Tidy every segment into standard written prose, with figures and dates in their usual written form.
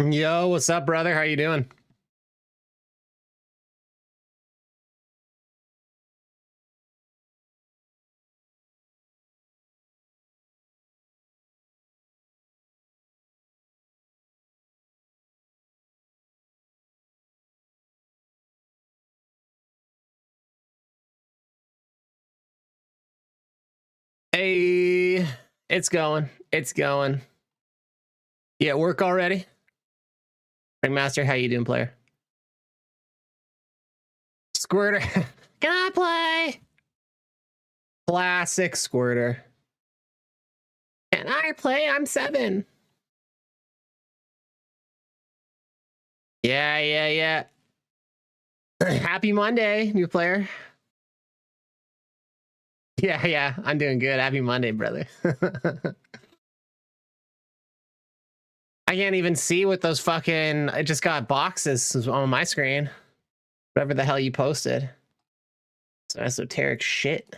Yo, what's up, brother? How you doing? Hey, it's going. It's going. Yeah, work already? Ringmaster, how you doing, player? Squirter, can I play? Classic Squirter. Can I play? I'm 7. Yeah. Happy Monday, new player. Yeah, I'm doing good. Happy Monday, brother. I can't even see what those fucking... I just got boxes on my screen. Whatever the hell you posted. Some esoteric shit.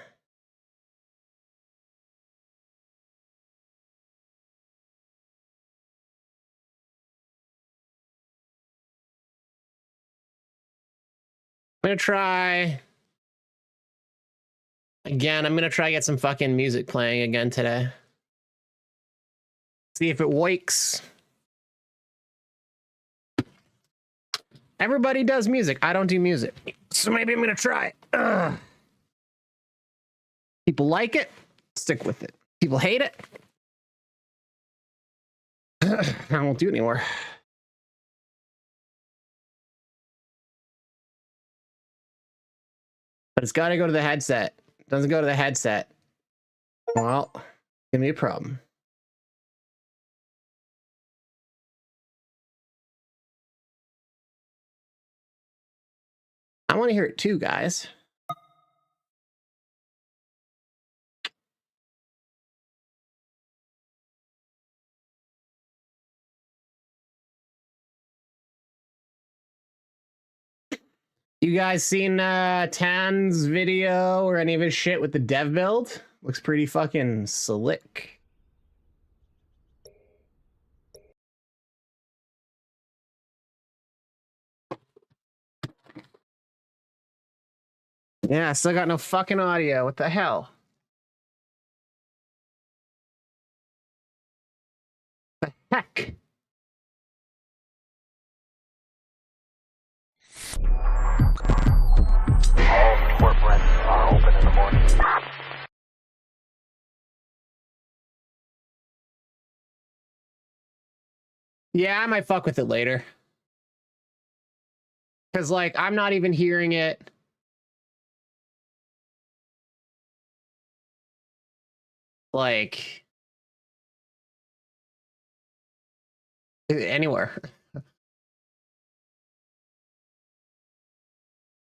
I'm gonna try... Again, I'm gonna try get some fucking music playing again today. See if it wakes. Everybody does music. I don't do music. So maybe I'm gonna try. People like it, stick with it. People hate it, I won't do it anymore. But it's gotta go to the headset. Doesn't go to the headset. Well, give me a problem. I want to hear it too, guys. You guys seen Tan's video or any of his shit with the dev build? Looks pretty fucking slick. Yeah, still got no fucking audio. What the hell? The heck? All corporate are open in the morning. Yeah, I might fuck with it later. Because, like, I'm not even hearing it. Like, anywhere.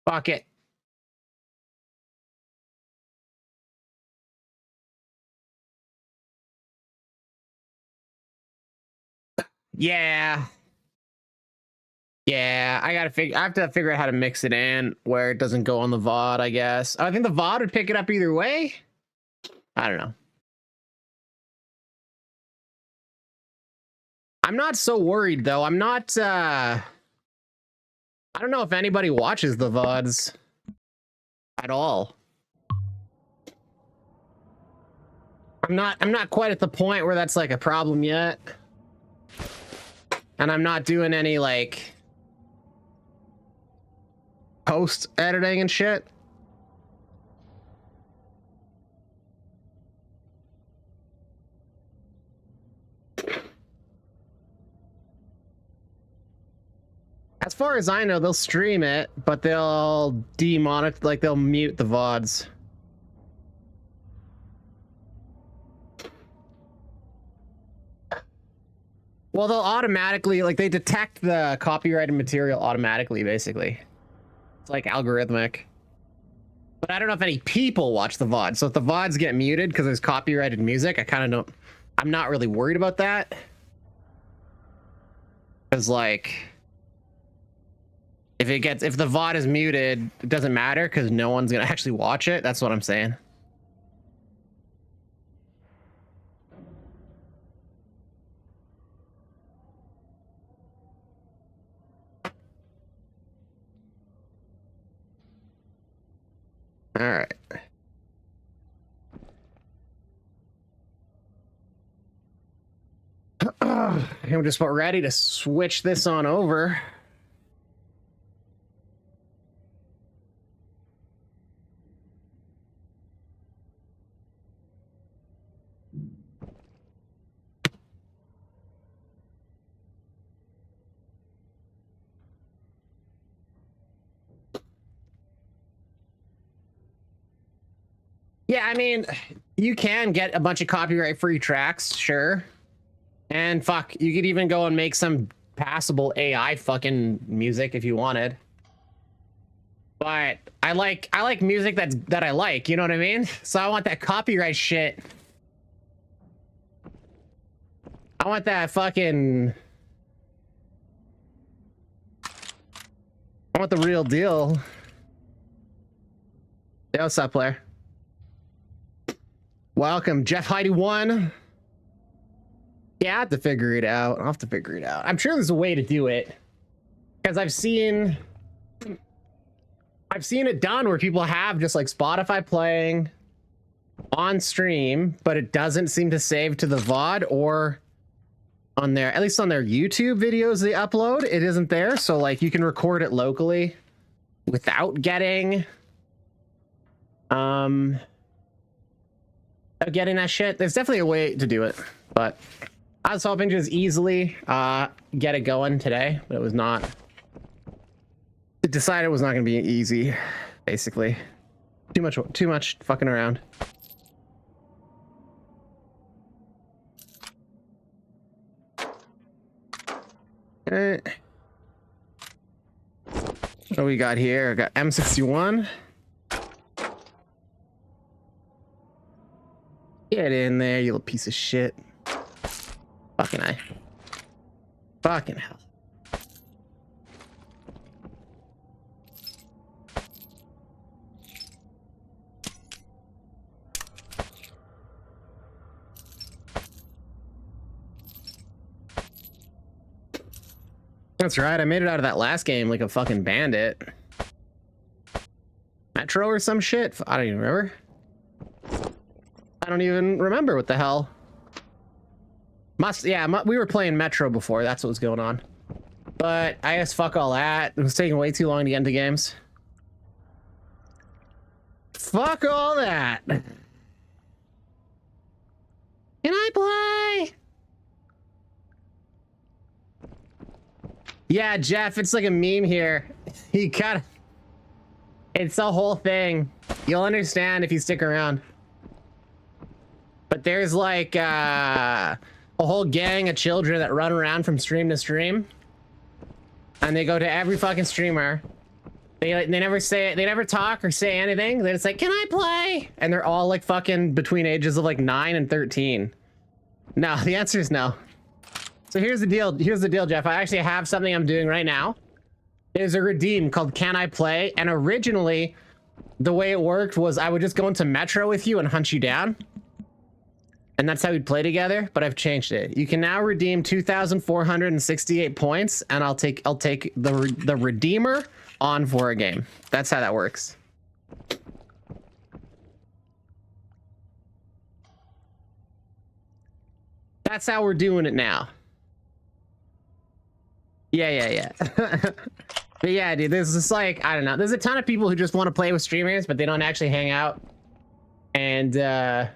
Fuck it. Yeah. Yeah, I have to figure out how to mix it in where it doesn't go on the VOD, I guess. I think the VOD would pick it up either way. I don't know. I'm not so worried though. I'm not I don't know if anybody watches the VODs at all. I'm not quite at the point where that's like a problem yet. And I'm not doing any like post editing and shit. As far as I know, they'll stream it, but they'll demonetize, like they'll mute the VODs. Well, they'll automatically, like they detect the copyrighted material automatically, basically. It's like algorithmic. But I don't know if any people watch the VOD. So if the VODs get muted because there's copyrighted music, I kind of don't, I'm not really worried about that. Because like, if the VOD is muted, it doesn't matter because no one's gonna actually watch it. That's what I'm saying. All right. I'm just about ready to switch this on over. Yeah, I mean, you can get a bunch of copyright-free tracks, sure. And fuck, you could even go and make some passable AI fucking music if you wanted. But I like music that I like, you know what I mean? So I want that copyright shit. I want that fucking... I want the real deal. Hey, what's up, player? Welcome, Jeff Heidi 1. Yeah, I have to figure it out. I'll have to figure it out. I'm sure there's a way to do it. Because I've seen it done where people have just like Spotify playing on stream, but it doesn't seem to save to the VOD or on their, at least on their YouTube videos they upload, it isn't there. So like you can record it locally without getting that shit. There's definitely a way to do it, but I was hoping to just easily get it going today, but it was not. It decided it was not going to be easy, basically. Too much fucking around. What do we got here? I got M61. Get in there, you little piece of shit. Fucking I. Fucking hell. That's right, I made it out of that last game like a fucking bandit. Metro or some shit? I don't even remember. I don't even remember what the hell. We were playing Metro before, that's what was going on. But I guess fuck all that. It was taking way too long to get into games. Fuck all that. Can I play? Yeah, Jeff, it's like a meme here. You gotta... It's a whole thing. You'll understand if you stick around. But there's like a whole gang of children that run around from stream to stream. And they go to every fucking streamer. They never talk or say anything. Then it's like, can I play? And they're all like fucking between ages of like 9 and 13. No, the answer is no. So here's the deal. Here's the deal, Jeff. I actually have something I'm doing right now. There's a redeem called Can I Play? And originally, the way it worked was I would just go into Metro with you and hunt you down. And that's how we'd play together, but I've changed it. You can now redeem 2,468 points, and I'll take the redeemer on for a game. That's how that works. That's how we're doing it now. Yeah. But yeah, dude, there's just like, I don't know. There's a ton of people who just want to play with streamers, but they don't actually hang out. And that's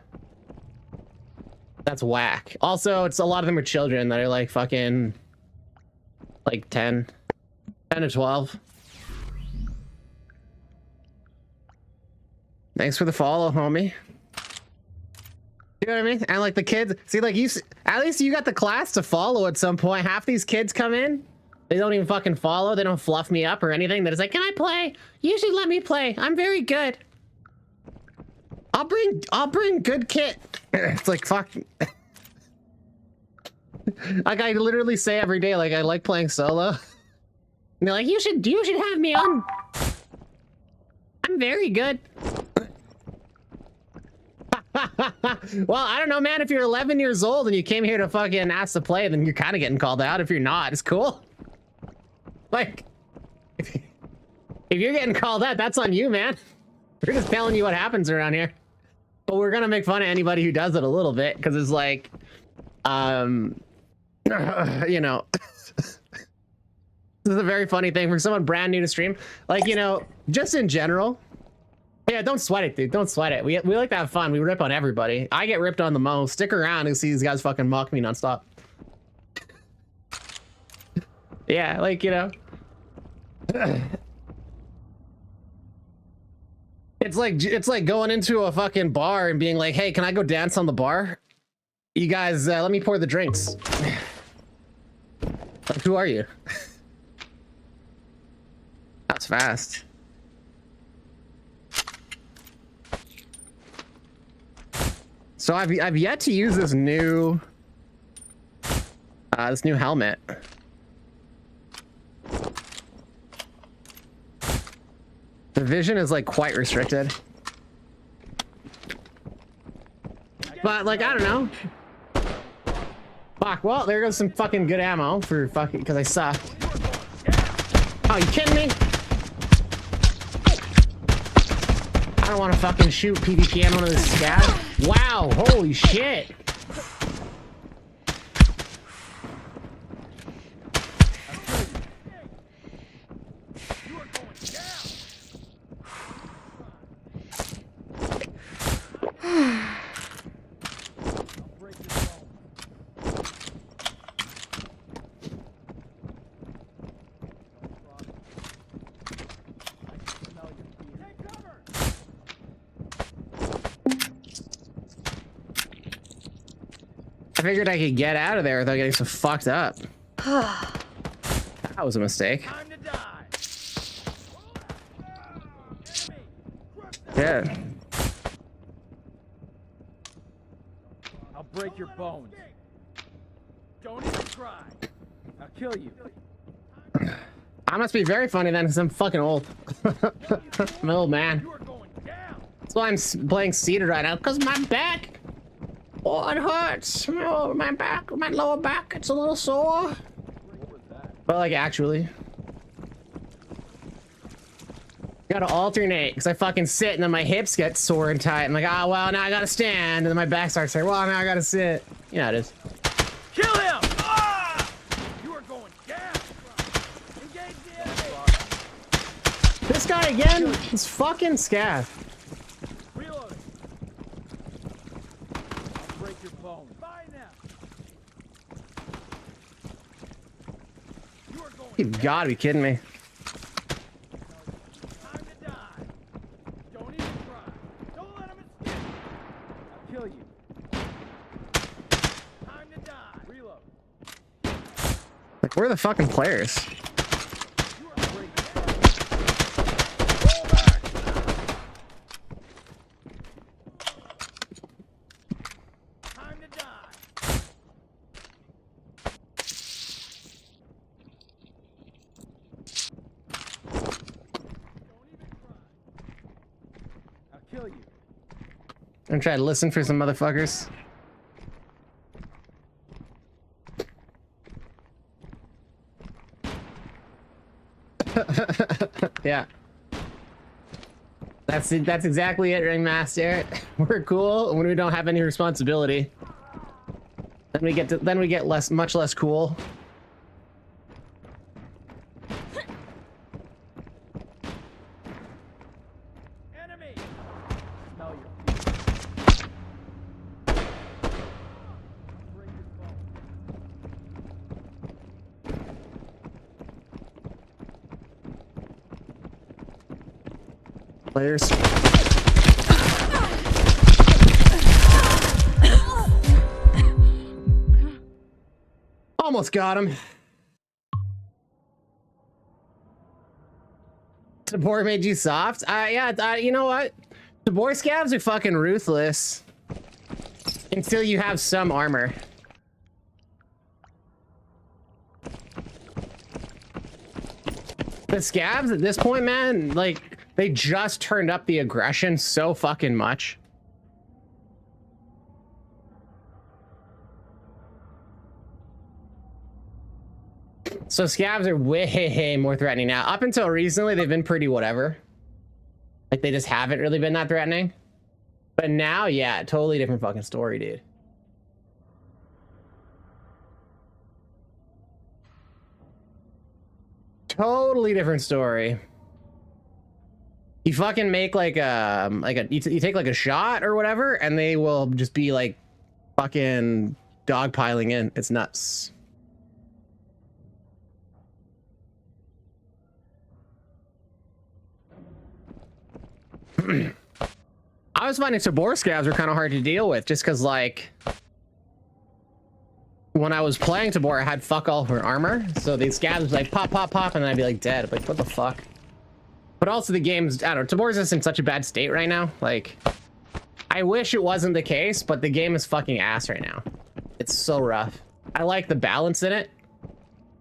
whack. Also, it's a lot of them are children that are like fucking like 10. 10 to 12. Thanks for the follow, homie. You know what I mean? And like the kids, see, like at least you got the class to follow at some point. Half these kids come in, they don't even fucking follow. They don't fluff me up or anything. They're just like, can I play? You should let me play. I'm very good. I'll bring good kit. It's like, fuck. Like I literally say every day, like I like playing solo. And they're like, you should have me on. I'm very good. Well, I don't know, man. If you're 11 years old and you came here to fucking ask to play, then you're kind of getting called out. If you're not, it's cool. Like, if you're getting called out, that's on you, man. We're just telling you what happens around here. But we're gonna make fun of anybody who does it a little bit, because it's like, you know, this is a very funny thing for someone brand new to stream. Like, you know, just in general. Yeah, don't sweat it, dude. Don't sweat it. We like to have fun. We rip on everybody. I get ripped on the most. Stick around and see these guys fucking mock me nonstop. Yeah, like, you know. It's like going into a fucking bar and being like, hey, can I go dance on the bar? You guys, let me pour the drinks. Like, who are you? That's fast. So I've yet to use this new helmet. The vision is like quite restricted. But like, I don't know. Fuck, well, there goes some fucking good ammo for fucking, because I suck. Oh, you kidding me? I don't want to fucking shoot PvP on one of this scab. Wow, holy shit. I figured I could get out of there without getting so fucked up. That was a mistake. Yeah. I'll break your bones. Don't even try. I'll kill you. I must be very funny then, because I'm fucking old. I'm an old man. That's why I'm playing seated right now, because my back. Oh, it hurts. Oh, my back, my lower back, it's a little sore. But like, actually. Gotta alternate, because I fucking sit and then my hips get sore and tight. I'm like, oh, well, now I gotta stand. And then my back starts saying, well, now I gotta sit. You know how it is. Kill him! Ah! You are going down. Engage the enemy. This guy again is fucking scaff. Reloading. I'll break your bones. Fine now. You are going You've gotta be kidding me. Time to die. Don't even try. Don't let him escape. I'll kill you. Time to die. Reload. Like, where are the fucking players? You are breaking. Roll back. Time to die. Don't even try. I'll kill you. I'm trying to listen for some motherfuckers. Yeah. That's exactly it, Ringmaster. We're cool when we don't have any responsibility. Then we get much less cool. Enemy. Smell your feet. Break your bone. Players. Almost got him. Tabor made you soft? Yeah, you know what? Tabor scabs are fucking ruthless. Until you have some armor. The scabs at this point, man, like, they just turned up the aggression so fucking much. So scabs are way more threatening now. Up until recently, they've been pretty whatever. Like, they just haven't really been that threatening. But now, yeah, totally different fucking story, dude. Totally different story. You fucking make like you take like a shot or whatever, and they will just be like fucking dogpiling in. It's nuts. I was finding Tabor scabs were kind of hard to deal with just because, like, when I was playing Tabor, I had fuck all for armor. So these scabs was like pop, pop, pop, and then I'd be like dead. I'm like, what the fuck? But also the game's, I don't know, Tabor's just in such a bad state right now. Like, I wish it wasn't the case, but the game is fucking ass right now. It's so rough. I like the balance in it.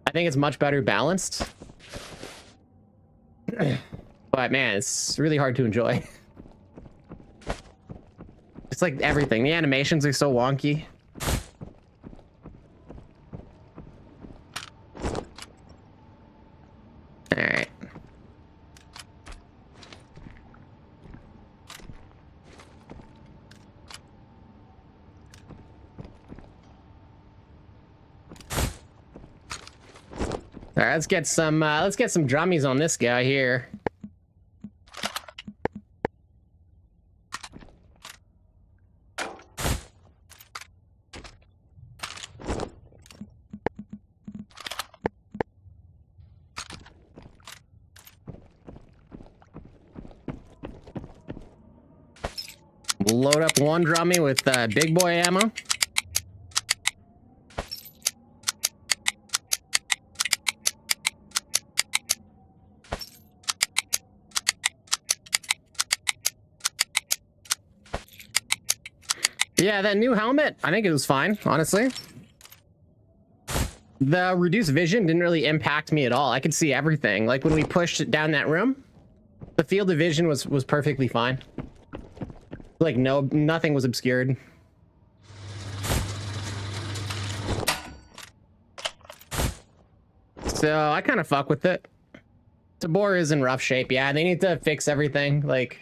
I think it's much better balanced. But man, it's really hard to enjoy. It's like everything. The animations are so wonky. All right. All right, let's get some drummies on this guy here. Load up one drummy with big boy ammo. Yeah, that new helmet, I think it was fine, honestly. The reduced vision didn't really impact me at all. I could see everything. Like when we pushed it down that room, the field of vision was perfectly fine. Like nothing was obscured. So I kind of fuck with it. Tabor is in rough shape. Yeah, they need to fix everything. Like,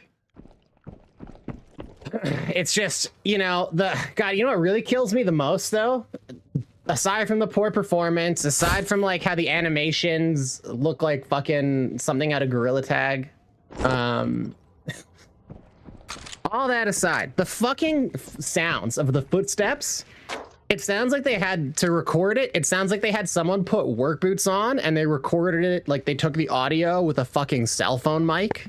it's just, you know, God, you know what really kills me the most though? Aside from the poor performance, aside from like how the animations look like fucking something out of Gorilla Tag, all that aside, the fucking sounds of the footsteps, it sounds like they had to record it. It sounds like they had someone put work boots on and they recorded it, like they took the audio with a fucking cell phone mic.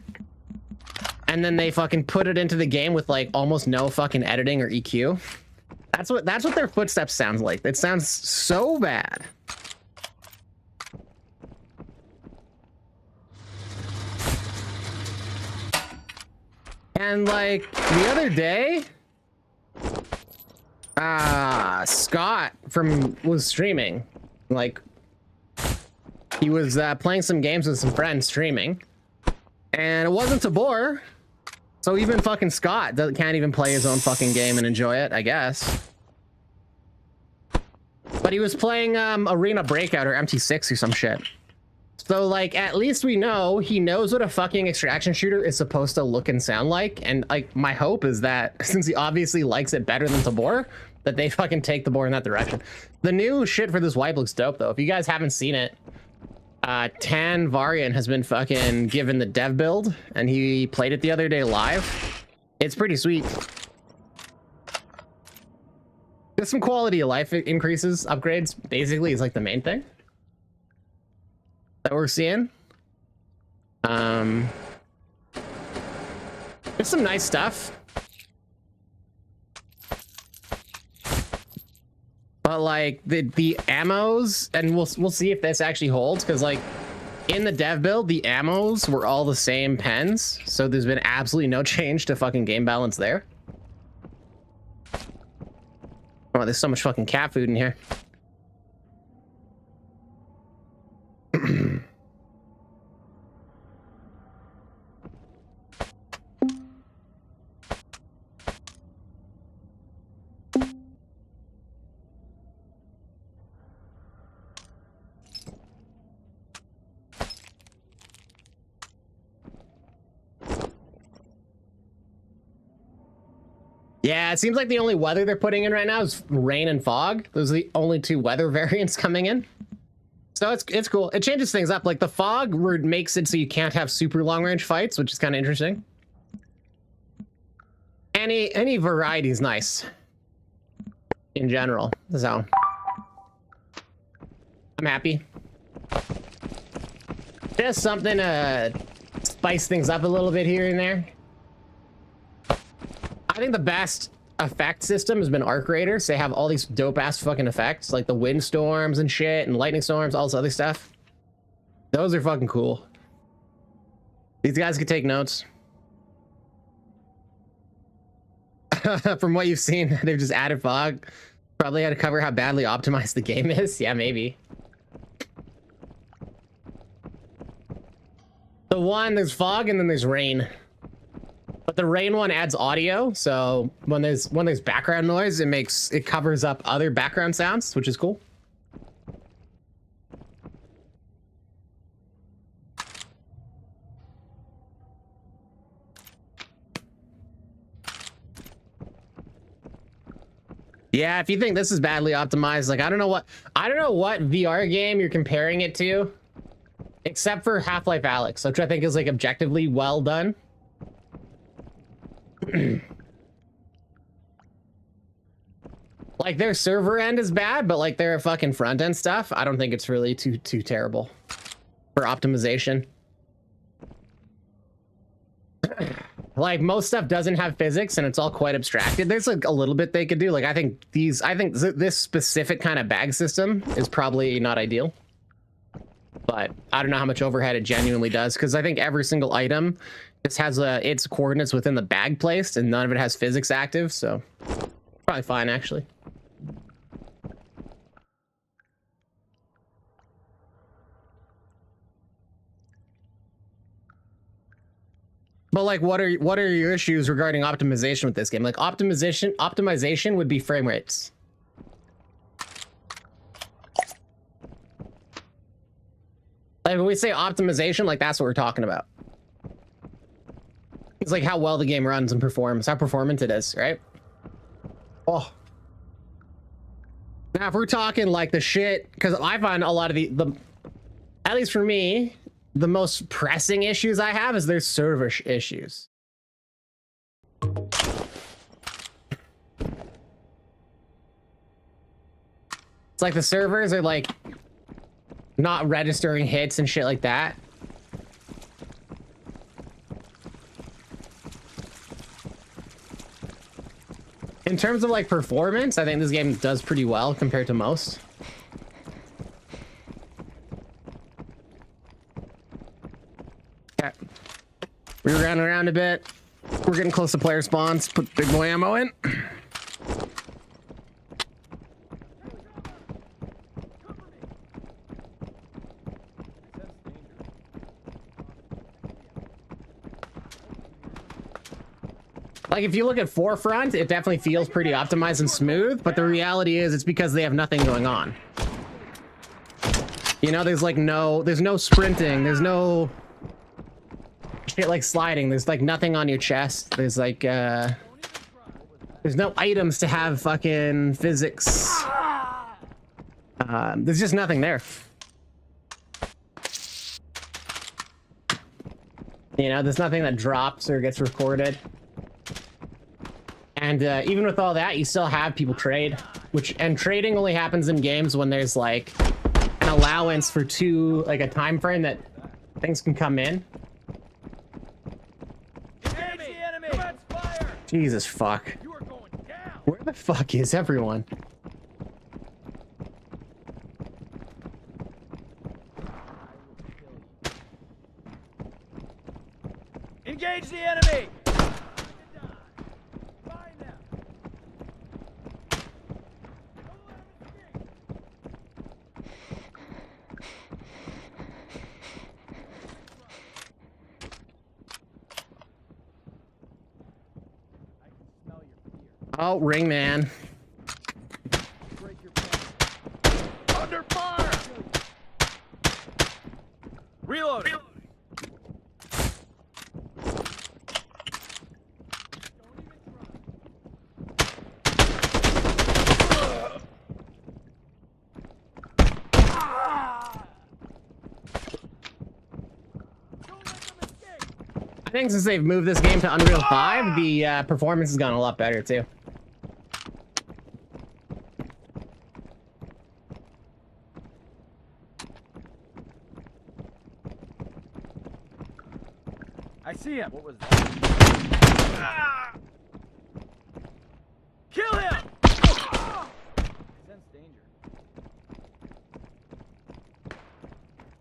And then they fucking put it into the game with like almost no fucking editing or EQ. That's what their footsteps sounds like. It sounds so bad. And like the other day, Scott was streaming. Like he was playing some games with some friends streaming, and it wasn't Tabor. So even fucking Scott can't even play his own fucking game and enjoy it, I guess. But he was playing Arena Breakout or MT6 or some shit. So like at least we know he knows what a fucking extraction shooter is supposed to look and sound like. And like my hope is that since he obviously likes it better than Tabor, that they fucking take Tabor in that direction. The new shit for this wipe looks dope though. If you guys haven't seen it, Tan Varian has been fucking given the dev build and he played it the other day live. It's pretty sweet. There's some quality of life increases, upgrades, basically is like the main thing that we're seeing. There's some nice stuff. But like the ammos, and we'll see if this actually holds, because like in the dev build, the ammos were all the same pens, so there's been absolutely no change to fucking game balance there. Oh, there's so much fucking cat food in here. Yeah, it seems like the only weather they're putting in right now is rain and fog. Those are the only two weather variants coming in. So it's cool. It changes things up. Like the fog makes it so you can't have super long range fights, which is kind of interesting. Any variety is nice in general. So I'm happy. Just something to spice things up a little bit here and there. I think the best effect system has been Arc Raiders. They have all these dope ass fucking effects, like the wind storms and shit, and lightning storms, all this other stuff. Those are fucking cool. These guys could take notes. From what you've seen, they've just added fog. Probably had to cover how badly optimized the game is. Yeah, maybe. The one, there's fog and then there's rain. But the rain one adds audio, so when there's background noise, it covers up other background sounds, which is cool. Yeah, if you think this is badly optimized, like I don't know what VR game you're comparing it to, except for Half-Life Alyx, which I think is like objectively well done. Like their server end is bad, but like their fucking front end stuff, I don't think it's really too terrible for optimization. Like most stuff doesn't have physics and it's all quite abstracted. There's like a little bit they could do. Like I think this specific kind of bag system is probably not ideal, but I don't know how much overhead it genuinely does, because I think every single item just has its coordinates within the bag placed, and none of it has physics active, so probably fine actually. But like, what are your issues regarding optimization with this game? Like optimization would be frame rates. Like when we say optimization, like that's what we're talking about. It's like how well the game runs and performs, how performant it is, right? Oh. Now, if we're talking like the shit, because I find a lot of the, at least for me, the most pressing issues I have is there's server issues. It's like the servers are like not registering hits and shit like that. In terms of like performance, I think this game does pretty well compared to most. Okay. We're running around a bit. We're getting close to player spawns. Put big boy ammo in. Like if you look at Forefront, it definitely feels pretty optimized and smooth, but the reality is it's because they have nothing going on. You know, there's no sprinting, there's no shit like sliding, there's like nothing on your chest, there's like there's no items to have fucking physics. There's just nothing there. You know, there's nothing that drops or gets recorded. And even with all that, you still have people trade, and trading only happens in games when there's like an allowance for like a time frame that things can come in. Enemy! Jesus fuck. You are going down. Where the fuck is everyone? Engage the enemy. Find them. Don't let them escape. I can smell your fear. Oh, ring man. Break your bones. Under fire. Reloading. I think since they've moved this game to Unreal 5, the performance has gone a lot better too. I see him. What was that? Ah! Kill him! I sense danger.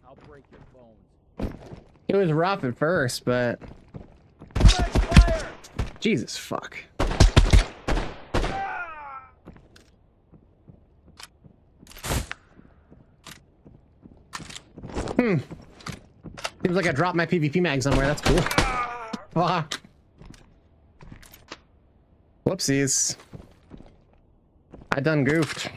I'll break your bones. It was rough at first, but Fire! Jesus fuck. Ah! Seems like I dropped my PvP mag somewhere. That's cool. Ah. Whoopsies. I done goofed.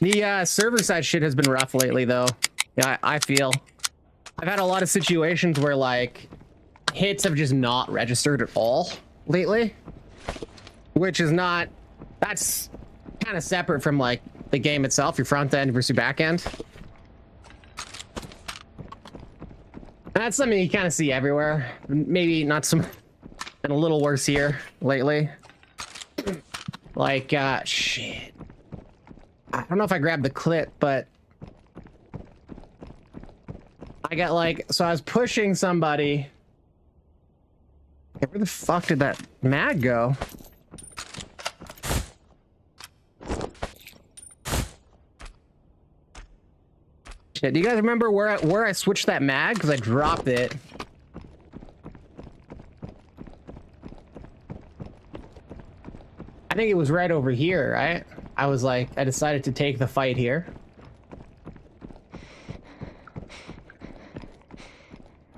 The server side shit has been rough lately, though. Yeah, I feel. I've had a lot of situations where, like, hits have just not registered at all lately. Which is not... That's kind of separate from, like, the game itself, your front end versus your back end. And that's something you kind of see everywhere. Maybe not some... And a little worse here lately. Like, shit. I don't know if I grabbed the clip, but I got like, so I was pushing somebody. Where the fuck did that mag go? Shit, do you guys remember where I switched that mag? Because I dropped it. I think it was right over here, right? I was like, I decided to take the fight here.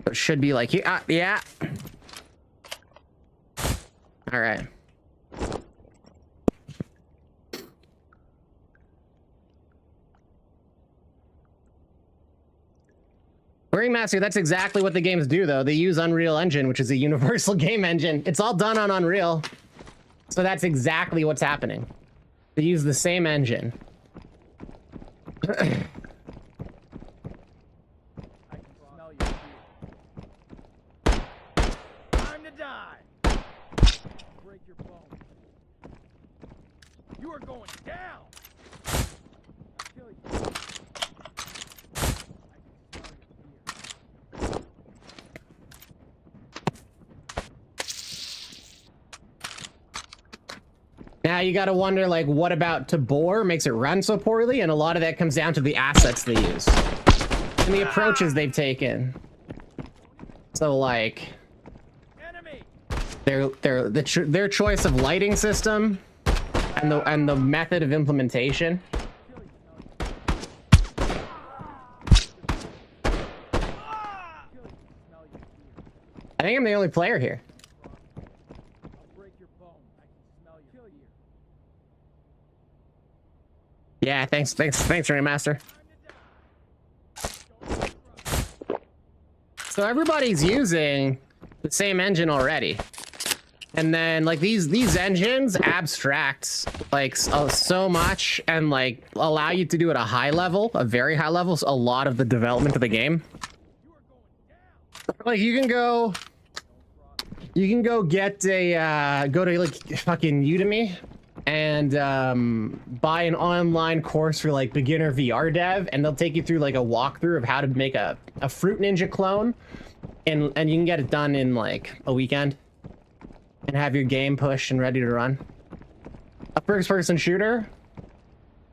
It should be like here. Yeah. All right. Ringmaster, that's exactly what the games do, though. They use Unreal Engine, which is a universal game engine. It's all done on Unreal. So that's exactly what's happening. They use the same engine. I can smell your fear. Time to die. Break your bones. You are going down. I'll kill you. I can smell your fear. Now you gotta wonder, like, what about Tabor makes it run so poorly? And a lot of that comes down to the assets they use and the approaches they've taken. So, like, Enemy. their choice of lighting system and the method of implementation. I think I'm the only player here. Yeah, thanks, Remaster. So everybody's using the same engine already. And then, like, these engines abstract, like, so much and, like, allow you to do at a high level, a very high level, a lot of the development of the game. Like, you can go get a, go to, like, fucking Udemy and buy an online course for like beginner VR dev, and they'll take you through like a walkthrough of how to make a Fruit Ninja clone, and you can get it done in like a weekend and have your game pushed and ready to run. A first-person shooter,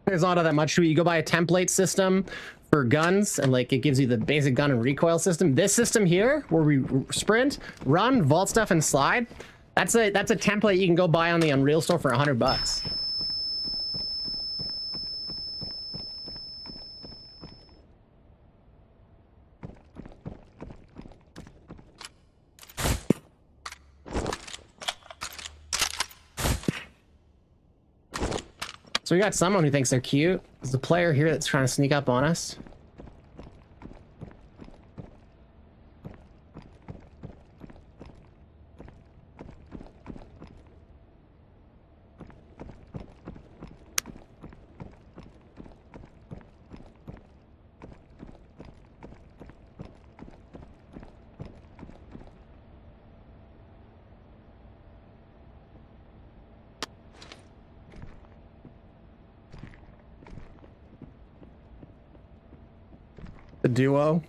there's not all that much to it. You go buy a template system for guns, and like it gives you the basic gun and recoil system. This system here, where we sprint, run, vault stuff, and slide, that's a template you can go buy on the Unreal store for $100. So we got someone who thinks they're cute. There's a player here that's trying to sneak up on us. The duo.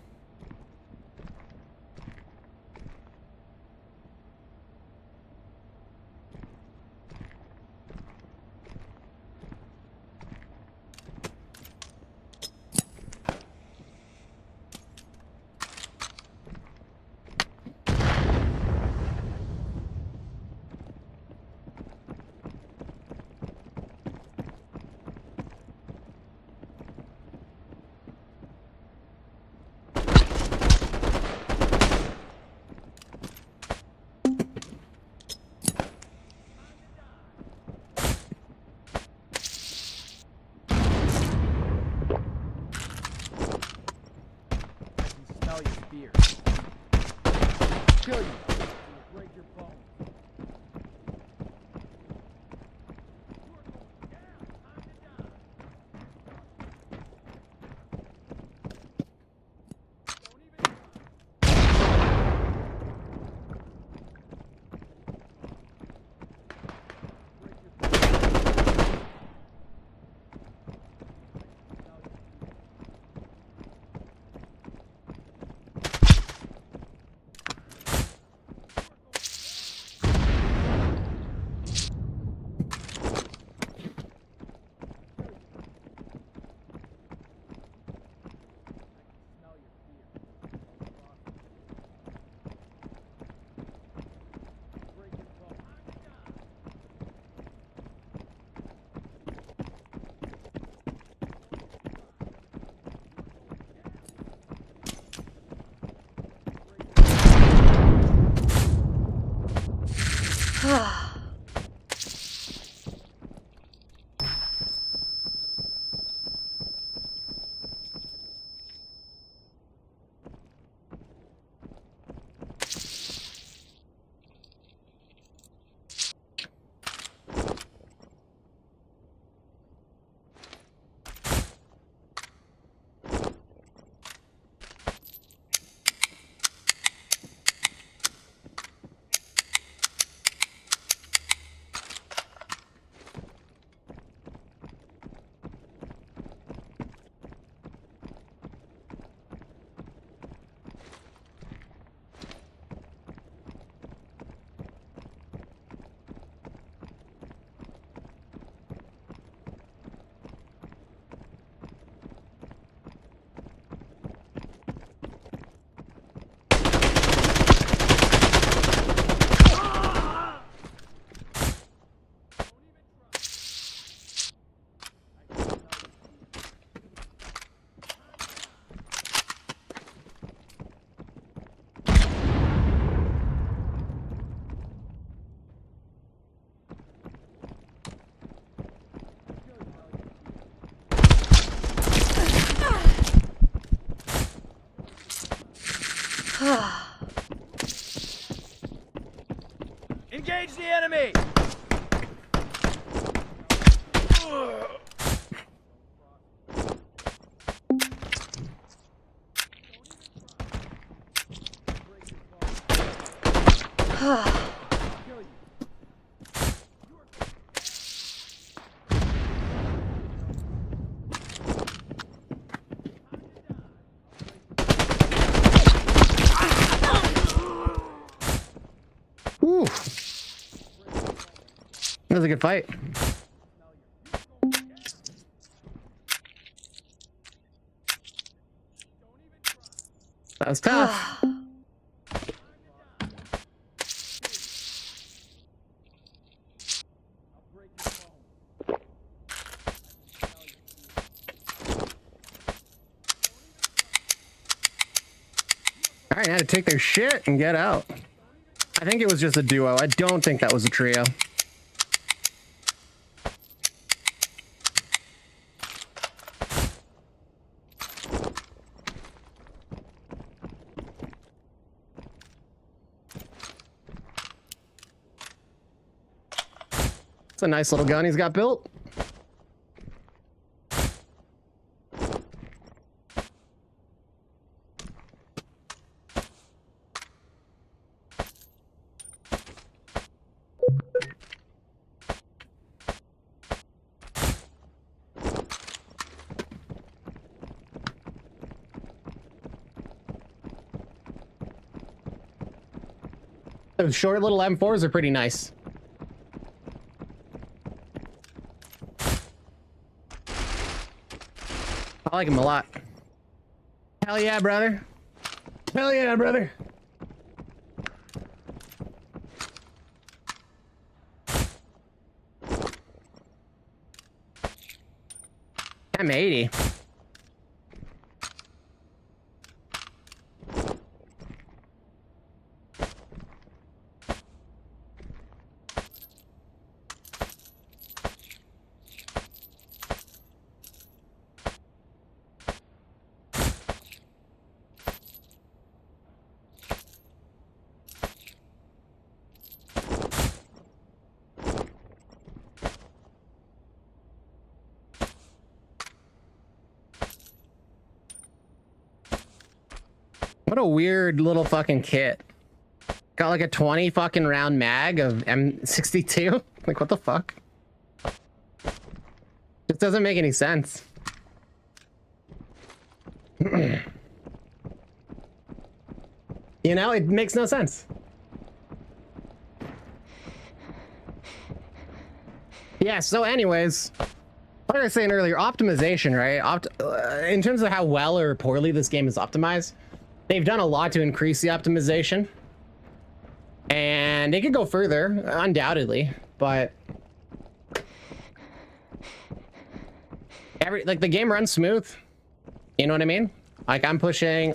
Smell your fear. Kill you. Break your bones. Engage the enemy! Whew. That was a good fight. That was tough. Alright, I had to take their shit and get out. I think it was just a duo. I don't think that was a trio. It's a nice little gun he's got built. Those short little M4s are pretty nice. I like them a lot. Hell yeah, brother. Hell yeah, brother. M80. What a weird little fucking kit. Got like a 20 fucking round mag of M62. Like, what the fuck? This doesn't make any sense. You know, it makes no sense. Yeah, so anyways, like I was saying earlier, optimization, right? In terms of how well or poorly this game is optimized, they've done a lot to increase the optimization. And they could go further, undoubtedly, but the game runs smooth. You know what I mean? Like, I'm pushing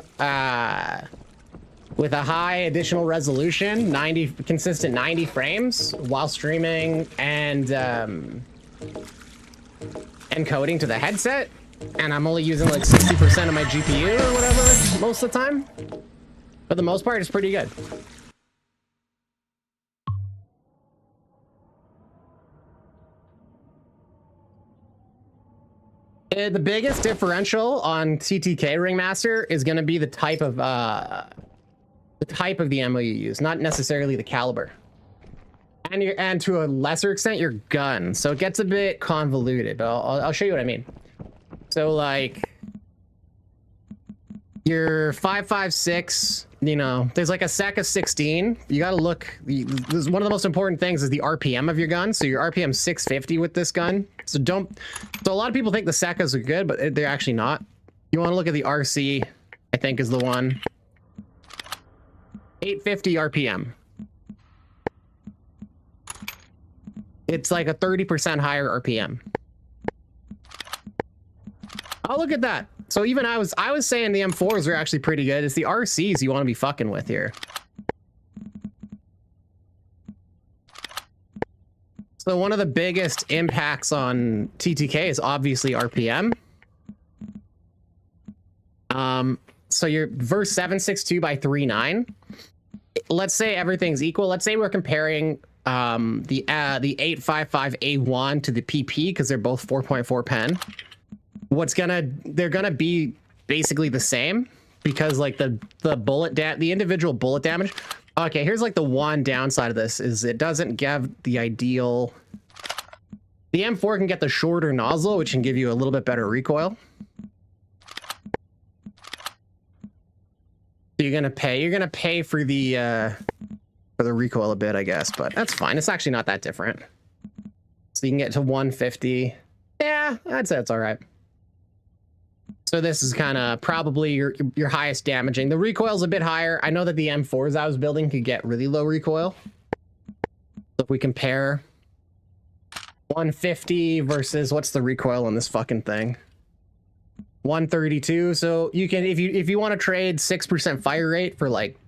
with a high additional resolution, consistent 90 frames while streaming and encoding to the headset, and I'm only using like 60% of my GPU or whatever most of the time. For the most part, it's pretty good. The biggest differential on TTK Ringmaster is going to be the type of the ammo you use, not necessarily the caliber, and to a lesser extent your gun. So it gets a bit convoluted, but I'll show you what I mean. So like your 5.56, you know, there's like a sec of 16. You got to look. This is one of the most important things is the RPM of your gun. So your RPM 650 with this gun. So a lot of people think the SECAs are good, but they're actually not. You want to look at the RC, I think is the one. 850 RPM. It's like a 30% higher RPM. Oh, look at that. So even I was saying the M4s are actually pretty good. It's the RCs you want to be fucking with here. So one of the biggest impacts on TTK is obviously RPM. So your verse 762 by 39. Let's say everything's equal. Let's say we're comparing the 855A1 to the PP because they're both 4.4 pen. They're gonna be basically the same because like the individual bullet damage. Okay, here's like the one downside of this is it doesn't give the ideal. The M4 can get the shorter nozzle, which can give you a little bit better recoil. So you're gonna pay for the for the recoil a bit, I guess, but that's fine. It's actually not that different. So you can get to 150. Yeah, I'd say it's all right. So this is kind of probably your highest damaging. The recoil's a bit higher. I know that the M4s I was building could get really low recoil. So if we compare 150 versus what's the recoil on this fucking thing? 132. So you can, if you want to trade 6% fire rate for like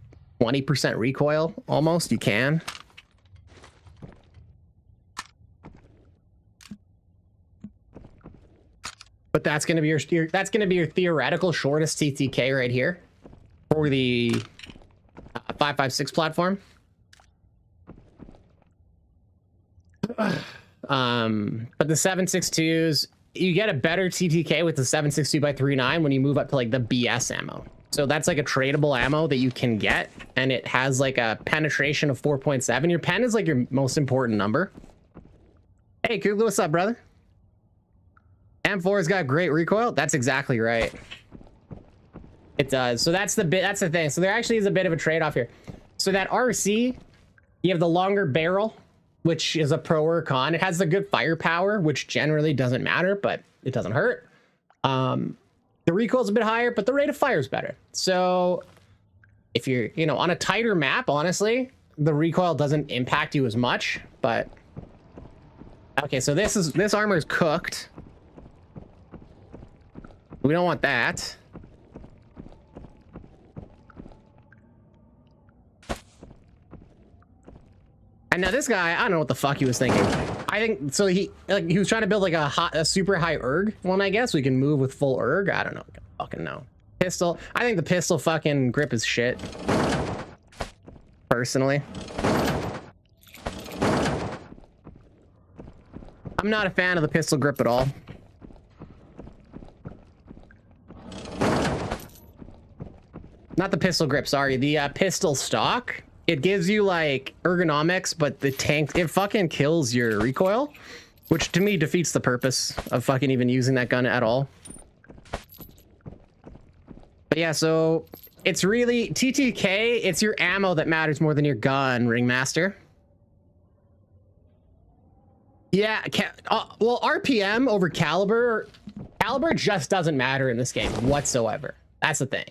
20% recoil, almost, you can. But that's going to be your theoretical shortest TTK right here for the 5.56 platform. But the 7.62s, you get a better TTK with the 7.62x3.9 when you move up to like the BS ammo. So that's like a tradable ammo that you can get, and it has like a penetration of 4.7. Your pen is like your most important number. Hey, Kugler, what's up, brother? M4's got great recoil. That's exactly right. It does. So that's the thing. So there actually is a bit of a trade-off here. So that RC, you have the longer barrel, which is a pro or a con. It has the good firepower, which generally doesn't matter, but it doesn't hurt. The recoil's a bit higher, but the rate of fire is better. So if you're, on a tighter map, honestly, the recoil doesn't impact you as much, but okay, so this armor is cooked. We don't want that. And now this guy, I don't know what the fuck he was thinking. I think so. He was trying to build like a super high erg one. I guess we can move with full erg. I don't know. Fucking know. Pistol. I think the pistol fucking grip is shit. Personally, I'm not a fan of the pistol grip at all. Not the pistol grip. Sorry, the pistol stock. It gives you like ergonomics, but the tank, it fucking kills your recoil, which to me defeats the purpose of fucking even using that gun at all. But yeah, so it's really TTK. It's your ammo that matters more than your gun, Ringmaster. Yeah, well, RPM over caliber just doesn't matter in this game whatsoever. That's the thing.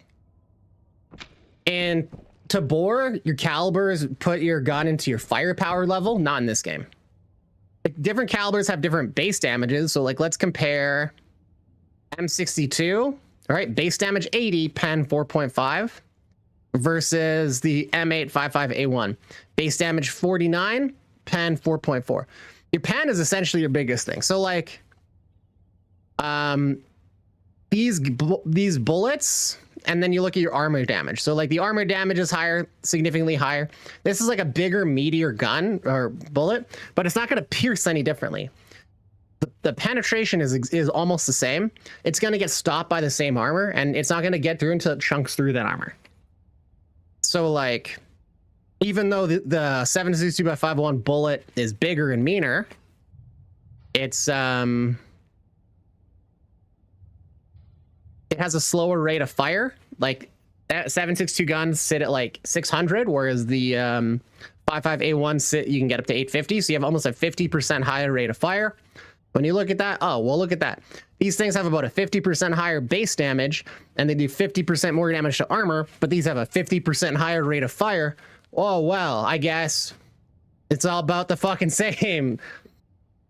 And to bore, your calibers put your gun into your firepower level, not in this game. Like, different calibers have different base damages. So like, let's compare M62, all right, base damage 80, pen 4.5, versus the M855A1, base damage 49, pen 4.4. Your pen is essentially your biggest thing. So like, these bullets, and then you look at your armor damage. So like the armor damage is higher, significantly higher. This is like a bigger, meatier gun or bullet, but it's not going to pierce any differently. The penetration is almost the same. It's going to get stopped by the same armor, and it's not going to get through until it chunks through that armor. So like, even though the 7.62x5.1 bullet is bigger and meaner, it's it has a slower rate of fire. Like that 7.62 guns sit at like 600, whereas the 5.5A1 you can get up to 850. So you have almost a 50% higher rate of fire. When you look at that, oh well, look at that. These things have about a 50% higher base damage, and they do 50% more damage to armor, but these have a 50% higher rate of fire. Oh well, I guess it's all about the fucking same.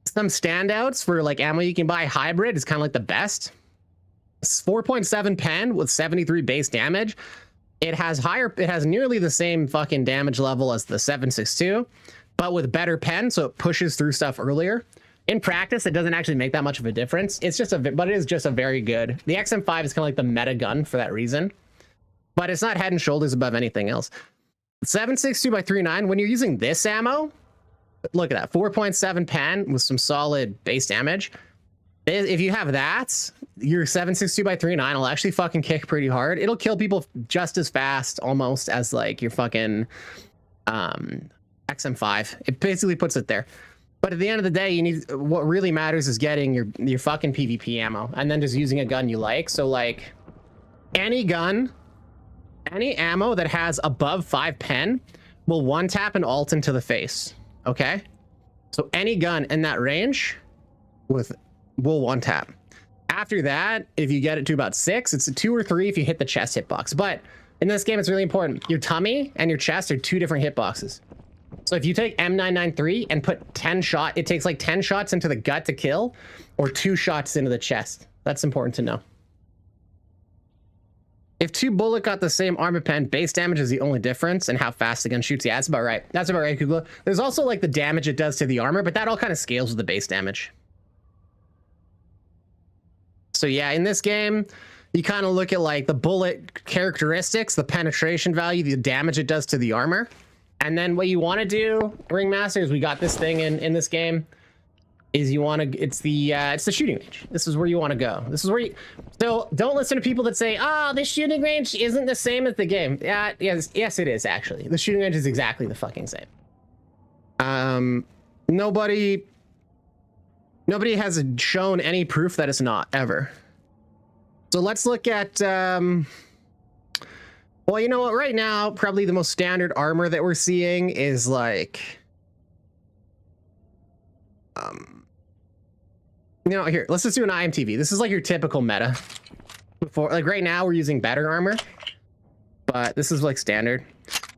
Some standouts for like ammo you can buy hybrid is kind of like the best. 4.7 pen with 73 base damage. It has nearly the same fucking damage level as the 7.62, but with better pen, so it pushes through stuff earlier. In practice, it doesn't actually make that much of a difference. But it is just a very good. The XM5 is kind of like the meta gun for that reason, but it's not head and shoulders above anything else. 7.62x3.9, when you're using this ammo, look at that, 4.7 pen with some solid base damage. If you have that, your 7.62x3.9 will actually fucking kick pretty hard. It'll kill people just as fast, almost, as like your fucking XM5. It basically puts it there. But at the end of the day, what really matters is getting your fucking PvP ammo, and then just using a gun you like. So like, any gun, any ammo that has above 5 pen will one tap and alt into the face. Okay, so any gun in that range will one tap. After that, if you get it to about 6, it's a 2 or 3 if you hit the chest hitbox. But in this game, it's really important. Your tummy and your chest are 2 different hitboxes. So if you take M993 and put 10 shots, it takes like 10 shots into the gut to kill, or 2 shots into the chest. That's important to know. If 2 bullet got the same armor pen, base damage is the only difference, and how fast the gun shoots. Yeah, that's about right. That's about right, Kugla. There's also like the damage it does to the armor, but that all kind of scales with the base damage. So yeah, in this game, you kind of look at like the bullet characteristics, the penetration value, the damage it does to the armor. And then what you want to do, Ringmaster, is we got this thing in this game, is you want to, it's the shooting range. This is where you want to go. This is where you, so don't listen to people that say, oh, this shooting range isn't the same as the game. Yeah, yes, it is actually. The shooting range is exactly the fucking same. Nobody has shown any proof that it's not, ever. So let's look at, well, you know what, right now, probably the most standard armor that we're seeing is like, you know, here, let's just do an IMTV. This is like your typical meta. Before, like right now, we're using better armor, but this is like standard.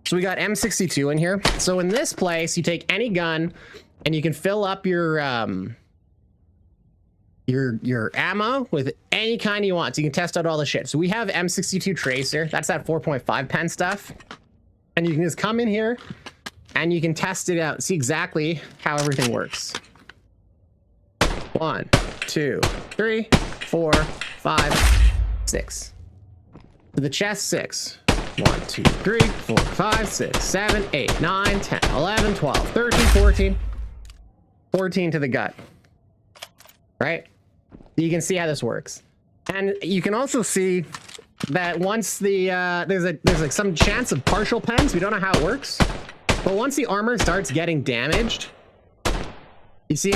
So we got M62 in here. So in this place, you take any gun and you can fill up your ammo with any kind you want. So you can test out all the shit. So we have M62 Tracer. That's that 4.5 pen stuff. And you can just come in here and you can test it out, see exactly how everything works. 1, 2, 3, 4, 5, 6. To the chest, 6. 1, 2, 3, 4, 5, 6, 7, 8, 9, 10, 11, 12, 13, 14. 14 to the gut. Right? You can see how this works. And you can also see that once the there's like some chance of partial pens. We don't know how it works. But once the armor starts getting damaged, you see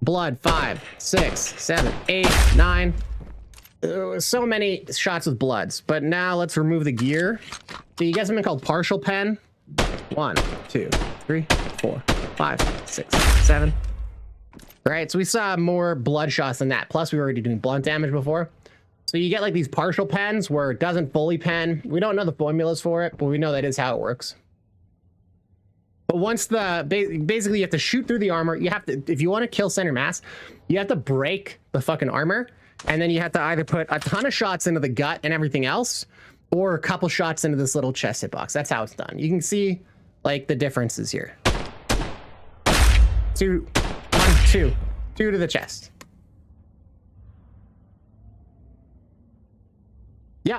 blood 5, 6, 7, 8, 9. So many shots with bloods. But now let's remove the gear. So you get something called partial pen. 1, 2, 3, 4, 5, 6, 7. Right, so we saw more blood shots than that. Plus, we were already doing blunt damage before. So you get like these partial pens where it doesn't fully pen. We don't know the formulas for it, but we know that is how it works. But once the basically you have to shoot through the armor. You have to, if you want to kill center mass, you have to break the fucking armor, and then you have to either put a ton of shots into the gut and everything else, or a couple shots into this little chest hitbox. That's how it's done. You can see like the differences here. 2 to the chest. Yeah.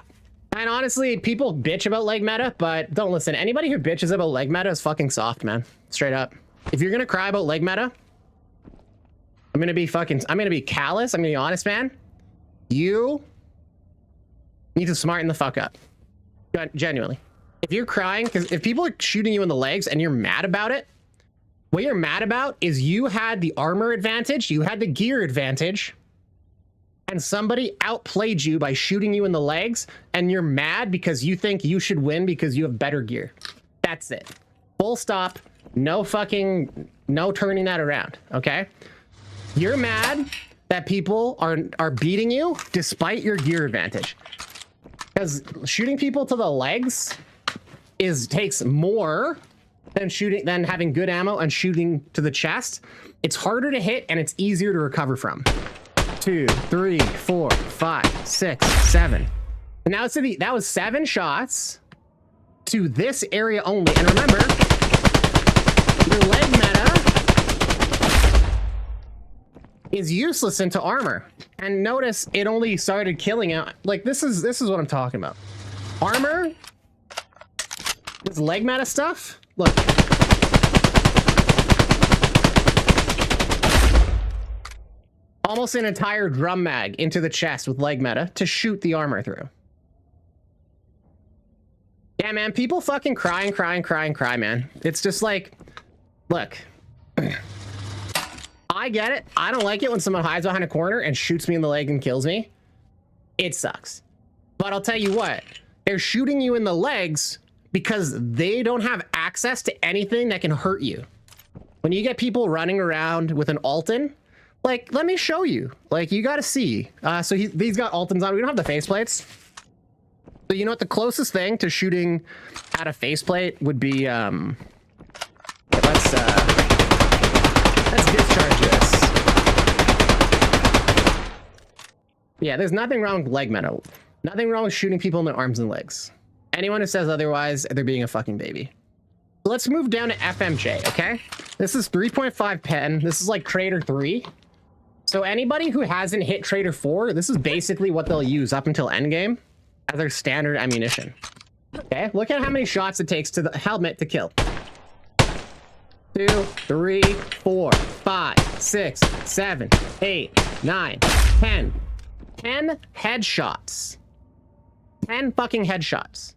And honestly, people bitch about leg meta, but don't listen. Anybody who bitches about leg meta is fucking soft, man. Straight up. If you're gonna cry about leg meta, I'm gonna be callous. I'm gonna be honest, man. You need to smarten the fuck up. Genuinely. If you're crying, because if people are shooting you in the legs and you're mad about it, what you're mad about is you had the armor advantage, you had the gear advantage, and somebody outplayed you by shooting you in the legs, and you're mad because you think you should win because you have better gear. That's it. Full stop. No turning that around, okay? You're mad that people are beating you despite your gear advantage. Because shooting people to the legs takes more than having good ammo and shooting to the chest. It's harder to hit and it's easier to recover from. 2, 3, 4, 5, 6, 7. And now it's that was 7 shots to this area only. And remember, your leg meta is useless into armor. And notice it only started killing it. Like this is what I'm talking about. Armor, this leg meta stuff. Look. Almost an entire drum mag into the chest with leg meta to shoot the armor through. Yeah, man, people fucking cry, man. It's just like, look. I get it. I don't like it when someone hides behind a corner and shoots me in the leg and kills me. It sucks. But I'll tell you what, they're shooting you in the legs because they don't have access to anything that can hurt you. When you get people running around with an Alton, like, let me show you. Like, you got to see. So these got Altons on. We don't have the faceplates. So you know what? The closest thing to shooting at a faceplate would be, let's discharge this. Yeah, there's nothing wrong with leg metal. Nothing wrong with shooting people in their arms and legs. Anyone who says otherwise, they're being a fucking baby. So let's move down to FMJ, okay? This is 3.5 pen. This is like Trader 3. So anybody who hasn't hit Trader 4, this is basically what they'll use up until endgame as their standard ammunition. Okay, look at how many shots it takes to the helmet to kill. 2, 3, 4, 5, 6, 7, 8, 9, 10. 10 headshots. 10 fucking headshots.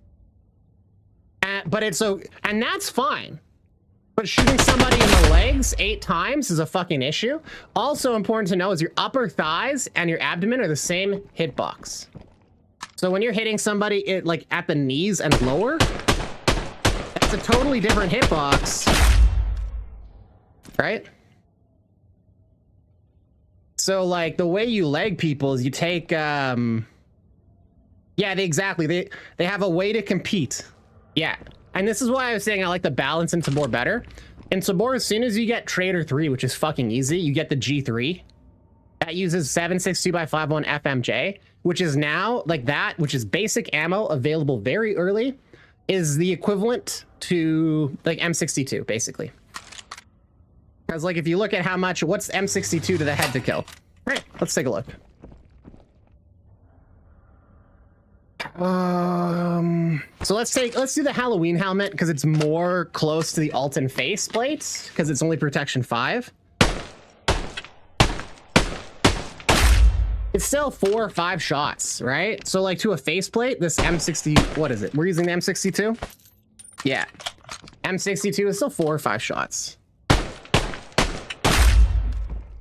But it's so, and that's fine. But shooting somebody in the legs 8 times is a fucking issue. Also important to know is your upper thighs and your abdomen are the same hitbox. So when you're hitting somebody like at the knees and lower, that's a totally different hitbox, right? So like the way you leg people is you take, yeah, exactly. They have a way to compete. Yeah. And this is why I was saying I like the balance in Tabor better. In Tabor, as soon as you get Trader 3, which is fucking easy, you get the G3. That uses 7.62x51 FMJ, which is now like that, which is basic ammo available very early, is the equivalent to like M62, basically. Because like if you look at how much, what's M62 to the head to kill? All right, let's take a look. So let's do the Halloween helmet because it's more close to the Alton face plates because it's only protection 5. It's still 4 or 5 shots, right? So like to a faceplate, this M60, what is it? We're using the M62? Yeah. M62 is still 4 or 5 shots.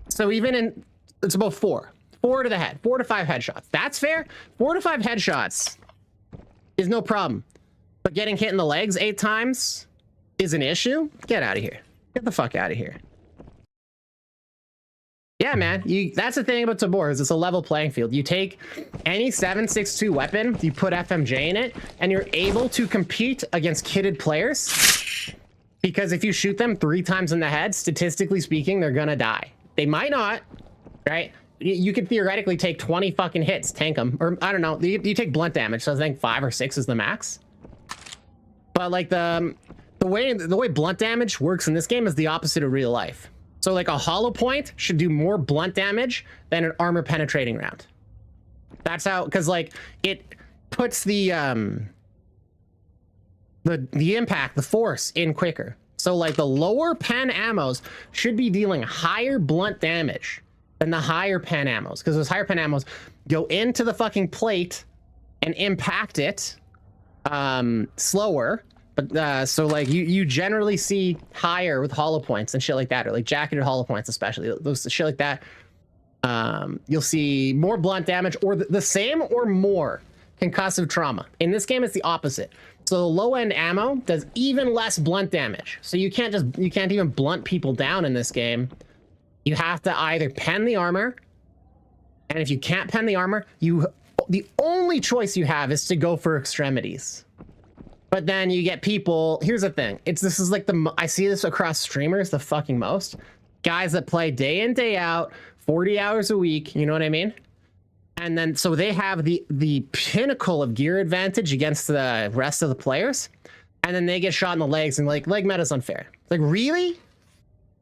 So even in, it's about 4 to the head, 4 to 5 headshots. That's fair. 4 to 5 headshots is no problem. But getting hit in the legs 8 times is an issue. Get out of here. Get the fuck out of here. Yeah, man. That's the thing about Tabor is it's a level playing field. You take any 7.62 weapon, you put FMJ in it, and you're able to compete against kitted players. Because if you shoot them 3 times in the head, statistically speaking, they're gonna die. They might not, right? You could theoretically take 20 fucking hits, tank them, or I don't know. You take blunt damage, so I think 5 or 6 is the max. But like the way blunt damage works in this game is the opposite of real life. So like a hollow point should do more blunt damage than an armor penetrating round. That's how, because like it puts the impact, the force in quicker. So like the lower pen ammos should be dealing higher blunt damage than the higher pen ammos, because those higher pen ammos go into the fucking plate and impact it slower. But so like you generally see higher with hollow points and shit like that, or like jacketed hollow points, especially those shit like that. You'll see more blunt damage or the same or more concussive trauma. In this game, it's the opposite. So the low end ammo does even less blunt damage. So you can't even blunt people down in this game. You have to either pen the armor, and if you can't pen the armor, the only choice you have is to go for extremities. But then you get people, here's the thing. This is like I see this across streamers the fucking most. Guys that play day in, day out, 40 hours a week, you know what I mean? And then, so they have the pinnacle of gear advantage against the rest of the players. And then they get shot in the legs and like, leg meta's unfair. It's like, really?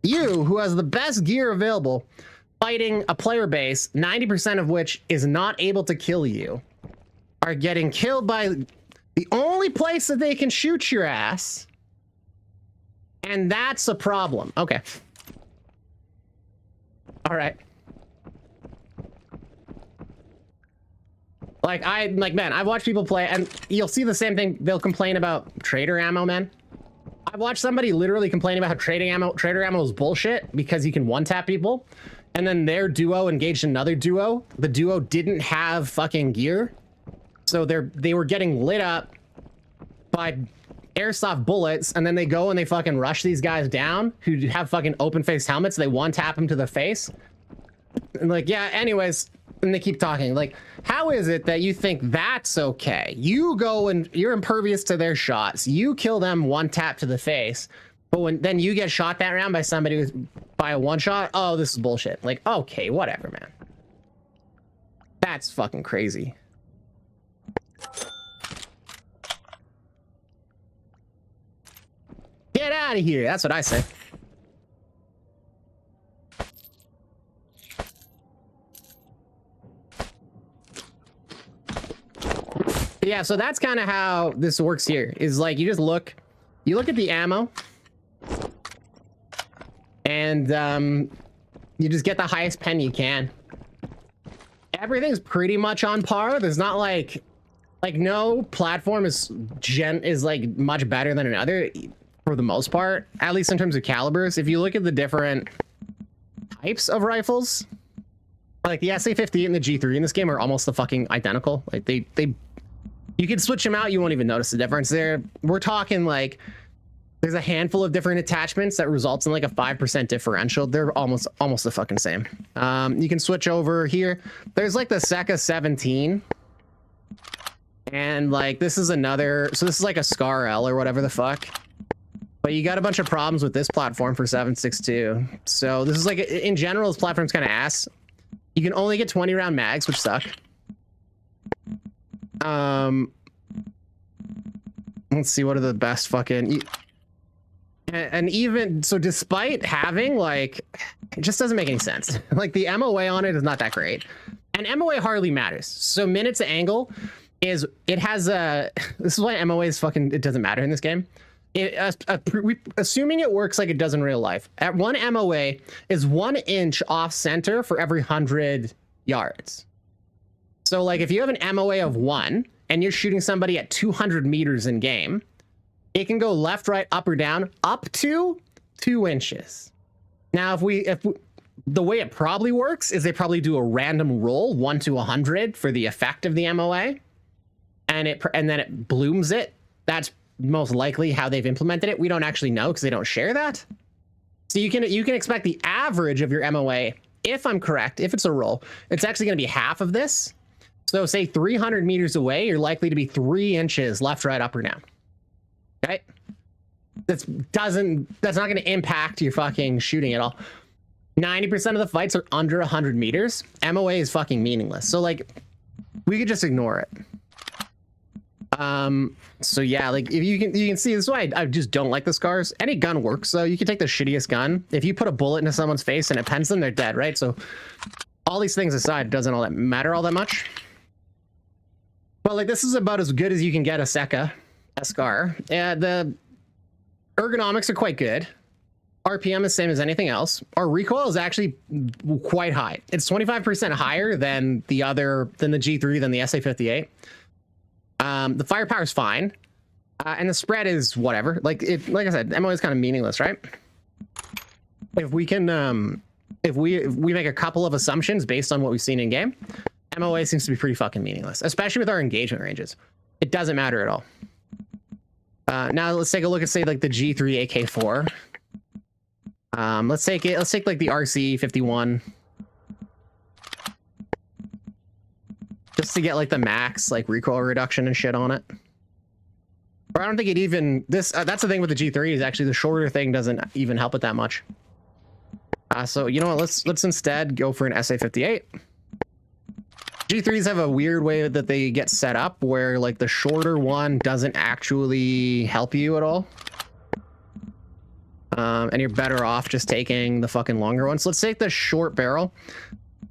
You, who has the best gear available, fighting a player base, 90% of which is not able to kill you, are getting killed by the only place that they can shoot your ass. And that's a problem. Okay. All right. Man, I've watched people play, and you'll see the same thing. They'll complain about trader ammo, man. I've watched somebody literally complain about how trader ammo is bullshit because you can one-tap people, and then their duo engaged another duo. The duo didn't have fucking gear, so they were getting lit up by airsoft bullets, and then they go and they fucking rush these guys down who have fucking open face helmets. They one tap them to the face. And like, yeah, anyways, and they keep talking. Like, how is it that you think that's okay? You go and you're impervious to their shots. You kill them one tap to the face. But when then you get shot that round by somebody who's by a one shot, oh, this is bullshit. Like, okay, whatever, man. That's fucking crazy. Get out of here. That's what I say. Yeah, so that's kind of how this works here. Is like you look at the ammo, and you just get the highest pen you can. Everything's pretty much on par. There's not like no platform is like much better than another for the most part, at least in terms of calibers. If you look at the different types of rifles, like the SA-50 and the G3 in this game are almost the fucking identical. Like they you can switch them out, you won't even notice the difference there. We're talking like there's a handful of different attachments that results in like a 5% differential. They're almost the fucking same. You can switch over here. There's like the Seca 17. And like this is another, so this is like a Scar L or whatever the fuck. But you got a bunch of problems with this platform for 7.62. So this is like, in general, this platform's kind of ass. You can only get 20 round mags, which suck. Let's see, what are the best fucking... And even so, despite having like, it just doesn't make any sense. Like the MOA on it is not that great, and MOA hardly matters. So minutes angle is, it has a, this is why MOA is fucking, it doesn't matter in this game. Assuming it works like it does in real life, at one MOA is 1 inch off center for every 100 yards. So like if you have an MOA of 1 and you're shooting somebody at 200 meters in game, it can go left, right, up or down, up to 2 inches. Now, if the way it probably works is they probably do a random roll, 1 to 100 for the effect of the MOA, and then it blooms it. That's most likely how they've implemented it. We don't actually know because they don't share that. So you can expect the average of your MOA, if I'm correct, if it's a roll, it's actually going to be half of this. So say 300 meters away, you're likely to be 3 inches left, right, up or down. Okay, that's not going to impact your fucking shooting at all. 90% of the fights are under 100 meters. MOA is fucking meaningless. So like, we could just ignore it. So yeah, like if you can see this is why I just don't like the Scars. Any gun works though. You can take the shittiest gun. If you put a bullet into someone's face and it pens them, they're dead, right? So all these things aside, doesn't all that matter all that much. But like, this is about as good as you can get a Seca. A Scar. The ergonomics are quite good. RPM is same as anything else. Our recoil is actually quite high. It's 25% higher than the G3, than the SA-58. The firepower is fine, and the spread is whatever. Like I said, MOA is kind of meaningless, right? If we can, if we make a couple of assumptions based on what we've seen in game, MOA seems to be pretty fucking meaningless, especially with our engagement ranges. It doesn't matter at all. Now let's take a look at, say, like the G3 AK4. Let's take like the RC51, just to get like the max like recoil reduction and shit on it. Or I don't think it even that's the thing with the G3 is actually the shorter thing doesn't even help it that much. So you know what? Let's instead go for an SA-58. G3s have a weird way that they get set up where like the shorter one doesn't actually help you at all. And you're better off just taking the fucking longer one. So let's take the short barrel.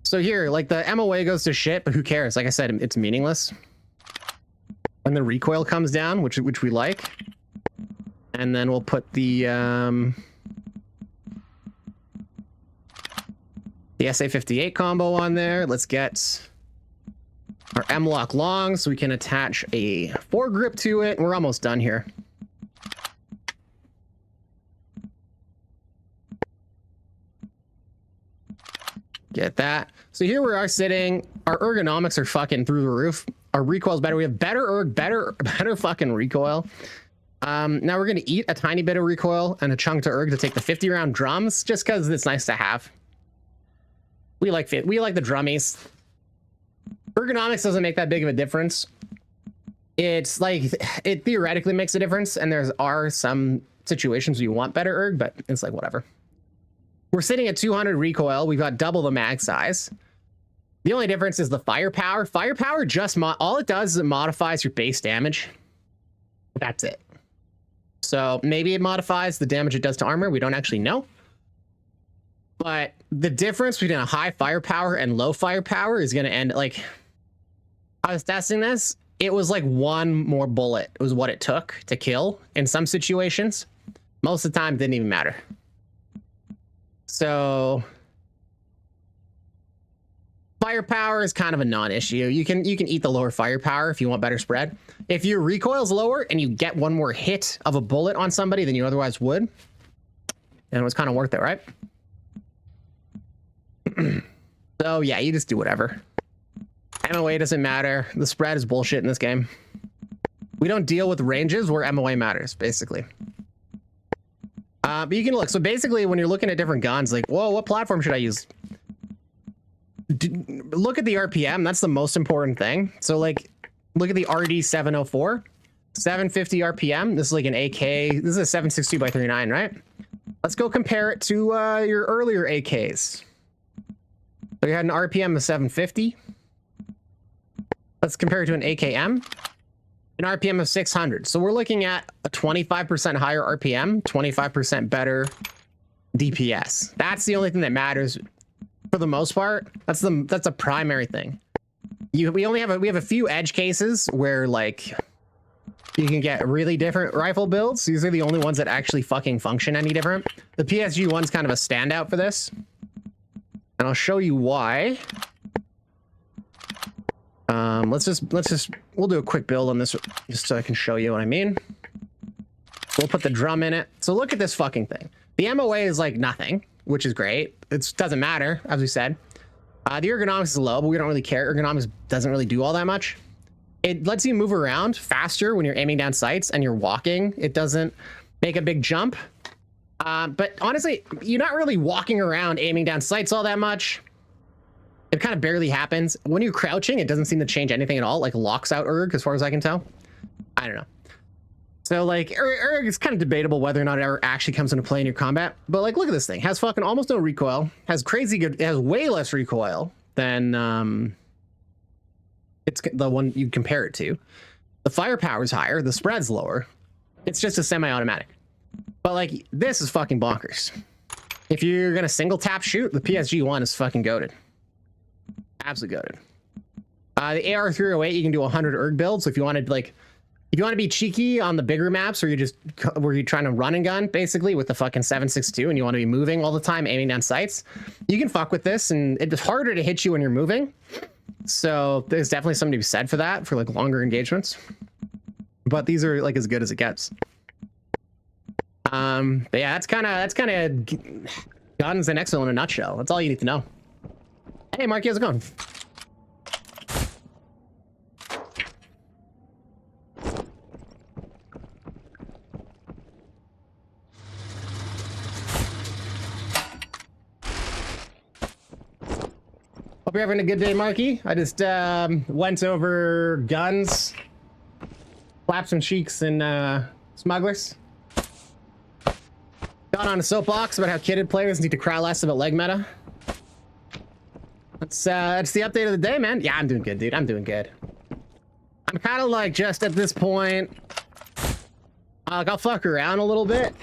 So here, like the MOA goes to shit, but who cares? Like I said, it's meaningless. And the recoil comes down, which we like. And then we'll put the SA-58 combo on there. Let's get our M-Lock long so we can attach a foregrip to it. We're almost done here. Get that. So here we are sitting. Our ergonomics are fucking through the roof. Our recoil is better. We have better fucking recoil. Now we're gonna eat a tiny bit of recoil and a chunk to erg to take the 50 round drums, just because it's nice to have. We like the drummies. Ergonomics doesn't make that big of a difference. It's like it theoretically makes a difference, and there are some situations where you want better erg, but it's like whatever. We're sitting at 200 recoil. We've got double the mag size. The only difference is the firepower. Firepower just all it does is it modifies your base damage. That's it. So maybe it modifies the damage it does to armor. We don't actually know. But the difference between a high firepower and low firepower is going to end like, I was testing this. It was like one more bullet. It was what it took to kill in some situations. Most of the time, it didn't even matter. So firepower is kind of a non-issue. You can eat the lower firepower if you want better spread. If your recoil's lower and you get one more hit of a bullet on somebody than you otherwise would, then it was kind of worth it, right? So yeah, you just do whatever. MOA doesn't matter. The spread is bullshit in this game. We don't deal with ranges where MOA matters, basically. But you can look. So basically, when you're looking at different guns, like, whoa, what platform should I use? Look at the RPM. That's the most important thing. So like, look at the RD 704, 750 RPM. This is like an AK. This is a 762 by 39, right? Let's go compare it to your earlier AKs. So you had an RPM of 750. Let's compare it to an AKM, an RPM of 600. So we're looking at a 25% higher RPM, 25% better DPS. That's the only thing that matters for the most part. That's a primary thing. We have a few edge cases where like you can get really different rifle builds. These are the only ones that actually fucking function any different. The PSG one's kind of a standout for this, and I'll show you why. We'll do a quick build on this just so I can show you what I mean. We'll put the drum in it. So look at this fucking thing. The MOA is like nothing, which is great. It doesn't matter, as we said. The ergonomics is low, but we don't really care. Ergonomics doesn't really do all that much. It lets you move around faster when you're aiming down sights and you're walking. It doesn't make a big jump. But honestly, you're not really walking around aiming down sights all that much. It kind of barely happens. When you're crouching, it doesn't seem to change anything at all. Like locks out erg, as far as I can tell. I don't know. So like erg is kind of debatable whether or not it ever actually comes into play in your combat. But like, look at this thing. Has fucking almost no recoil. Has crazy good. It has way less recoil than it's the one you compare it to. The firepower is higher. The spread's lower. It's just a semi-automatic. But like, this is fucking bonkers. If you're gonna single tap shoot, the PSG one is fucking goated. Absolutely goated. The AR 308, you can do 100 erg builds. So if you wanted like, if you want to be cheeky on the bigger maps where you're trying to run and gun basically with the fucking 762 and you want to be moving all the time aiming down sights, you can fuck with this, and it's harder to hit you when you're moving. So there's definitely something to be said for that, for like longer engagements. But these are like as good as it gets. But yeah, that's kind of guns and Exfil in a nutshell. That's all you need to know. Hey, Marky, how's it going? Hope you're having a good day, Marky. I just went over guns, flaps and cheeks, and smugglers. Got on a soapbox about how kitted players need to cry less about leg meta. That's the update of the day, man. Yeah, I'm doing good, dude. I'm doing good. I'm kind of like just at this point, like I'll fuck around a little bit,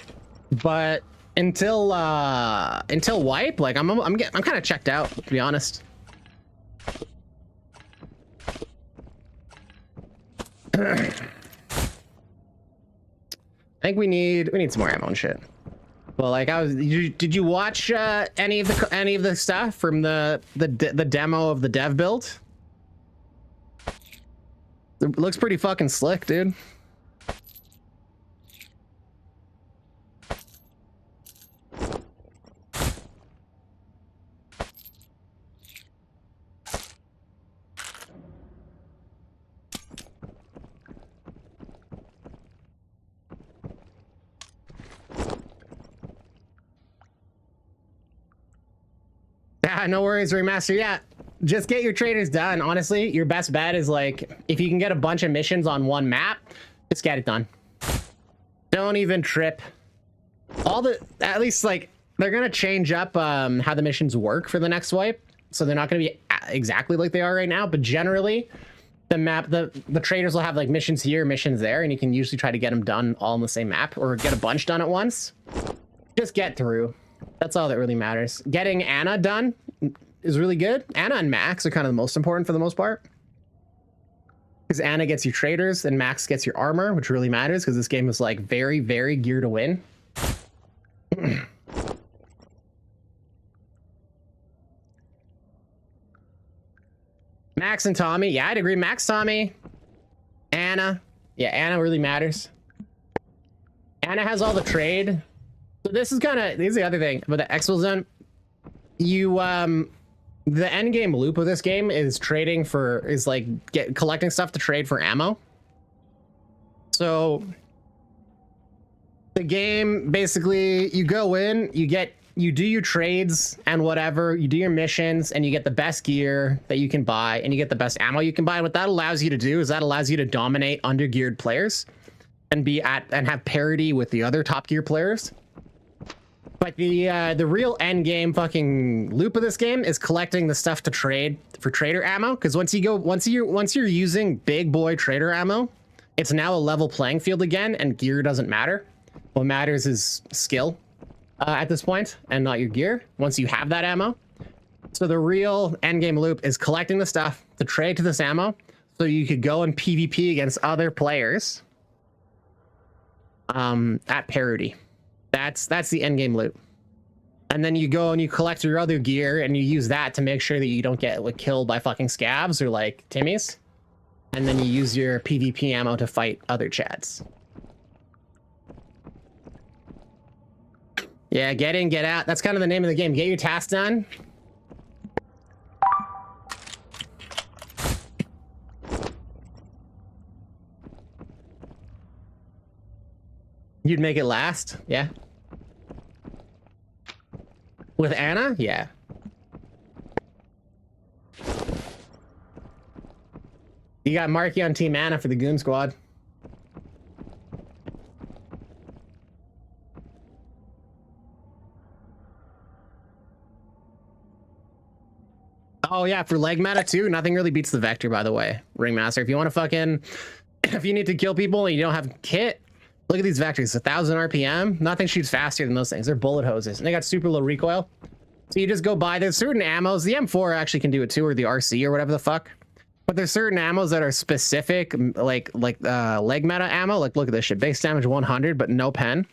but until wipe, like I'm kind of checked out, to be honest. I think we need some more ammo and shit. Well, like did you watch any of the stuff from the demo of the dev build? It looks pretty fucking slick, dude. Yeah, no worries, Ringmaster. Yeah, just get your traders done. Honestly, your best bet is like, if you can get a bunch of missions on one map, just get it done. Don't even trip. At least like, they're gonna change up how the missions work for the next wipe. So they're not gonna be exactly like they are right now, but generally, the traders will have like missions here, missions there, and you can usually try to get them done all on the same map or get a bunch done at once. Just get through. That's all that really matters. Getting Anna done is really good. Anna and Max are kind of the most important for the most part. Because Anna gets your traders and Max gets your armor, which really matters because this game is like very, very geared to win. Max and Tommy. Yeah, I'd agree. Max, Tommy, Anna. Yeah, Anna really matters. Anna has all the trade. So this is the other thing about the Exfilzone. The end game loop of this game is collecting stuff to trade for ammo. So the game basically, you go in, you do your trades and whatever, you do your missions and you get the best gear that you can buy and you get the best ammo you can buy. And what that allows you to do is that allows you to dominate undergeared players and have parity with the other top gear players. But the real end game fucking loop of this game is collecting the stuff to trade for trader ammo. Because once you're using big boy trader ammo, it's now a level playing field again, and gear doesn't matter. What matters is skill at this point, and not your gear. Once you have that ammo, so the real end game loop is collecting the stuff to trade to this ammo, so you could go and PvP against other players at parity. That's the end game loop. And then you go and you collect your other gear and you use that to make sure that you don't get like killed by fucking scabs or like Timmies. And then you use your PvP ammo to fight other chads. Yeah, get in, get out. That's kind of the name of the game. Get your tasks done. You'd make it last, yeah. With Anna, yeah. You got Marky on Team Anna for the Goon Squad. Oh yeah, for leg meta too, nothing really beats the Vector, by the way, Ringmaster. If you want to fucking, if you need to kill people and you don't have kit, look at these Vectors, 1,000 RPM. Nothing shoots faster than those things. They're bullet hoses, and they got super low recoil. So you just go buy. There's certain ammos. The M4 actually can do it too, or the RC or whatever the fuck. But there's certain ammos that are specific, like leg meta ammo. Like look at this shit, base damage 100, but no pen.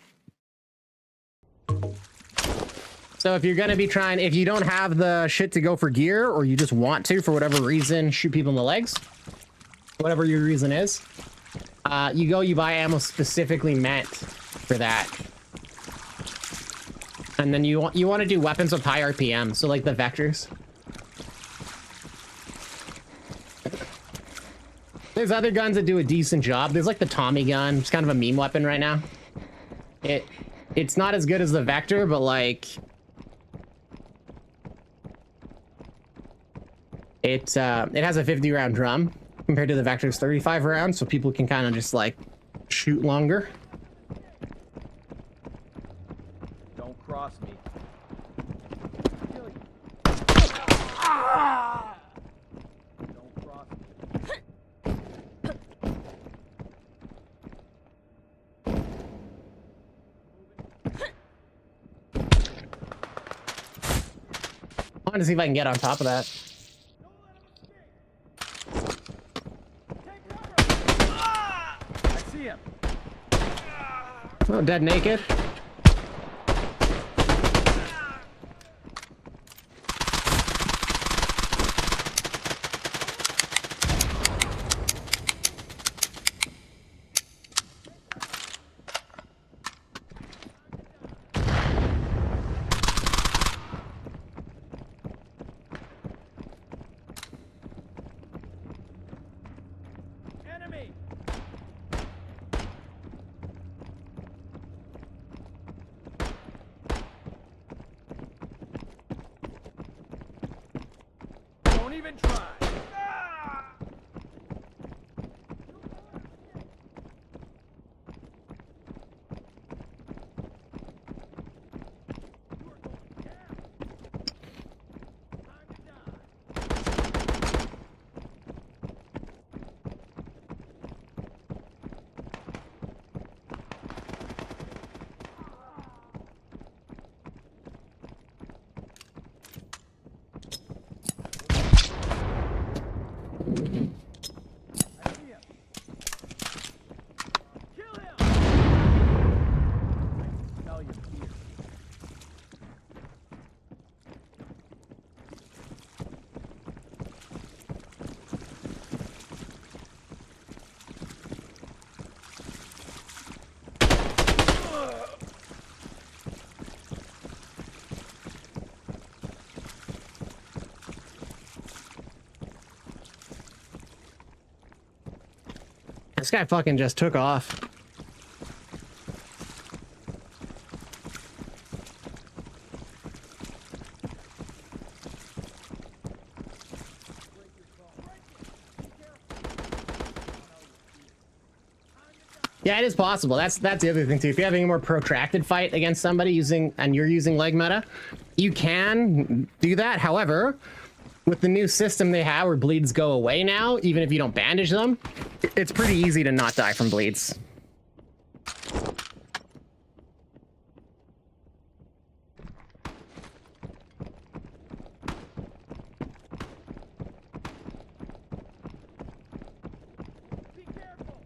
So if you're gonna be trying, if you don't have the shit to go for gear, or you just want to, for whatever reason, shoot people in the legs, whatever your reason is, you buy ammo specifically meant for that. And then you want to do weapons with high RPM, so like the Vectors. There's other guns that do a decent job. There's like the Tommy gun. It's kind of a meme weapon right now. It's not as good as the Vector, but like it has a 50 round drum compared to the Vector's 35 rounds, so people can kind of just like shoot longer. Don't cross me. Don't cross me. I want to see if I can get on top of that. I see him. Oh, dead naked. even try. Ah! You are going down. Time to die. I see him. Kill him. I can smell your fear. This guy fucking just took off. Yeah, it is possible. That's the other thing too. If you're having a more protracted fight against somebody you're using leg meta, you can do that. However, with the new system they have where bleeds go away now, even if you don't bandage them, it's pretty easy to not die from bleeds. Be careful.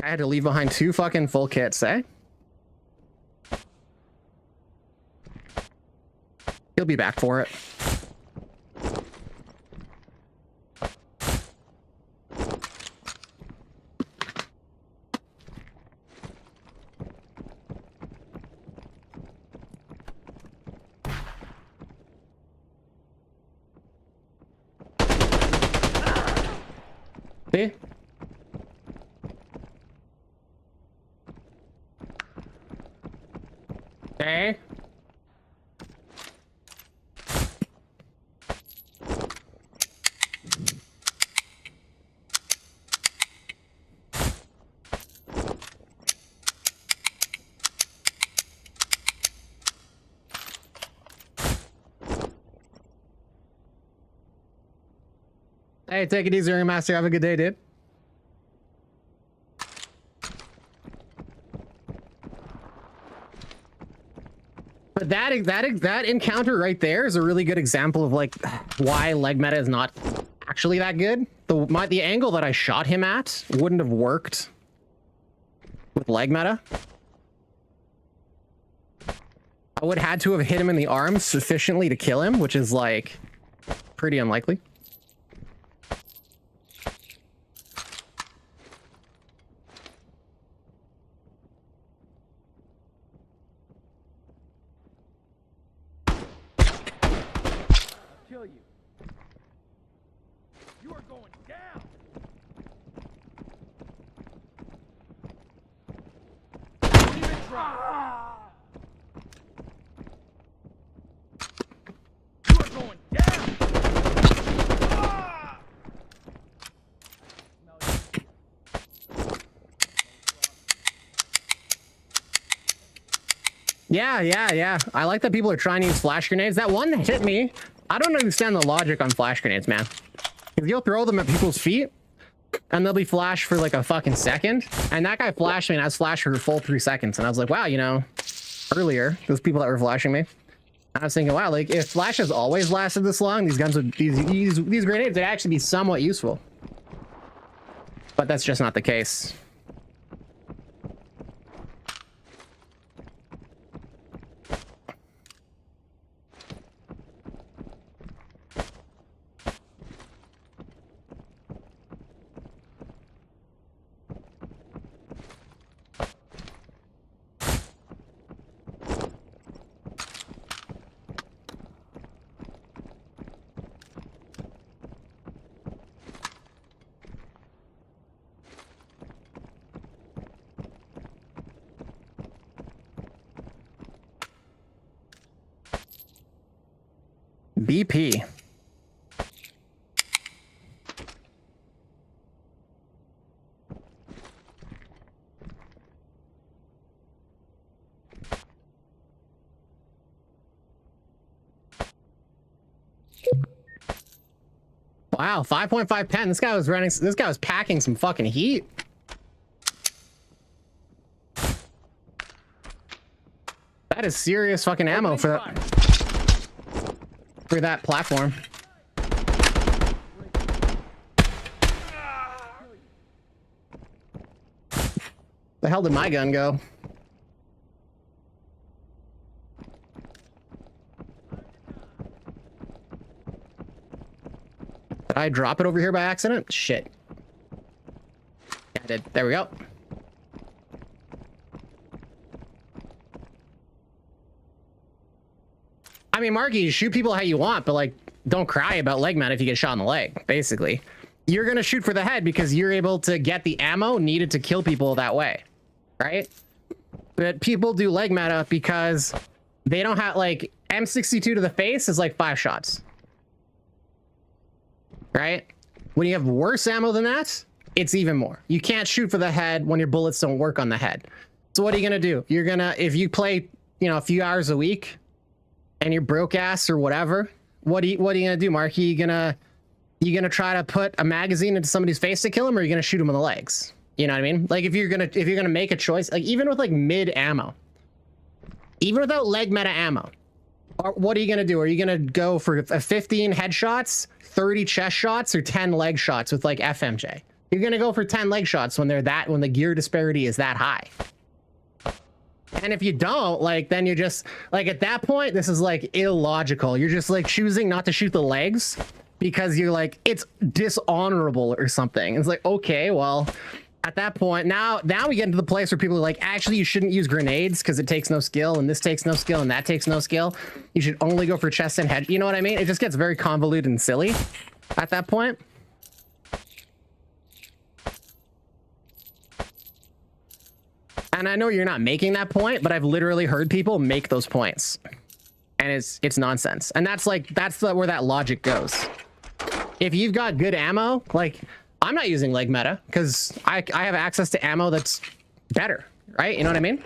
I had to leave behind 2 fucking full kits, eh? He'll be back for it. See? Okay. Hey, take it easy, Ringmaster. Have a good day, dude. But that encounter right there is a really good example of like why leg meta is not actually that good. The angle that I shot him at wouldn't have worked with leg meta. I would have had to have hit him in the arms sufficiently to kill him, which is like pretty unlikely. I'll kill you. You are going down. Don't even try. You are going down. Ah! Smell your fear. Yeah. I like that people are trying to use flash grenades. That one hit me. I don't understand the logic on flash grenades, man. Because you'll throw them at people's feet, and they'll be flashed for like a fucking second. And that guy flashed me, and I was flashed for a full 3 seconds. And I was like, wow, you know, earlier, those people that were flashing me. I was thinking, wow, like if flash has always lasted this long, these guns would, these grenades would actually be somewhat useful. But that's just not the case. BP. Wow, 5.5 pen. This guy was running. This guy was packing some fucking heat. That is serious fucking ammo for that platform. The hell did my gun go? Did I drop it over here by accident? Shit. Yeah, I did. There we go. I mean, Marky, you shoot people how you want, but like, don't cry about leg mount if you get shot in the leg, basically. You're gonna shoot for the head because you're able to get the ammo needed to kill people that way, right? But people do leg meta because they don't have, like, M62 to the face is like 5 shots. Right? When you have worse ammo than that, it's even more. You can't shoot for the head when your bullets don't work on the head. So what are you gonna do? You're gonna, if you play, you know, a few hours a week and you're broke ass or whatever, what are you gonna do, Marky? You gonna try to put a magazine into somebody's face to kill him, or are you gonna shoot him in the legs? You know what I mean? Like, if you're gonna make a choice, like even with like mid ammo, even without leg meta ammo, what are you gonna do? Are you gonna go for 15 headshots, 30 chest shots, or 10 leg shots with like FMJ? You're gonna go for 10 leg shots when the gear disparity is that high. And if you don't, like, then you're just like, at that point, this is like illogical. You're just like choosing not to shoot the legs because you're like, it's dishonorable or something. It's like, okay, well, at that point, now we get into the place where people are like, actually, you shouldn't use grenades because it takes no skill, and this takes no skill, and that takes no skill. You should only go for chest and head. You know what I mean? It just gets very convoluted and silly at that point. And I know you're not making that point, but I've literally heard people make those points, and it's nonsense. And that's where that logic goes. If you've got good ammo, like, I'm not using leg meta because I have access to ammo that's better, right? You know what I mean?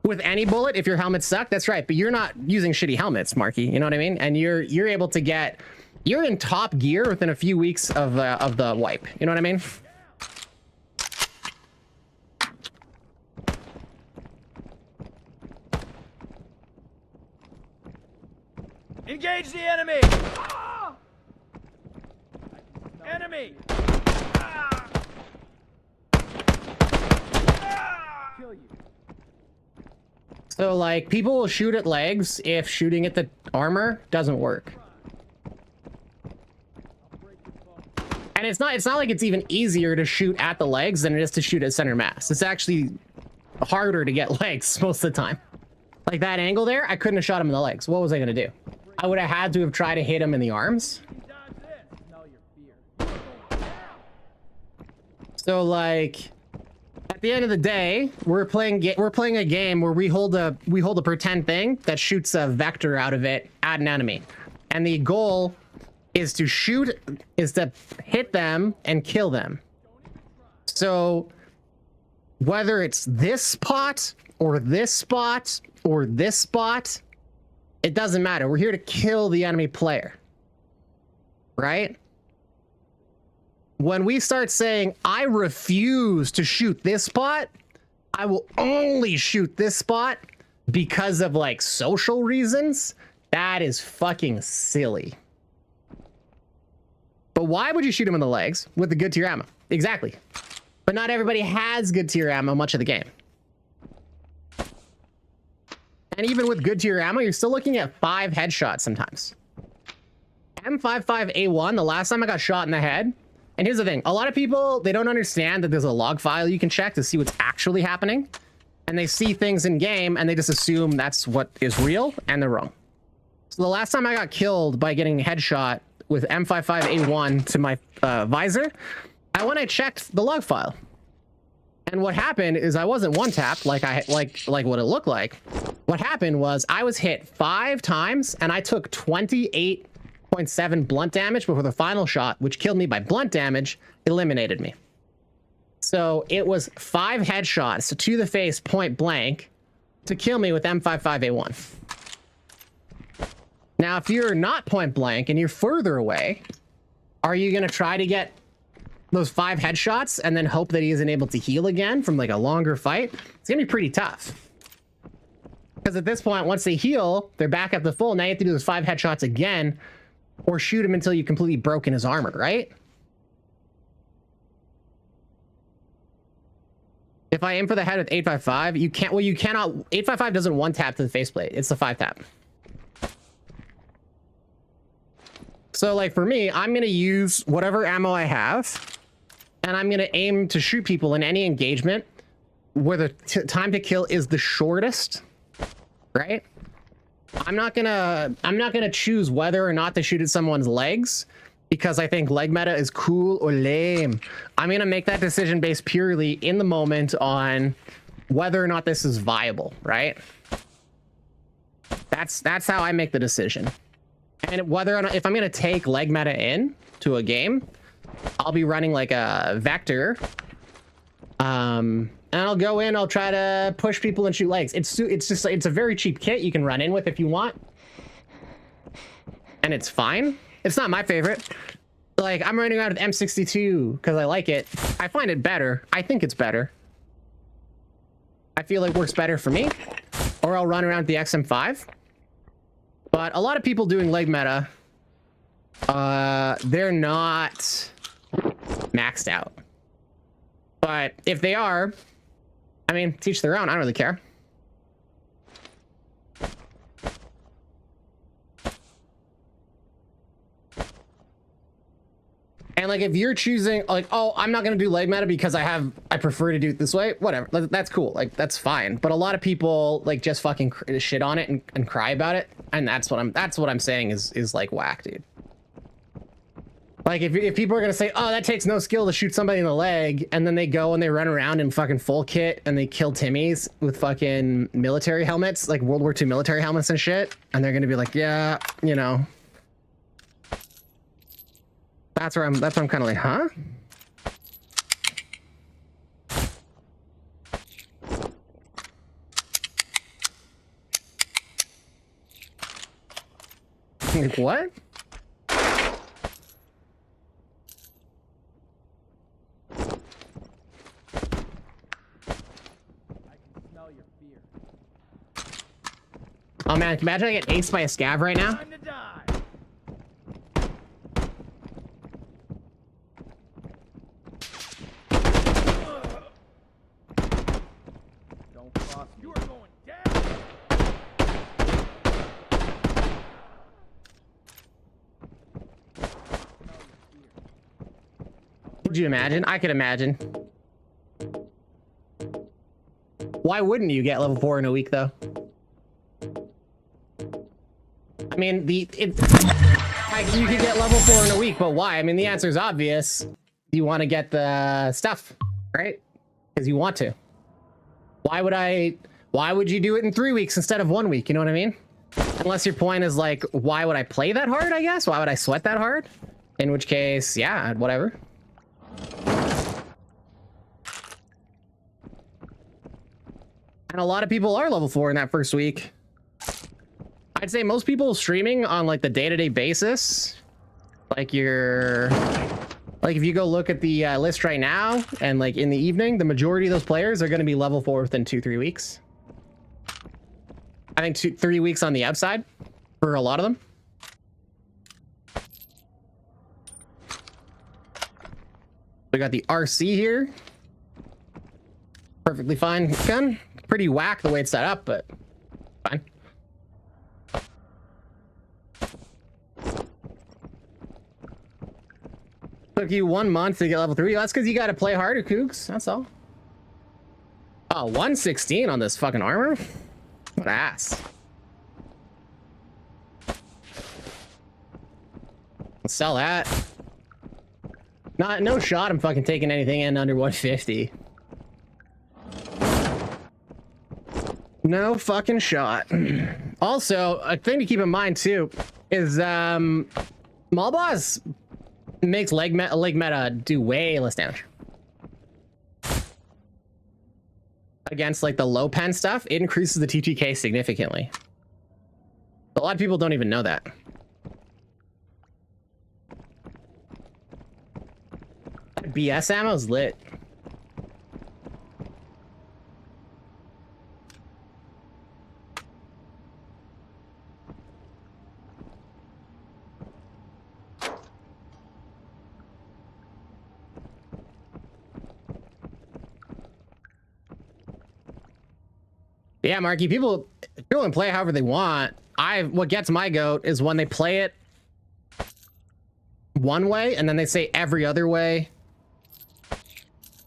With any bullet, if your helmets suck, that's right. But you're not using shitty helmets, Marky. You know what I mean? And you're able to get, you're in top gear within a few weeks of the wipe. You know what I mean? Engage the enemy! Ah! Enemy! Ah! Ah! Kill you. So, like, people will shoot at legs if shooting at the armor doesn't work. And it's not like it's even easier to shoot at the legs than it is to shoot at center mass. It's actually harder to get legs most of the time. Like that angle there, I couldn't have shot him in the legs. What was I gonna do? I would have had to have tried to hit him in the arms. So, like, at the end of the day, we're playing a game where we hold a pretend thing that shoots a vector out of it at an enemy, and the goal is to hit them and kill them. So whether it's this spot or this spot or this spot, it doesn't matter. We're here to kill the enemy player, right? When we start saying, I refuse to shoot this spot, I will only shoot this spot because of like social reasons, that is fucking silly. But why would you shoot him in the legs with the good tier ammo? Exactly. But not everybody has good tier ammo much of the game. And even with good tier ammo, you're still looking at 5 headshots sometimes. M55A1, the last time I got shot in the head. And here's the thing. A lot of people, they don't understand that there's a log file you can check to see what's actually happening. And they see things in game and they just assume that's what is real, and they're wrong. So the last time I got killed by getting headshot with M55A1 to my visor, I checked the log file. And what happened is I wasn't one tapped like what it looked like. What happened was I was hit 5 times and I took 28.7 blunt damage before the final shot, which killed me by blunt damage, eliminated me. So it was 5 headshots to the face point blank to kill me with M55A1. Now, if you're not point blank and you're further away, are you going to try to get those 5 headshots and then hope that he isn't able to heal again from like a longer fight? It's going to be pretty tough. Because at this point, once they heal, they're back up to full. Now you have to do those 5 headshots again or shoot him until you completely broken his armor, right? If I aim for the head with 855, you can't, well, you cannot, 855 doesn't one tap to the faceplate. It's the 5 tap. So like for me, I'm going to use whatever ammo I have and I'm going to aim to shoot people in any engagement where the time to kill is the shortest, right? I'm not going to choose whether or not to shoot at someone's legs because I think leg meta is cool or lame. I'm going to make that decision based purely in the moment on whether or not this is viable, right? That's how I make the decision. And whether or not, if I'm going to take leg meta in to a game, I'll be running like a vector. And I'll go in, I'll try to push people and shoot legs. It's a very cheap kit you can run in with if you want. And it's fine. It's not my favorite. Like, I'm running around with M62 because I like it. I find it better. I think it's better. I feel like it works better for me. Or I'll run around with the XM5. But a lot of people doing leg meta, they're not maxed out. But if they are, I mean, teach their own. I don't really care. And like, if you're choosing like, oh, I'm not going to do leg meta because I prefer to do it this way, whatever. That's cool. Like, that's fine. But a lot of people like just fucking shit on it and cry about it. And that's what I'm saying is like whack, dude. Like if people are going to say, oh, that takes no skill to shoot somebody in the leg. And then they go and they run around in fucking full kit and they kill Timmies with fucking military helmets, like World War II military helmets and shit. And they're going to be like, yeah, you know. That's where I'm kind of like, huh? Like, what? I can smell your fear. Oh man, imagine I get aced by a scav right now. Time to die. Don't cross me. You are going down. Could you imagine? I could imagine. Why wouldn't you get level 4 in a week though? I mean, like, you could get level 4 in a week, but why? I mean, the answer is obvious. You want to get the stuff, right? Because you want to. Why would you do it in 3 weeks instead of 1 week? You know what I mean? Unless your point is like, why would I play that hard, I guess? Why would I sweat that hard? In which case, yeah, whatever. And a lot of people are level 4 in that first week. I'd say most people streaming on like the day-to-day basis, like if you go look at the list right now and like in the evening, the majority of those players are going to be level 4 within 2-3 weeks. I think 2-3 weeks on the outside for a lot of them. We got the RC here. Perfectly fine gun. Pretty whack the way it's set up, but fine. Took you 1 month to get level 3. That's because you got to play harder, Cougs. That's all. Oh, 116 on this fucking armor? What ass. Let's sell that. No shot I'm fucking taking anything in under 150. No fucking shot. Also, a thing to keep in mind too is Malboss makes leg meta do way less damage. Against like the low pen stuff, it increases the TTK significantly. A lot of people don't even know that. That BS ammo is lit. Yeah, Marky, people can play however they want. What gets my goat is when they play it one way and then they say every other way,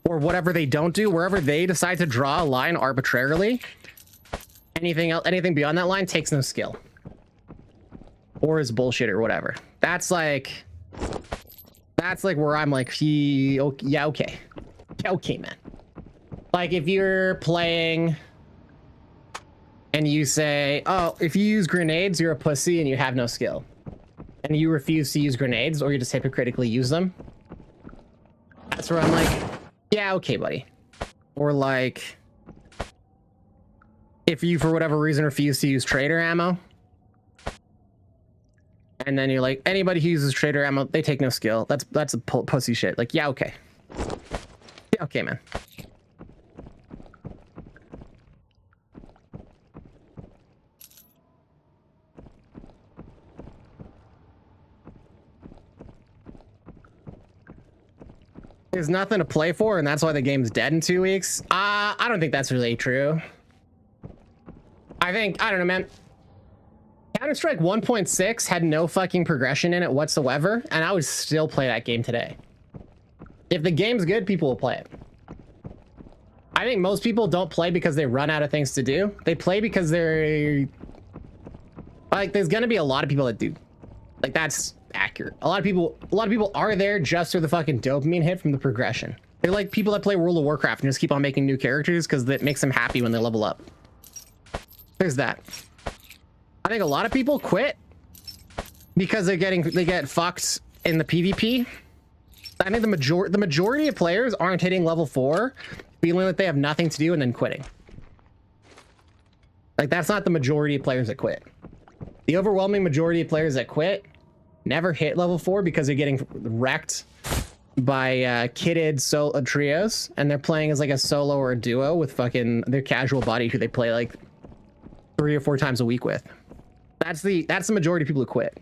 or whatever they don't do, wherever they decide to draw a line arbitrarily. Anything else, anything beyond that line takes no skill, or is bullshit or whatever. That's like where I'm like, yeah, okay, man. Like if you're playing and you say, oh, if you use grenades, you're a pussy and you have no skill. And you refuse to use grenades, or you just hypocritically use them. That's where I'm like, yeah, okay, buddy. Or like, if you, for whatever reason, refuse to use trader ammo. And then you're like, anybody who uses trader ammo, they take no skill. That's a pussy shit. Like, yeah, okay. Yeah, okay, man. There's nothing to play for, and that's why the game's dead in 2 weeks. I don't think that's really true. I don't know, man. Counter-Strike 1.6 had no fucking progression in it whatsoever, and I would still play that game today. If the game's good, people will play it. I think most people don't play because they run out of things to do. They play because they're... Like, there's gonna be a lot of people that do. Like, that's accurate. A lot of people are there just for the fucking dopamine hit from the progression. They're like people that play World of Warcraft and just keep on making new characters because that makes them happy when they level up. There's that. I think a lot of people quit because they get fucked in the PvP. I think the majority of players aren't hitting level 4 feeling that they have nothing to do and then quitting. Like, that's not the majority of players that quit. The overwhelming majority of players that quit never hit level 4 because they're getting wrecked by kitted solo trios, and they're playing as like a solo or a duo with fucking their casual buddy who they play like 3 or 4 times a week with. That's the majority of people who quit.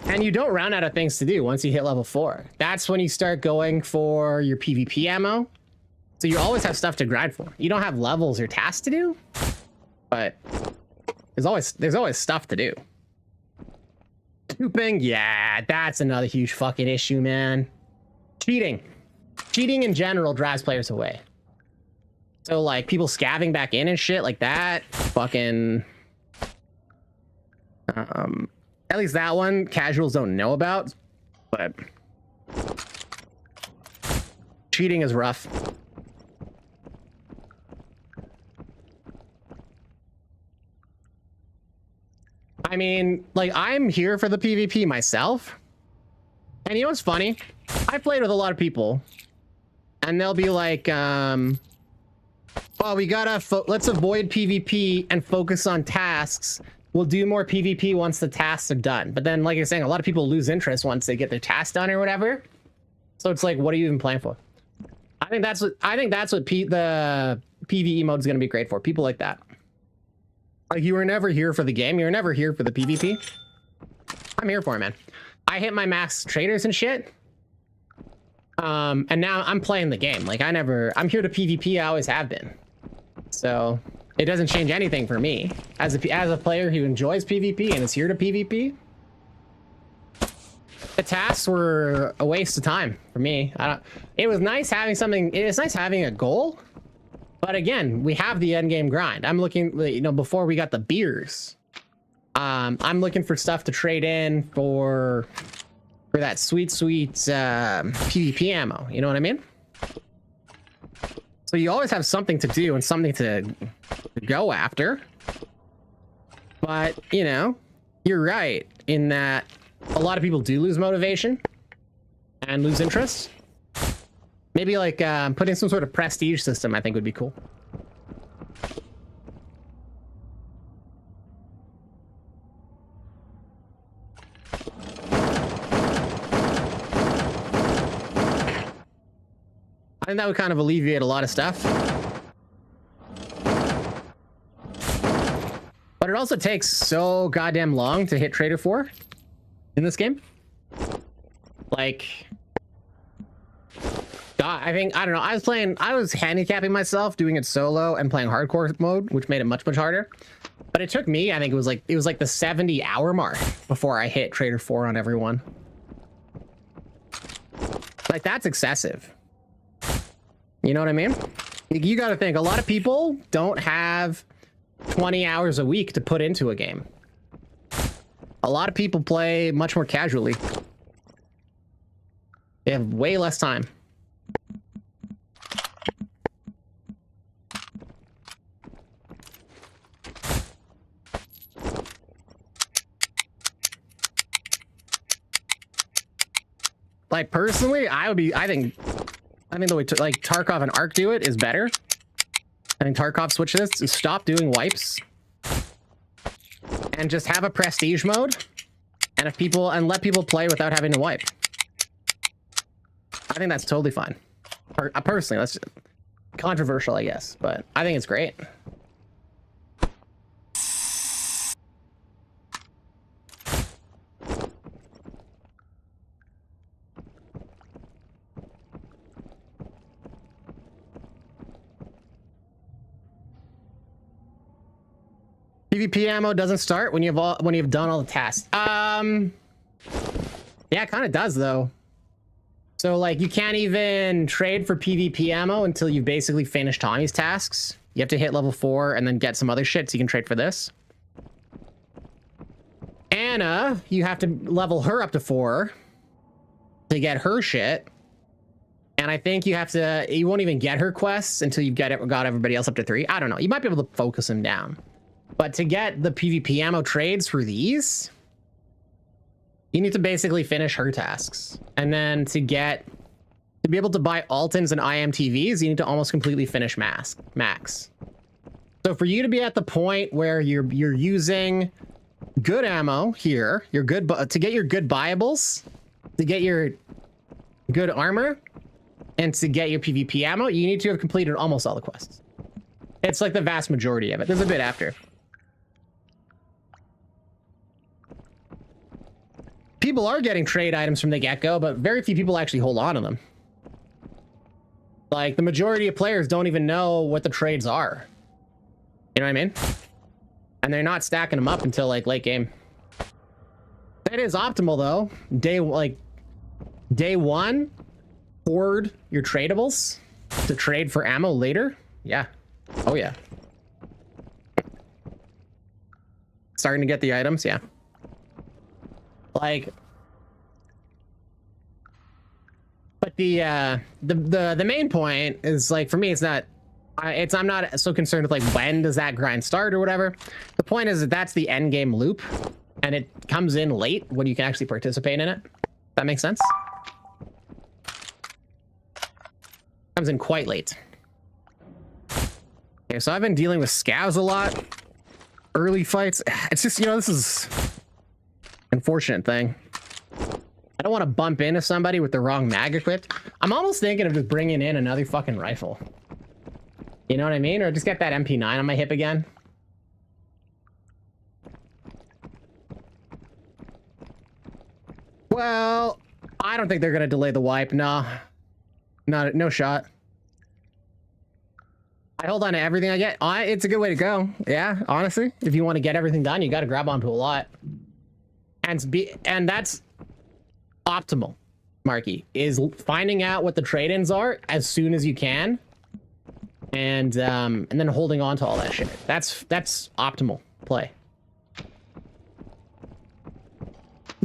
And you don't run out of things to do once you hit level 4. That's when you start going for your PvP ammo. So you always have stuff to grind for. You don't have levels or tasks to do, but there's always stuff to do. Duping, yeah, that's another huge fucking issue, man. Cheating in general drives players away. So like people scavving back in and shit like that, fucking at least that one casuals don't know about, but cheating is rough. I mean, like, I'm here for the PvP myself. And you know what's funny? I played with a lot of people. And they'll be like, well, we gotta, let's avoid PvP and focus on tasks. We'll do more PvP once the tasks are done. But then, like you're saying, a lot of people lose interest once they get their tasks done or whatever. So it's like, what are you even playing for? I think that's what the PvE mode is going to be great for. People like that. Like, you were never here for the game. You were never here for the PvP. I'm here for it, man. I hit my max traders and shit. And now I'm playing the game. Like, I'm here to PvP. I always have been. So it doesn't change anything for me as a player who enjoys PvP and is here to PvP. The tasks were a waste of time for me. It was nice having something. It is nice having a goal. But again, we have the end game grind. I'm looking, you know, before we got the beers, I'm looking for stuff to trade in for for that sweet PvP ammo. You know what I mean? So you always have something to do and something to go after. But, you know, you're right in that a lot of people do lose motivation and lose interest. Maybe like putting some sort of prestige system, I think would be cool. I think that would kind of alleviate a lot of stuff. But it also takes so goddamn long to hit Trader 4 in this game. Like, God, I don't know. I was handicapping myself doing it solo and playing hardcore mode, which made it much harder. But it took me, I think it was like the 70-hour mark before I hit Trader 4 on everyone. Like, that's excessive. You know what I mean? You got to think, a lot of people don't have 20 hours a week to put into a game. A lot of people play much more casually. They have way less time. Like, personally, I think the way like Tarkov and Ark do it is better. I think Tarkov switch this to stop doing wipes and just have a prestige mode, and let people play without having to wipe. I think that's totally fine. Personally, that's controversial, I guess, but I think it's great. PvP ammo doesn't start when you've done all the tasks. Yeah, it kind of does though. So like you can't even trade for PvP ammo until you've basically finished Tommy's tasks. You have to hit level 4 and then get some other shit so you can trade for this. Anna, you have to level her up to 4 to get her shit. And I think you won't even get her quests until you've got everybody else up to 3. I don't know. You might be able to focus them down. But to get the PvP ammo trades for these, you need to basically finish her tasks. And then to be able to buy Altons and IMTVs, you need to almost completely finish max. So for you to be at the point where you're using good ammo here, to get your good buyables, to get your good armor, and to get your PvP ammo, you need to have completed almost all the quests. It's like the vast majority of it. There's a bit after. People are getting trade items from the get-go, but very few people actually hold on to them. Like, the majority of players don't even know what the trades are. You know what I mean? And they're not stacking them up until, like, late game. That is optimal, though. Day 1, hoard your tradables to trade for ammo later. Yeah. Oh, yeah. Starting to get the items, yeah. Like, but the main point is, like, for me, it's not, I'm not so concerned with like when does that grind start or whatever. The point is that that's the end game loop, and it comes in late when you can actually participate in it. That makes sense. Comes in quite late. Okay, so I've been dealing with scavs a lot. Early fights. It's just, you know, this is unfortunate thing. I don't want to bump into somebody with the wrong mag equipped. I'm almost thinking of just bringing in another fucking rifle. You know what I mean? Or just get that MP9 on my hip again. Well, I don't think they're gonna delay the wipe. No, no shot. I hold on to everything I get. It's a good way to go. Yeah, honestly, if you want to get everything done, you got to grab onto a lot. And that's optimal, Marky, is finding out what the trade-ins are as soon as you can, and then holding on to all that shit. That's optimal play.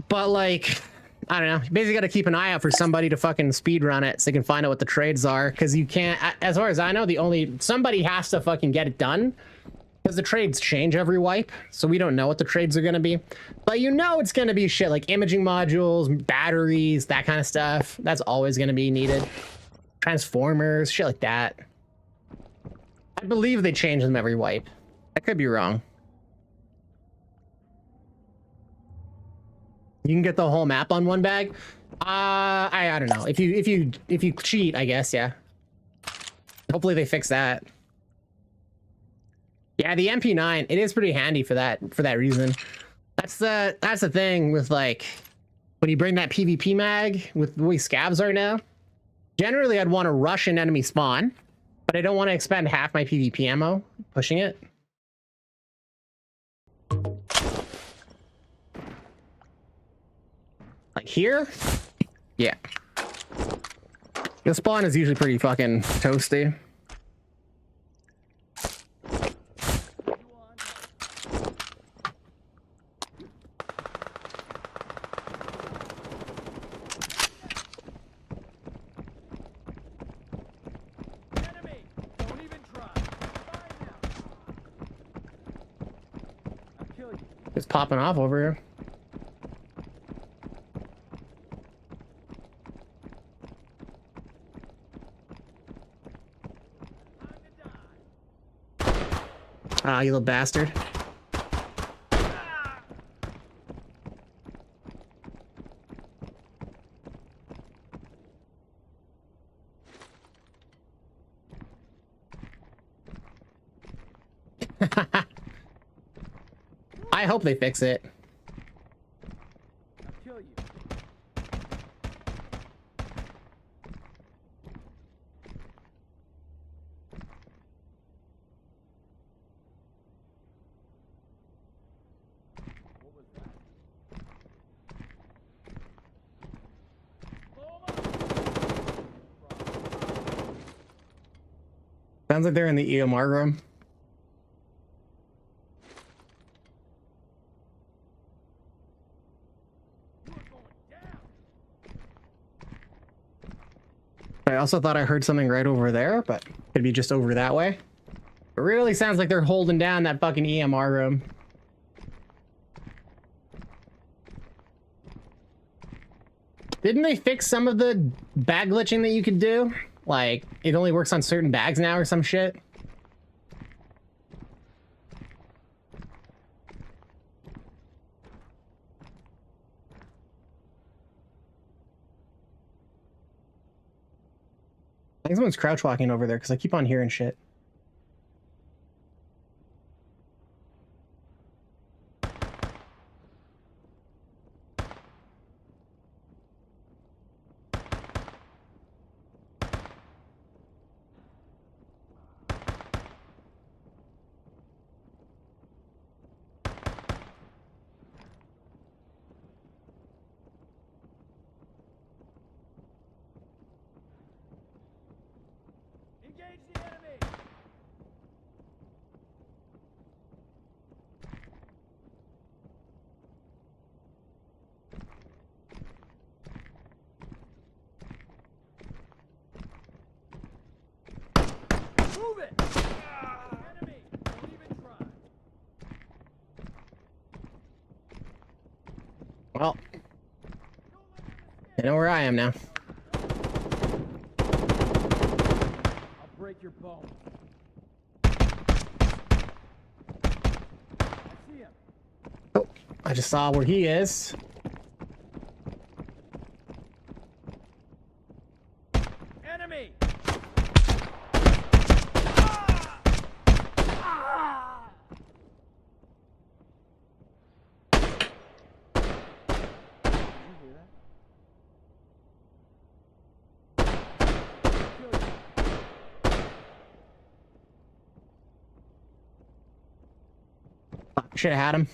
But like, I don't know. You basically got to keep an eye out for somebody to fucking speed run it so they can find out what the trades are. Because you can't, as far as I know, somebody has to fucking get it done. Because the trades change every wipe. So we don't know what the trades are going to be. But you know it's going to be shit like imaging modules, batteries, that kind of stuff. That's always going to be needed. Transformers, shit like that. I believe they change them every wipe. I could be wrong. You can get the whole map on one bag. I don't know. If you cheat, I guess, yeah. Hopefully they fix that. Yeah, the MP9, it is pretty handy for that reason. That's the thing with like when you bring that PvP mag with the way scabs are now. Generally, I'd want to rush an enemy spawn, but I don't want to expend half my PvP ammo pushing it. Like here? Yeah. The spawn is usually pretty fucking toasty. Enemy! Don't even try. Fine now. I'll kill you. It's popping off over here. Ah, you little bastard. I hope they fix it. I'll kill you. What was that? Blow 'em up! Sounds like they're in the EMR room. You are going down! I also thought I heard something right over there, but could be just over that way. It really sounds like they're holding down that fucking EMR room. Didn't they fix some of the bag glitching that you could do? Like, it only works on certain bags now or some shit? I think someone's crouch walking over there because I keep on hearing shit. Engage the enemy! Move it! Enemy! Don't even try. Well, I know where I am now. I'll break your bones. I see him. Oh, I just saw where he is. Enemy! Should have had him.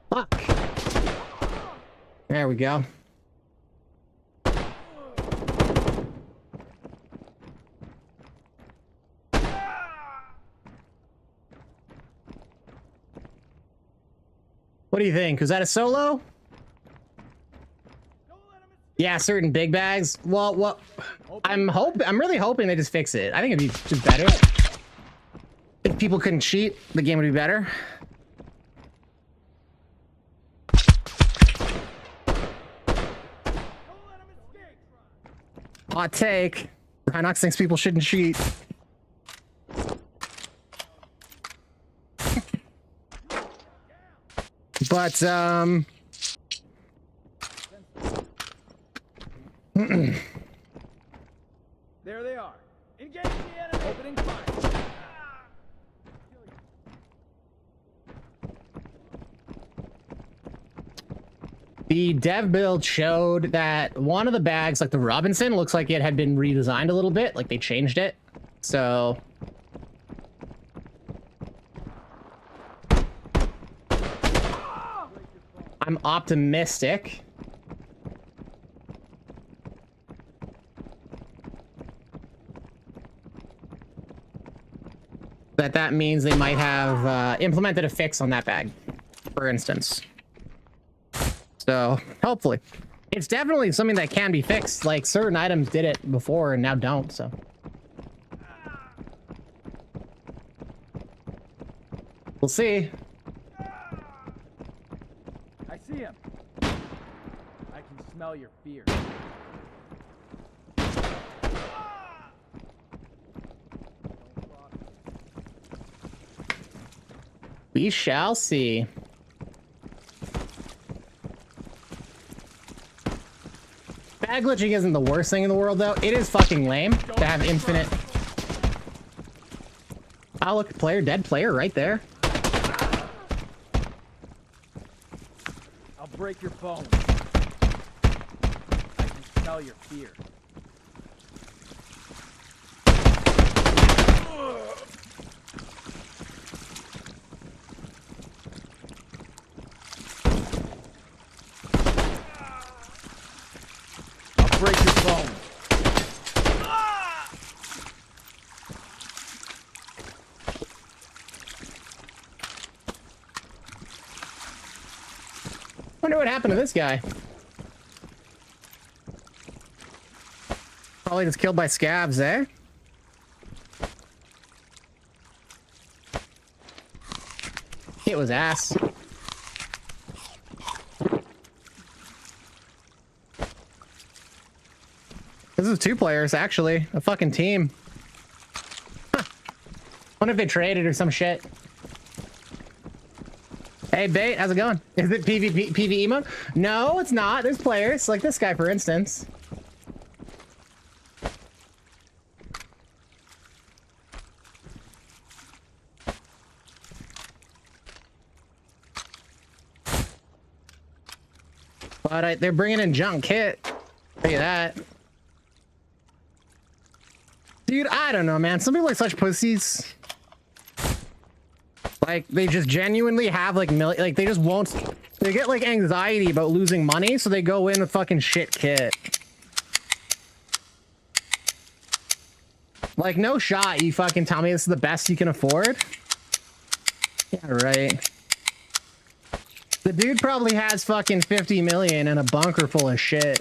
Fuck. There we go. What do you think? Was that a solo? Yeah, certain big bags. Well, I'm really hoping they just fix it. I think it'd be just better if people couldn't cheat. The game would be better. Hot take. Rhinox thinks people shouldn't cheat. But There they are. Engage the enemy. Opening fire. the dev build showed that one of the bags, like the Robinson, looks like it had been redesigned a little bit, like they changed it. So I'm optimistic that means they might have implemented a fix on that bag, for instance. So hopefully, it's definitely something that can be fixed. Like certain items did it before and now don't. So we'll see. I see him. I can smell your fear. We shall see. Bag glitching isn't the worst thing in the world, though. It is fucking lame to have infinite. Oh, look, player, dead player right there. I'll break your bones. I can smell your fear. Break your bones. Wonder what happened to this guy. Probably just killed by scabs, eh? It was ass. This is 2 players, actually. A fucking team. Huh. Wonder if they traded or some shit. Hey, Bait, how's it going? Is it PvE mode? No, it's not. There's players, like this guy, for instance. But they're bringing in junk kit. Tell you that. Dude, I don't know, man. Some people are such pussies. Like, they just genuinely have, like, like, they just won't... They get, like, anxiety about losing money, so they go in with fucking shit kit. Like, no shot, you fucking tell me this is the best you can afford? Yeah, right. The dude probably has fucking 50 million and a bunker full of shit.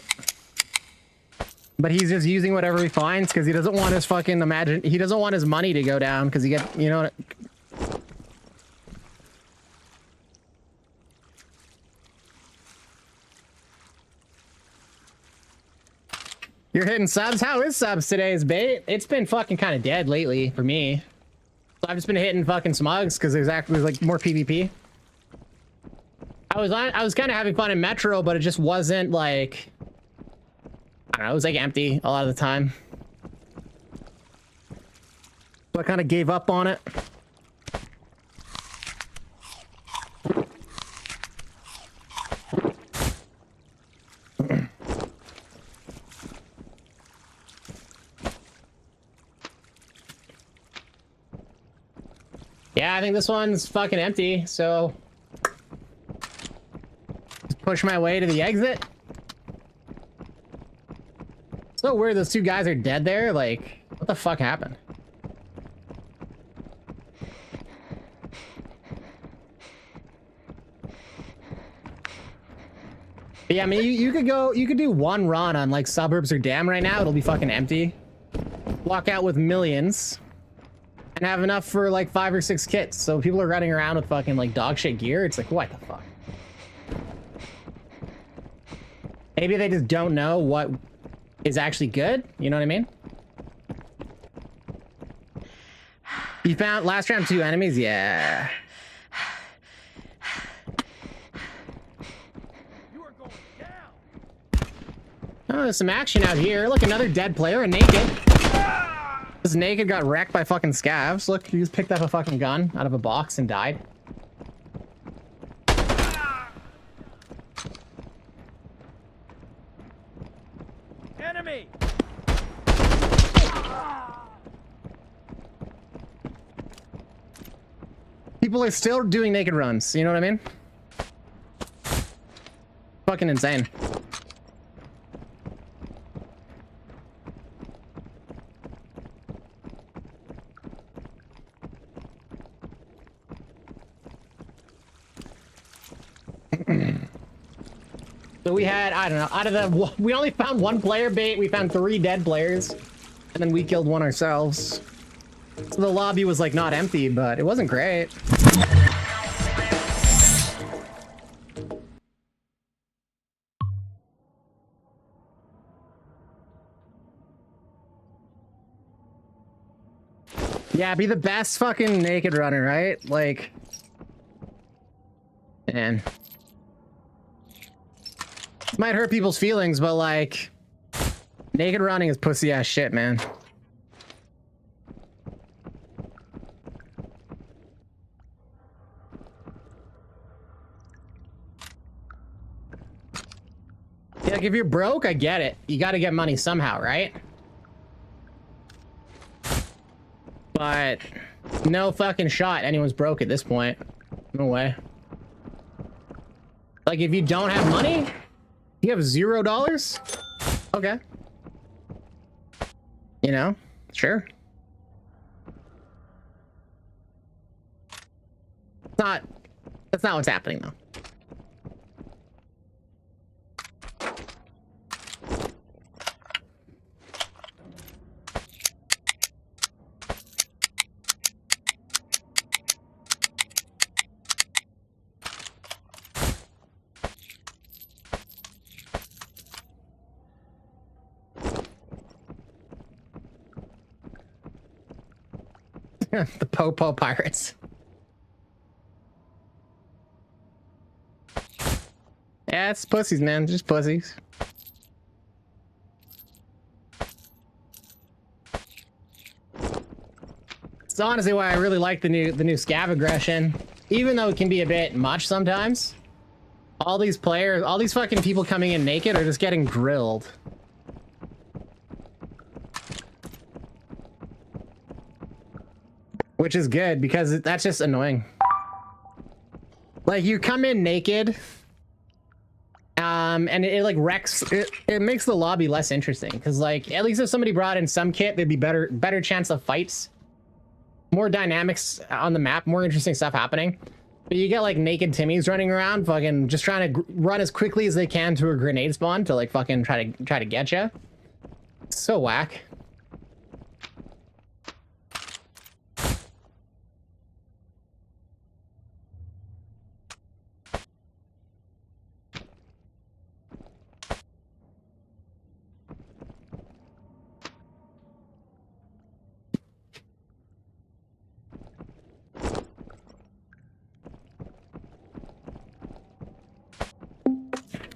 But he's just using whatever he finds because he doesn't want his fucking he doesn't want his money to go down because he get, you know. You're hitting subs? How is subs today's Bait? It's been fucking kind of dead lately for me. So I've just been hitting fucking smugs because there's like more PvP. I was kind of having fun in Metro, but it just wasn't like, I don't know, it was like empty a lot of the time. So I kind of gave up on it. Yeah, I think this one's fucking empty, so just push my way to the exit. So weird those 2 guys are dead there. Like, what the fuck happened? But yeah, I mean, you could do one run on like suburbs or dam right now. It'll be fucking empty. Walk out with millions and have enough for like 5 or 6 kits. So people are running around with fucking like dog shit gear. It's like, what the fuck? Maybe they just don't know what is actually good. You know what I mean? You found last round 2 enemies? Yeah. Oh, there's some action out here. Look, another dead player, a naked. This naked got wrecked by fucking scavs. Look, he just picked up a fucking gun out of a box and died. Enemy! People are still doing naked runs. You know what I mean? Fucking insane. So we had, I don't know, out of the, we only found 1 player bait. We found 3 dead players, and then we killed 1 ourselves. So the lobby was like not empty, but it wasn't great. Yeah, be the best fucking naked runner, right? Like, man. Might hurt people's feelings, but like, naked running is pussy ass shit, man. Yeah, like if you're broke, I get it. You got to get money somehow, right? But no fucking shot anyone's broke at this point. No way. Like if you don't have money, you have $0? Okay. You know, sure. That's not what's happening though. The Popo Pirates. Yeah, it's pussies, man. Just pussies. It's honestly why I really like the new scav aggression. Even though it can be a bit much sometimes. All these players, all these fucking people coming in naked are just getting grilled. Which is good because that's just annoying. Like you come in naked, and it like wrecks. It makes the lobby less interesting because like at least if somebody brought in some kit, there'd be better chance of fights, more dynamics on the map, more interesting stuff happening. But you get like naked Timmies running around, fucking just trying to run as quickly as they can to a grenade spawn to like fucking try to get you. So whack.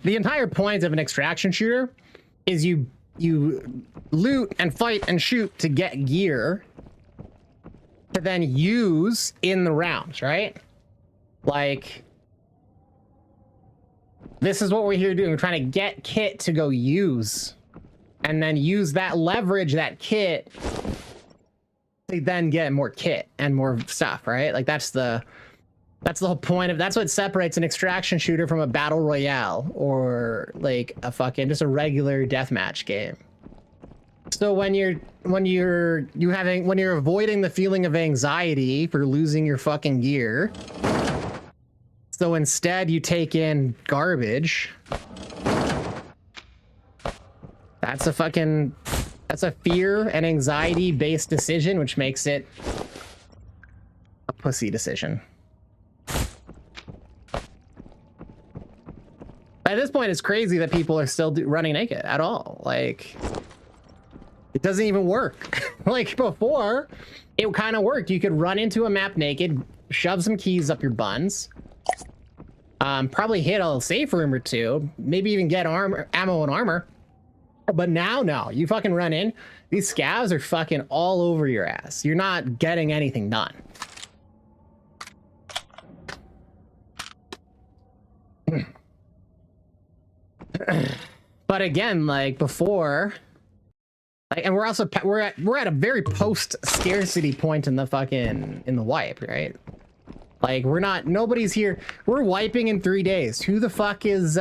The entire point of an extraction shooter is you loot and fight and shoot to get gear to then use in the rounds, right? Like, this is what we're here doing. We're trying to get kit to go use and then use that leverage, that kit to then get more kit and more stuff, right? Like that's the whole point of, that's what separates an extraction shooter from a battle royale or like a fucking just a regular deathmatch game. So when you're avoiding the feeling of anxiety for losing your fucking gear, so instead you take in garbage That's a fear and anxiety based decision, which makes it a pussy decision. At this point, it's crazy that people are still running naked at all. Like, it doesn't even work. Like before, it kind of worked. You could run into a map naked, shove some keys up your buns, probably hit a safe room or two, maybe even get ammo and armor. But now, no, you fucking run in. These scavs are fucking all over your ass. You're not getting anything done. But again, like before, like, and we're at a very post scarcity point in the wipe, right? Like nobody's here. We're wiping in 3 days. Who the fuck is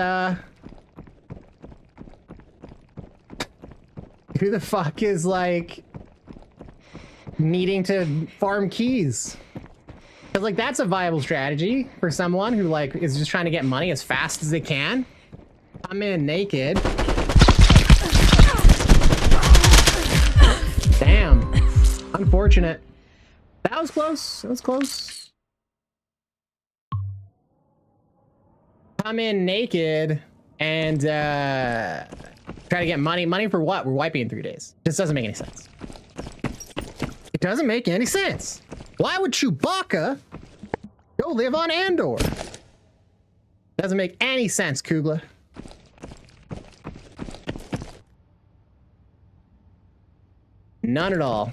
like needing to farm keys? Because like that's a viable strategy for someone who like is just trying to get money as fast as they can. I'm in naked. Damn. Unfortunate. That was close. That was close. I'm in naked and try to get money. Money for what? We're wiping in 3 days. This doesn't make any sense. It doesn't make any sense. Why would Chewbacca go live on Andor? Doesn't make any sense, Kugla. None at all.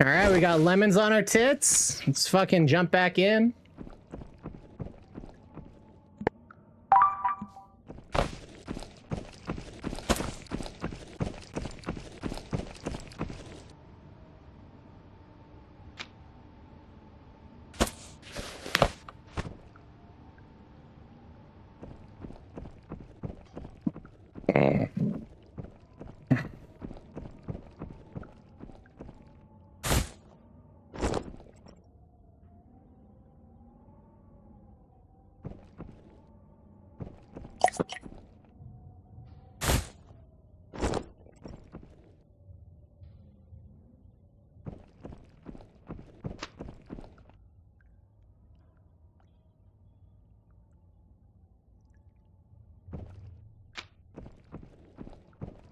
All right, we got lemons on our tits. Let's fucking jump back in.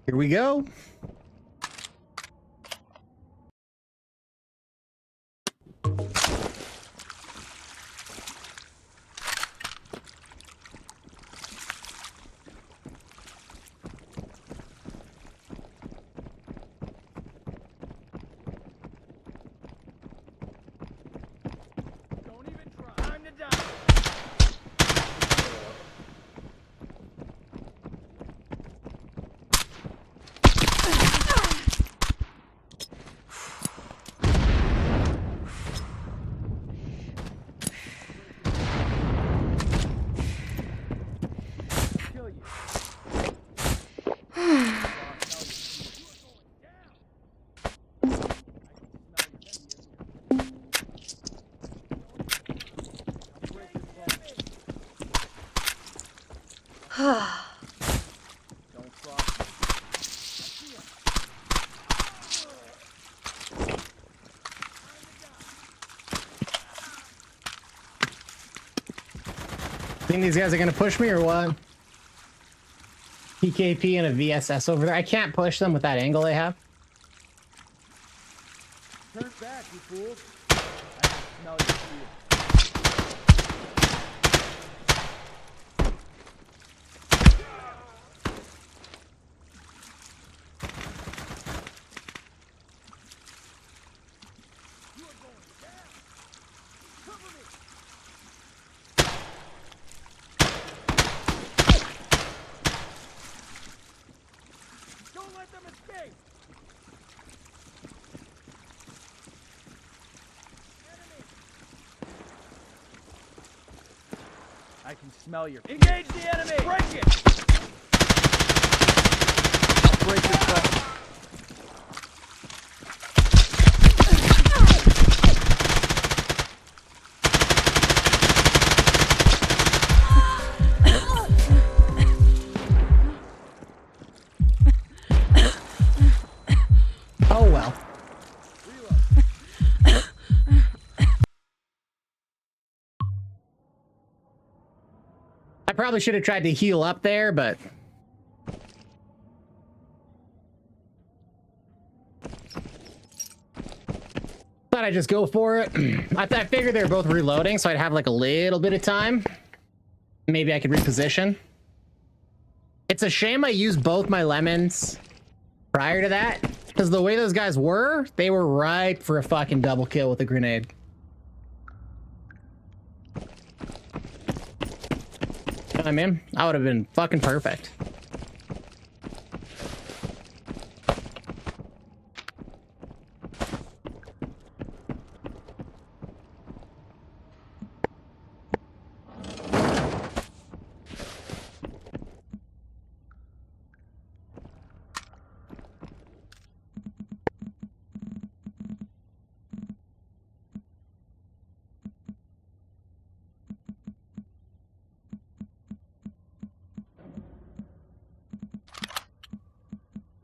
Here we go. Don't even try. Time to die. Kill you. Don't cross me. Think these guys are gonna push me or what? PKP and a VSS over there. I can't push them with that angle they have. Turn back, you fools. I can smell your fear. Don't let them escape! I can smell your... Engage the enemy! Break it! I'll break your phone. Oh well. I probably should have tried to heal up there, but thought I'd just go for it. I figured they were both reloading, so I'd have like a little bit of time. Maybe I could reposition. It's a shame I used both my lemons prior to that, because the way those guys were, they were ripe for a fucking double kill with a grenade. You know what I mean? That would have been fucking perfect.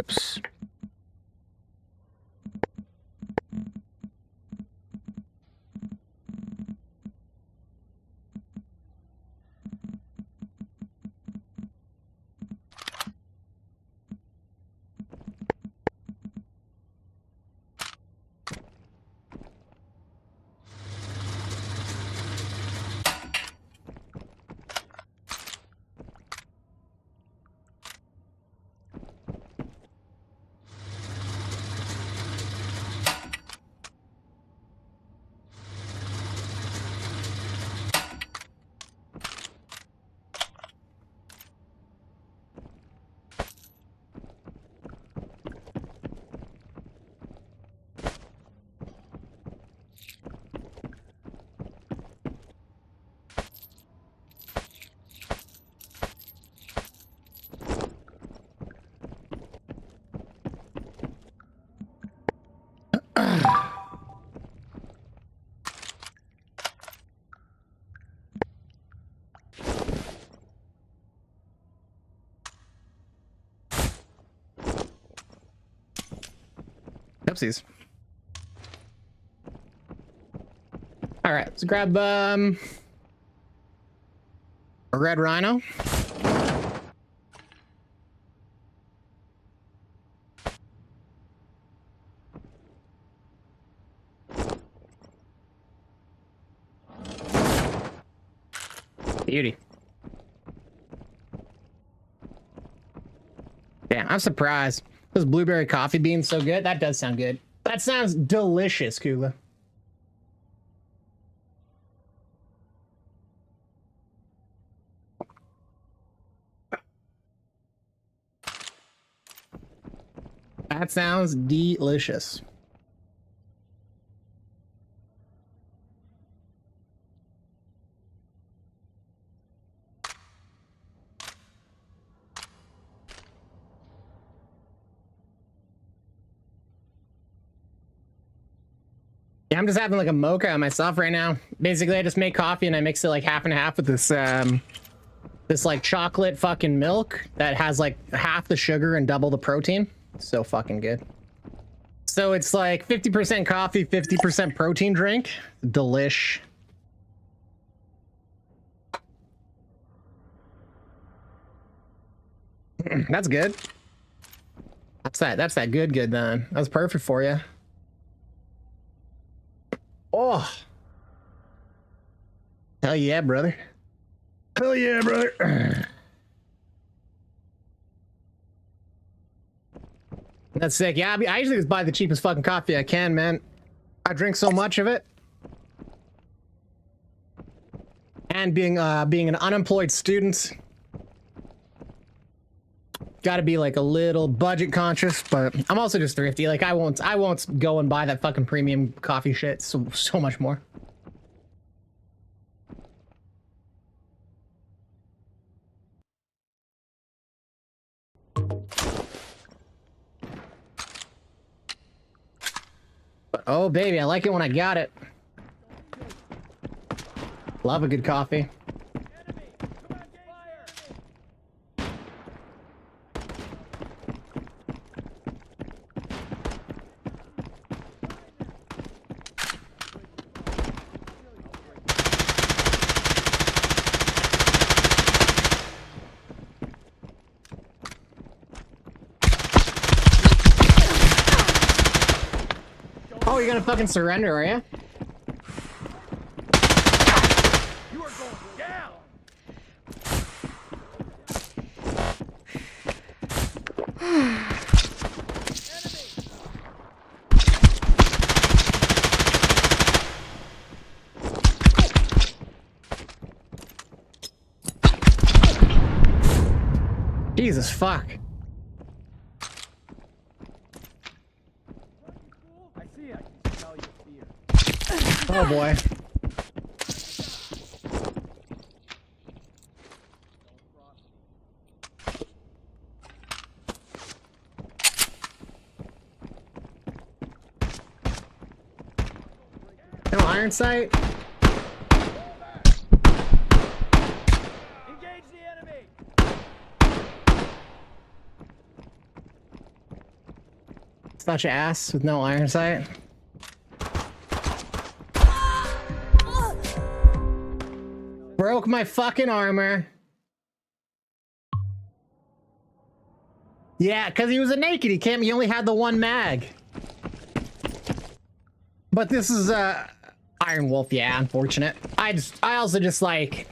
Oops. Oopsies. All right, let's grab a red rhino. Beauty. Damn, I'm surprised. Those blueberry coffee beans so good. That does sound good. That sounds delicious, Kula. That sounds delicious. Yeah, I'm just having like a mocha on myself right now. Basically, I just make coffee and I mix it like half and half with this this like chocolate fucking milk that has like half the sugar and double the protein. So fucking good. So it's like 50% coffee, 50% protein drink. Delish. That's good. That's that good then. That's perfect for you. Oh. Hell yeah, brother. Hell yeah, brother. That's sick. Yeah, I usually just buy the cheapest fucking coffee I can, man. I drink so much of it. And being an unemployed student, gotta be like a little budget conscious, but I'm also just thrifty. Like I won't go and buy that fucking premium coffee shit so much more. But oh baby, I like it when I got it. Love a good coffee. Oh, you're gonna fucking surrender, are you? You are going down. Jesus fuck. I see. I can smell your fear. Oh boy. No iron sight? Engage the enemy. Such an ass with no iron sight. Broke my fucking armor. Yeah, because he was a naked. He only had the one mag. But this is Iron Wolf, yeah, unfortunate. I also just like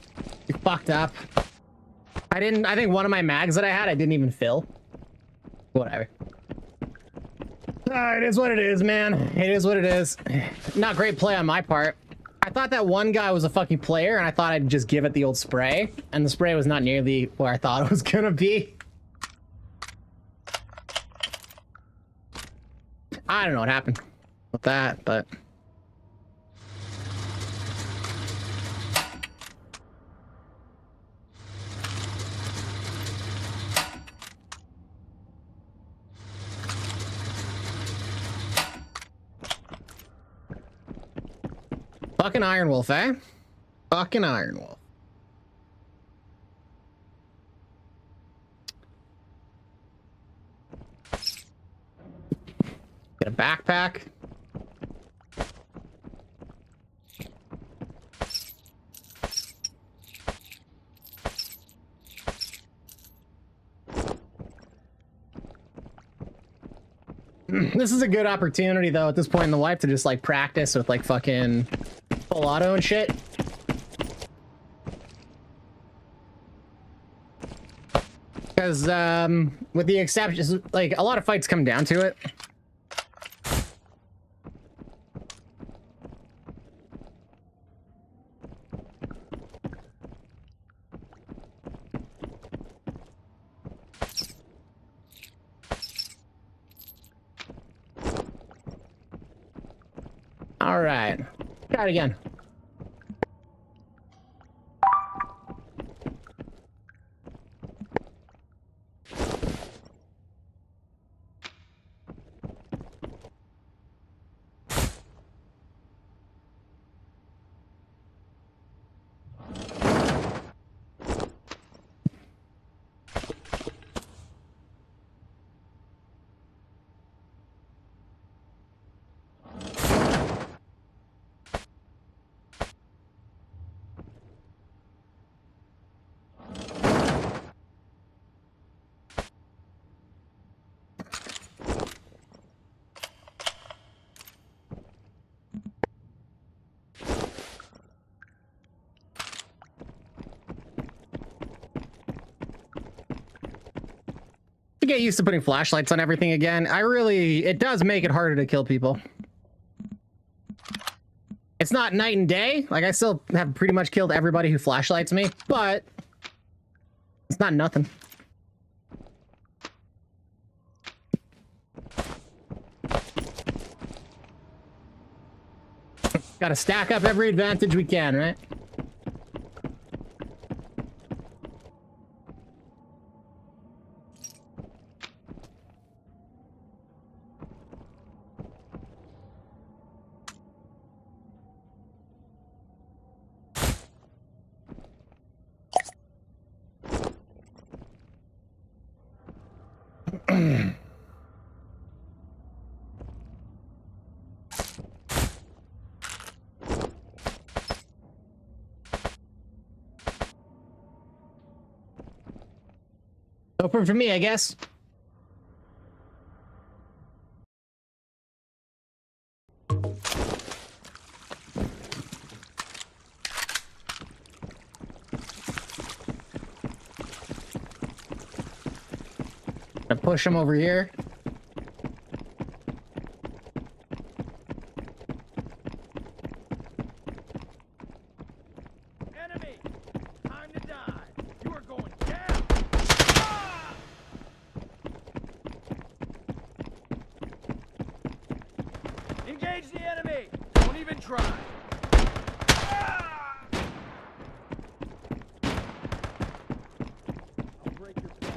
fucked up. I think one of my mags that I had I didn't even fill. Whatever. It is what it is, man. It is what it is. Not great play on my part. I thought that one guy was a fucking player, and I thought I'd just give it the old spray, and the spray was not nearly where I thought it was gonna be. I don't know what happened with that, but... Fucking Iron Wolf, eh? Fucking Iron Wolf. Get a backpack. This is a good opportunity, though, at this point in the life to just, like, practice with, like, fucking full auto and shit. Because, with the exceptions, like, a lot of fights come down to it. All right, try it again. to get used to putting flashlights on everything again. It does make it harder to kill people. It's not night and day. Like, I still have pretty much killed everybody who flashlights me, but it's not nothing. Gotta stack up every advantage we can, right? Open for me, I guess. I push him over here. Enemy! Time to die! You are going down! Ah! Engage the enemy! Don't even try! Ah! I'll break your back.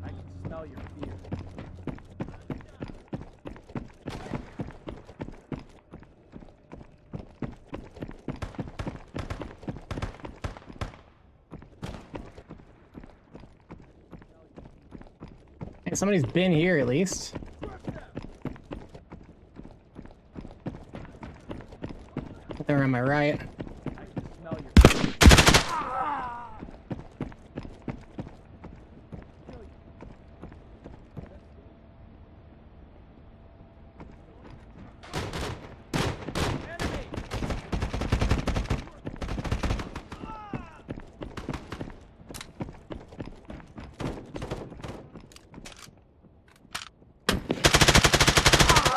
I can smell your fear. Hey, somebody's been here at least. They're on my right. I can smell your fear. Ah! Kill you. Enemy!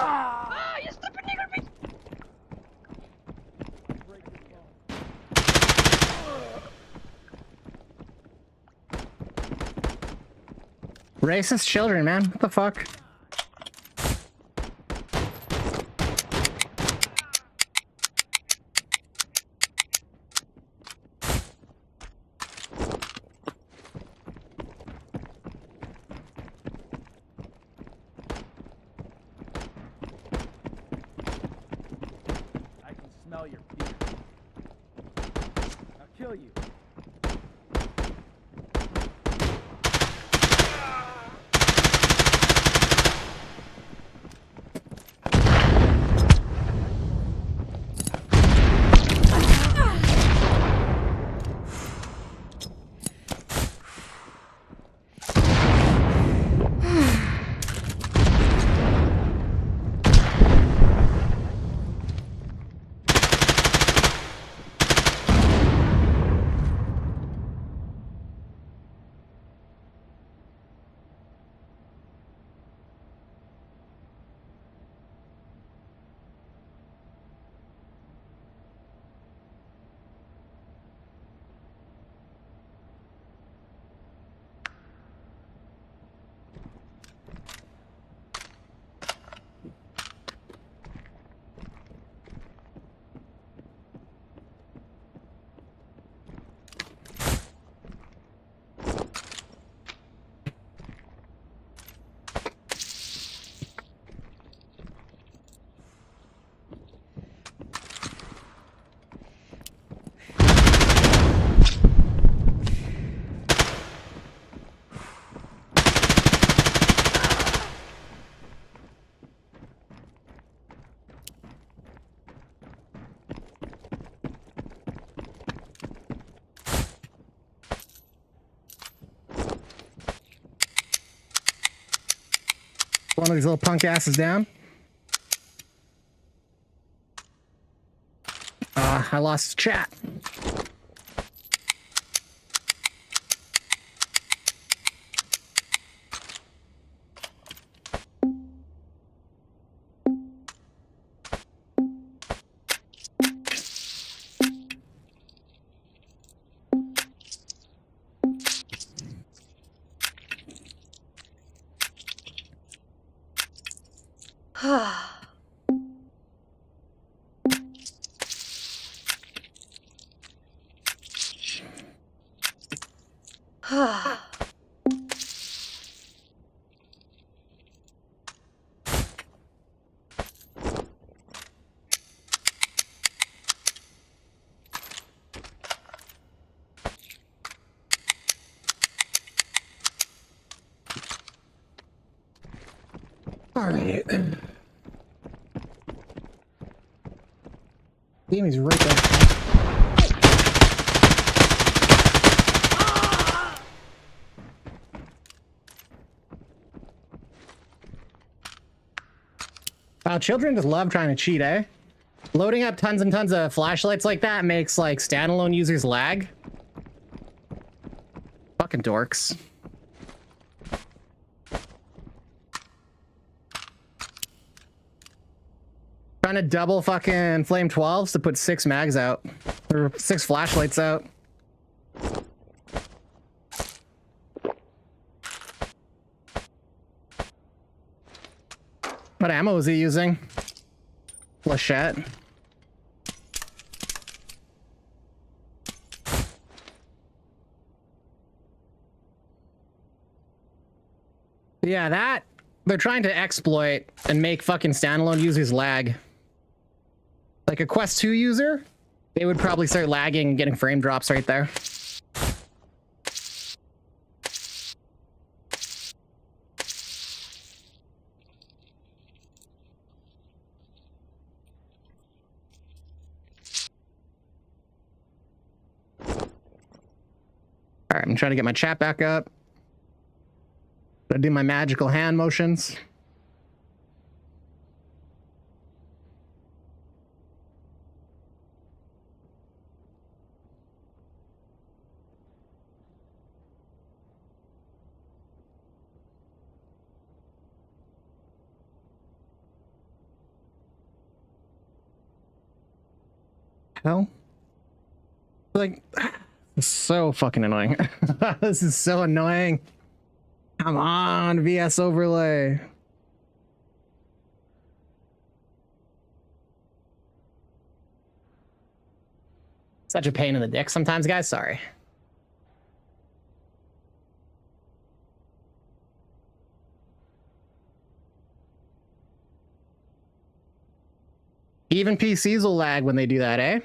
Ah, you stupid nigger bitch! Break your phone. Racist children, man. What the fuck? I can smell your fear. I'll kill you. One of these little punk asses down. I lost chat. All right. Jamie's right there. Wow, children just love trying to cheat, eh? Loading up tons and tons of flashlights like that makes like standalone users lag. Fucking dorks. Trying to double fucking flame 12s to put 6 mags out. Or 6 flashlights out. What ammo is he using? Flechette. Yeah, that they're trying to exploit and make fucking standalone users lag. Like a Quest 2 user, they would probably start lagging and getting frame drops right there. All right, I'm trying to get my chat back up. Gotta do my magical hand motions. Hell? Like, it's so fucking annoying. This is so annoying. Come on, VS overlay. Such a pain in the dick sometimes, guys. Sorry. Even PCs will lag when they do that, eh?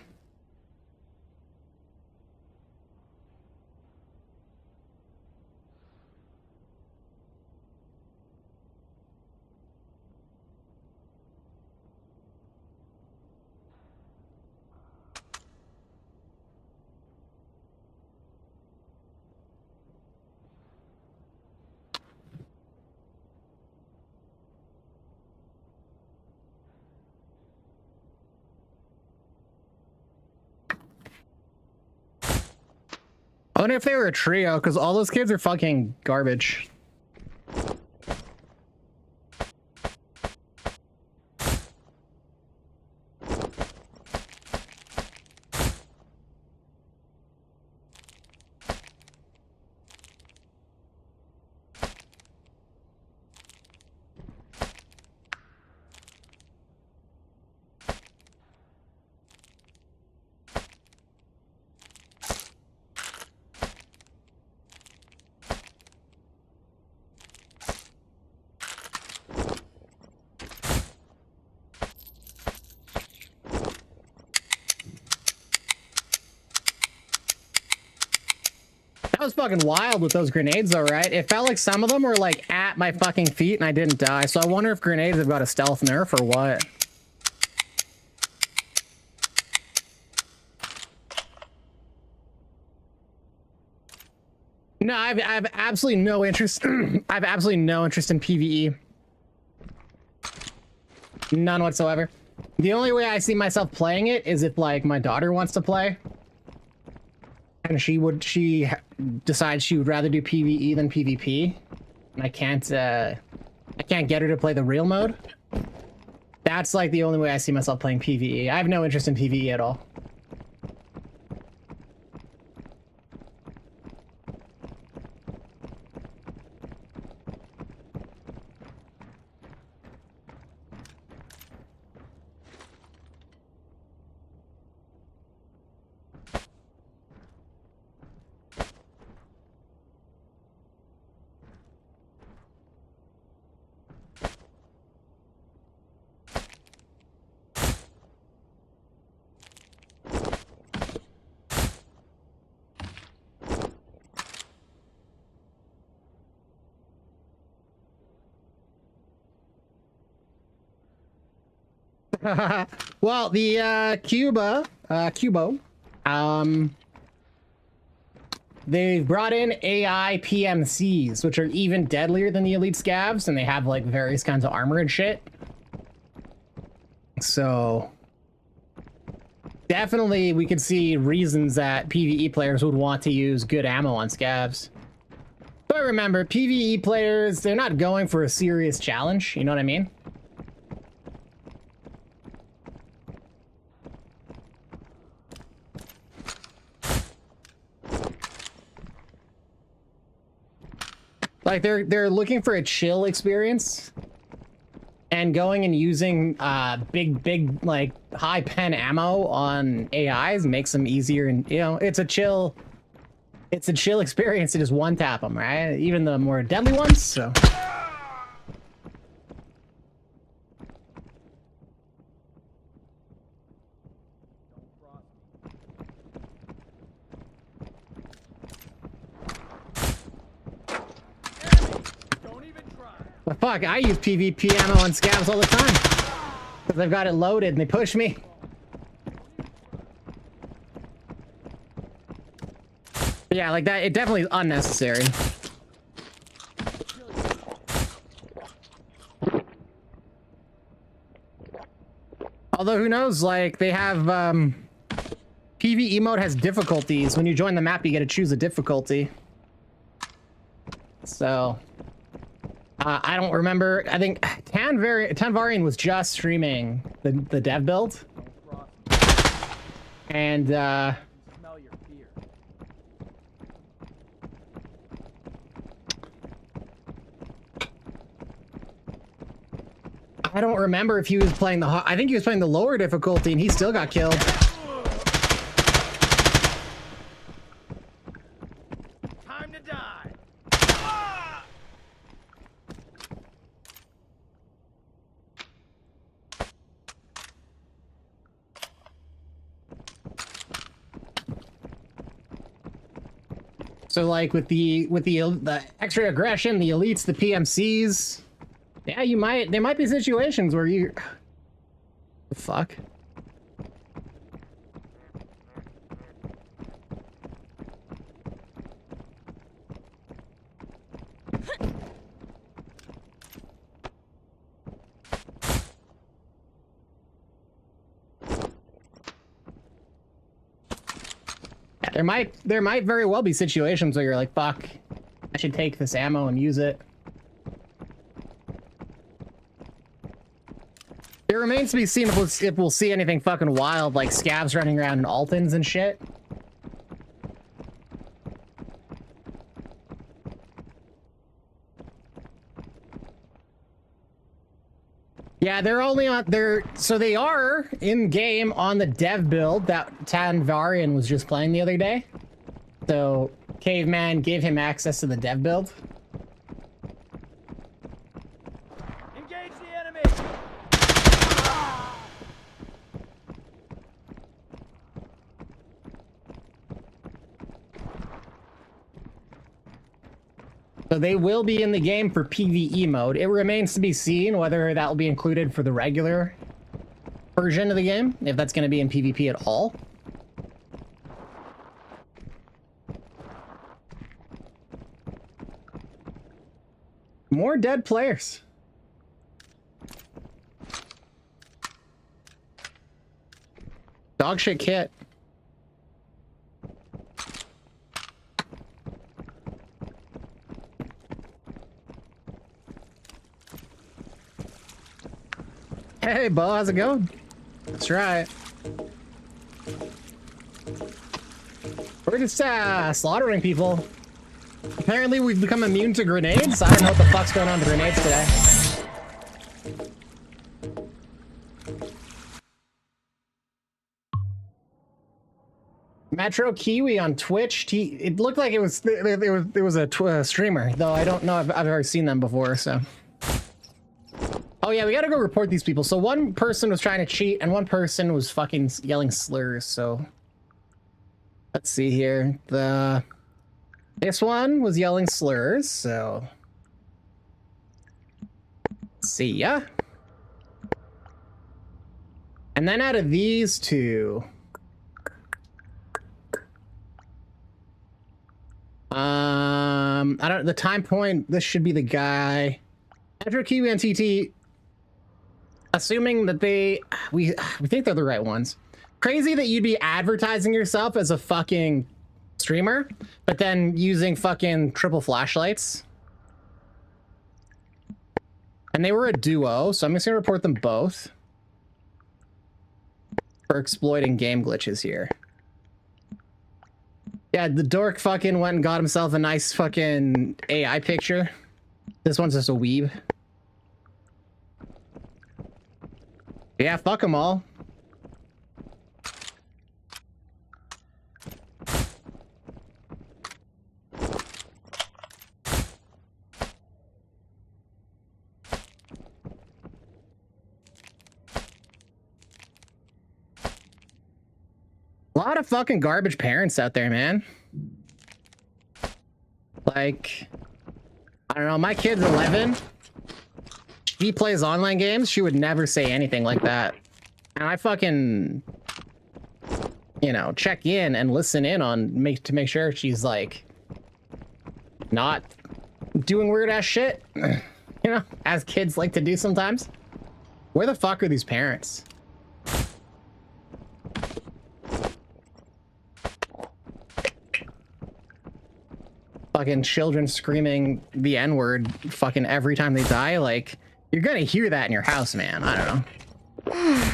I wonder if they were a trio, because all those kids are fucking garbage. That was fucking wild with those grenades though, right? It felt like some of them were like at my fucking feet and I didn't die. So I wonder if grenades have got a stealth nerf or what. No, I've absolutely no interest. I have absolutely no interest in PvE. None whatsoever. The only way I see myself playing it is if like my daughter wants to play. And she decides she would rather do PvE than PvP. And I can't get her to play the real mode. That's like the only way I see myself playing PvE. I have no interest in PvE at all. Well, the Cubo, they've brought in AI PMCs, which are even deadlier than the elite scavs, and they have like various kinds of armor and shit. So definitely we could see reasons that PvE players would want to use good ammo on scavs. But remember, PvE players, they're not going for a serious challenge, you know what I mean? Like they're looking for a chill experience, and going and using big like high pen ammo on AIs makes them easier, and you know it's a chill experience to just one tap them, right? Even the more deadly ones. So. But fuck, I use PvP ammo on scavs all the time. Because I've got it loaded and they push me. But yeah, like that, it definitely is unnecessary. Although, who knows, like, they have, PvE mode has difficulties. When you join the map, you get to choose a difficulty. So... I don't remember. I think Tanvarian was just streaming the dev build. And, I don't remember if he was playing I think he was playing the lower difficulty and he still got killed. Time to die. So like with the extra aggression, the elites, the PMCs, yeah, there might be situations where you, the fuck. There might very well be situations where you're like, fuck, I should take this ammo and use it. It remains to be seen if we'll see anything fucking wild like scavs running around in Altons and shit. Yeah, they're only on so they are in game on the dev build that Tanvarian was just playing the other day. So Caveman gave him access to the dev build. Engage the enemy. So they will be in the game for PvE mode. It remains to be seen whether that will be included for the regular version of the game, if that's going to be in PvP at all. More dead players. Dog shit kit. Hey, Bo, how's it going? That's right. We're just slaughtering people. Apparently, we've become immune to grenades. I don't know what the fuck's going on with grenades today. Metro Kiwi on Twitch. It looked like it was a streamer, though I don't know if I've ever seen them before. So, oh yeah, we gotta go report these people. So one person was trying to cheat, and one person was fucking yelling slurs. So let's see here. This one was yelling slurs. So see ya. And then out of these two. I don't. The time point. This should be the guy. Metro Kiwi and TT. Assuming that we think they're the right ones. Crazy that you'd be advertising yourself as a fucking streamer, but then using fucking triple flashlights. And they were a duo, so I'm just gonna report them both for exploiting game glitches here. Yeah, the dork fucking went and got himself a nice fucking AI picture. This one's just a weeb. Yeah, fuck them all. A lot of fucking garbage parents out there, man. Like, I don't know, my kid's 11. She plays online games. She would never say anything like that. And I fucking, you know, check in and listen in on to make sure she's like not doing weird ass shit. You know, as kids like to do sometimes. Where the fuck are these parents? Fucking children screaming the N-word fucking every time they die. Like, you're gonna hear that in your house, man. I don't know.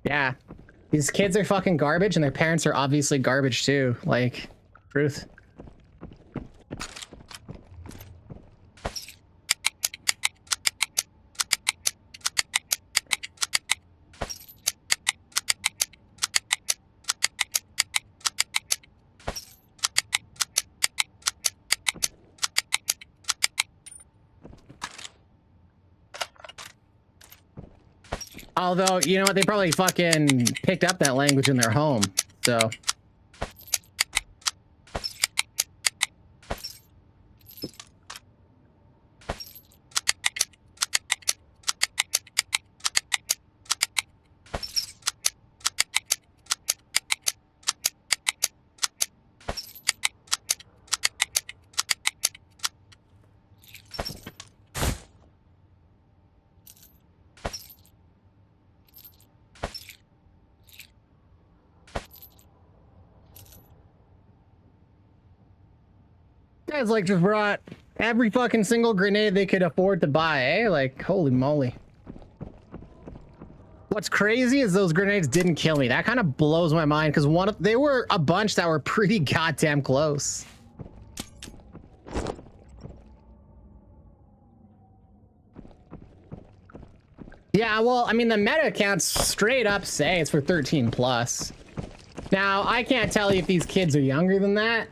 Yeah. These kids are fucking garbage and their parents are obviously garbage too. Like, truth. Although, you know what? They probably fucking picked up that language in their home, so. Guys like just brought every fucking single grenade they could afford to buy, eh? Like, holy moly. What's crazy is those grenades didn't kill me. That kind of blows my mind because they were a bunch that were pretty goddamn close. Yeah, well, I mean, the meta accounts straight up say it's for 13 plus. Now, I can't tell you if these kids are younger than that.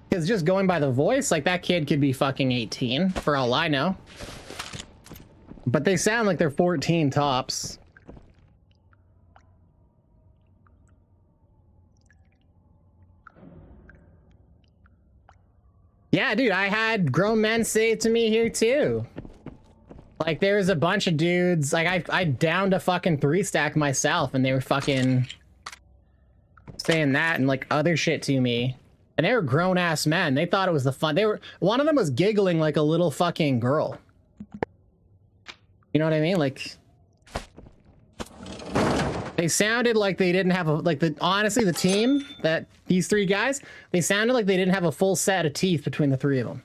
Because just going by the voice, like, that kid could be fucking 18, for all I know. But they sound like they're 14 tops. Yeah, dude, I had grown men say it to me here, too. Like, there was a bunch of dudes, like, I downed a fucking 3-stack myself, and they were fucking saying that and, like, other shit to me. And they were grown ass men. They thought it was the fun. One of them was giggling like a little fucking girl. You know what I mean? Like, they sounded like they didn't have honestly, the team, that these three guys, they sounded like they didn't have a full set of teeth between the three of them.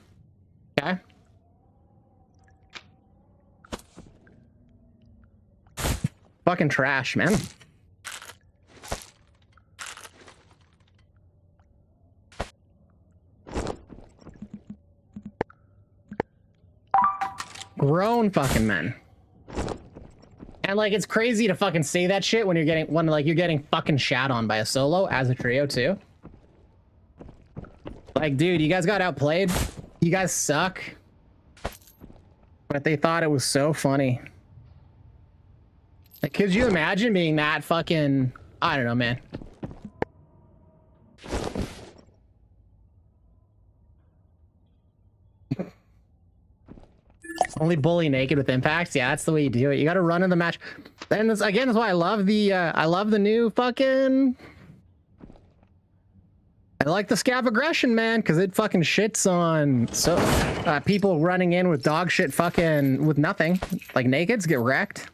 Okay? Fucking trash, man. Grown fucking men. And like, it's crazy to fucking say that shit when you're getting fucking shat on by a solo as a trio too. Like, dude, you guys got outplayed. You guys suck. But they thought it was so funny. Like, could you imagine being that fucking... I don't know, man. Only bully naked with impacts. Yeah, that's the way you do it. You got to run in the match. And this, again, is why I love the new fucking... I like the scav aggression, man, because it fucking shits on people running in with dog shit fucking with nothing. Like nakeds get wrecked.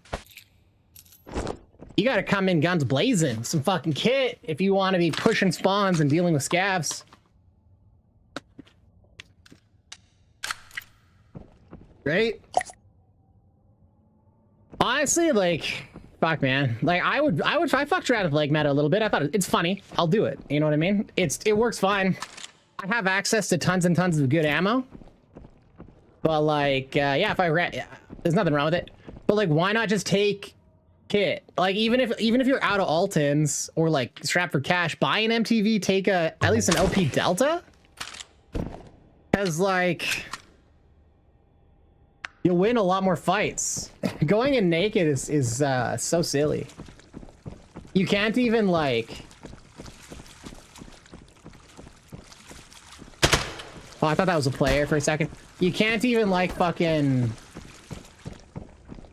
You got to come in guns blazing, some fucking kit if you want to be pushing spawns and dealing with scavs. Right? Honestly, like, fuck, man. Like, I fucked around with like meta a little bit. I thought it's funny. I'll do it. You know what I mean? It works fine. I have access to tons and tons of good ammo. But like, yeah, if I ran, yeah, there's nothing wrong with it. But like, why not just take kit? Like, even if you're out of Altons or like strapped for cash, buy an MTV, take at least an OP Delta. Cause like, you'll win a lot more fights. Going in naked is so silly. You can't even like... Oh, I thought that was a player for a second. You can't even like fucking...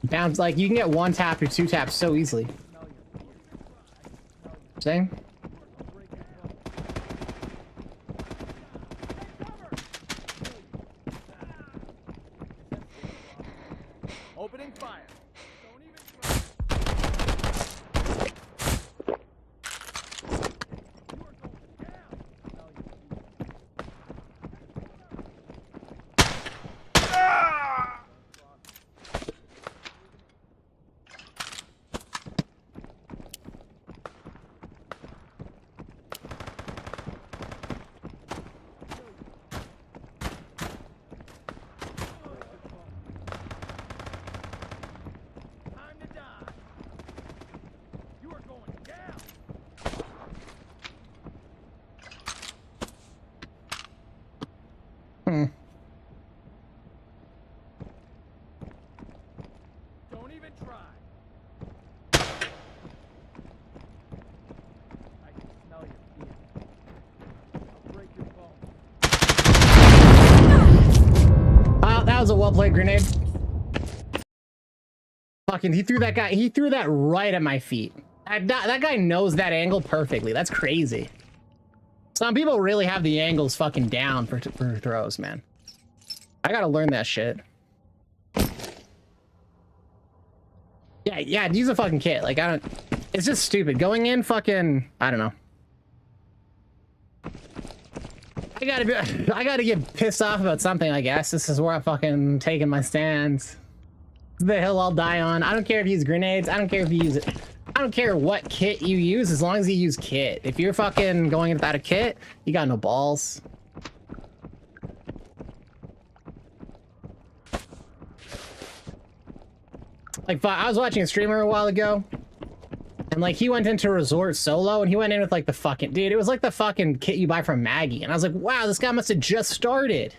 bounce, like you can get one tap or two taps so easily. Saying? Opening fire. Don't even was a well-played grenade. Fucking, he threw that right at my feet. That guy knows that angle perfectly. That's crazy. Some people really have the angles fucking down for throws, man. I gotta learn that shit. Yeah, use a fucking kit. Like, it's just stupid. Going in fucking, I don't know. I gotta get pissed off about something, I guess. This is where I'm fucking taking my stands. The hill I'll die on. I don't care if you use grenades. I don't care if you use it. I don't care what kit you use as long as you use kit. If you're fucking going in without a kit, you got no balls. Like, I was watching a streamer a while ago. And like, he went into Resort solo and he went in with like the fucking, dude, it was like the fucking kit you buy from Maggie. And I was like, wow, this guy must have just started.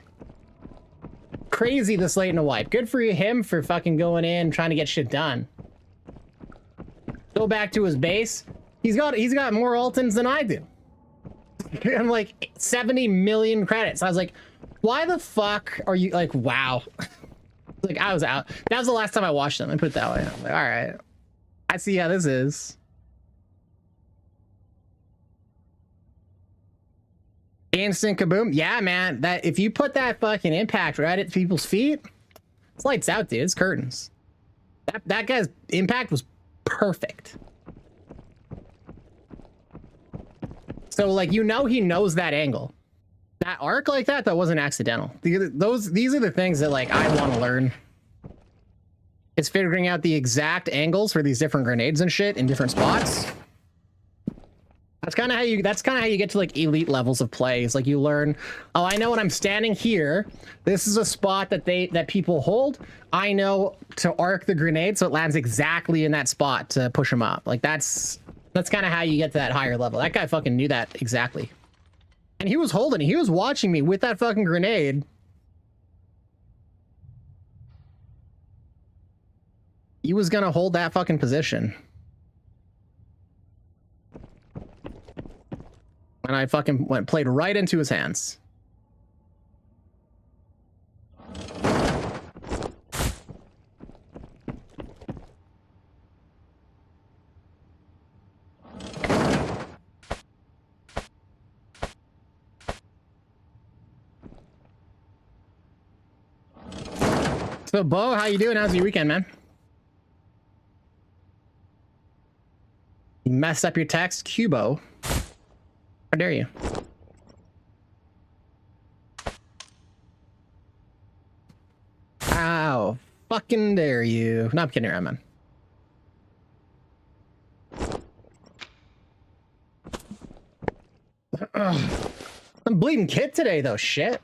Crazy this late in a wipe. Good for him for fucking going in, trying to get shit done. Go back to his base. He's got more Altons than I do. I'm like 70 million credits. I was like, why the fuck are you like, wow. Like, I was out. That was the last time I watched them. I put it that way. I'm like, all right, I see how this is. Instant kaboom. Yeah, man. That if you put that fucking impact right at people's feet, it's lights out, dude. It's curtains. That guy's impact was perfect. So like, you know, he knows that angle. That arc like that wasn't accidental. These are the things that like I want to learn. It's figuring out the exact angles for these different grenades and shit in different spots. That's kind of how you get to like elite levels of play. It's like you learn, oh, I know when I'm standing here, this is a spot that people hold. I know to arc the grenade so it lands exactly in that spot to push them up. Like that's kind of how you get to that higher level. That guy fucking knew that exactly. And he was holding it. He was watching me with that fucking grenade. He was gonna hold that fucking position. And I fucking played right into his hands. So, Bo, how you doing? How's your weekend, man? You messed up your text, Cubo. How dare you? How fucking dare you? No, I'm kidding around, man. I'm bleeding kid today, though. Shit.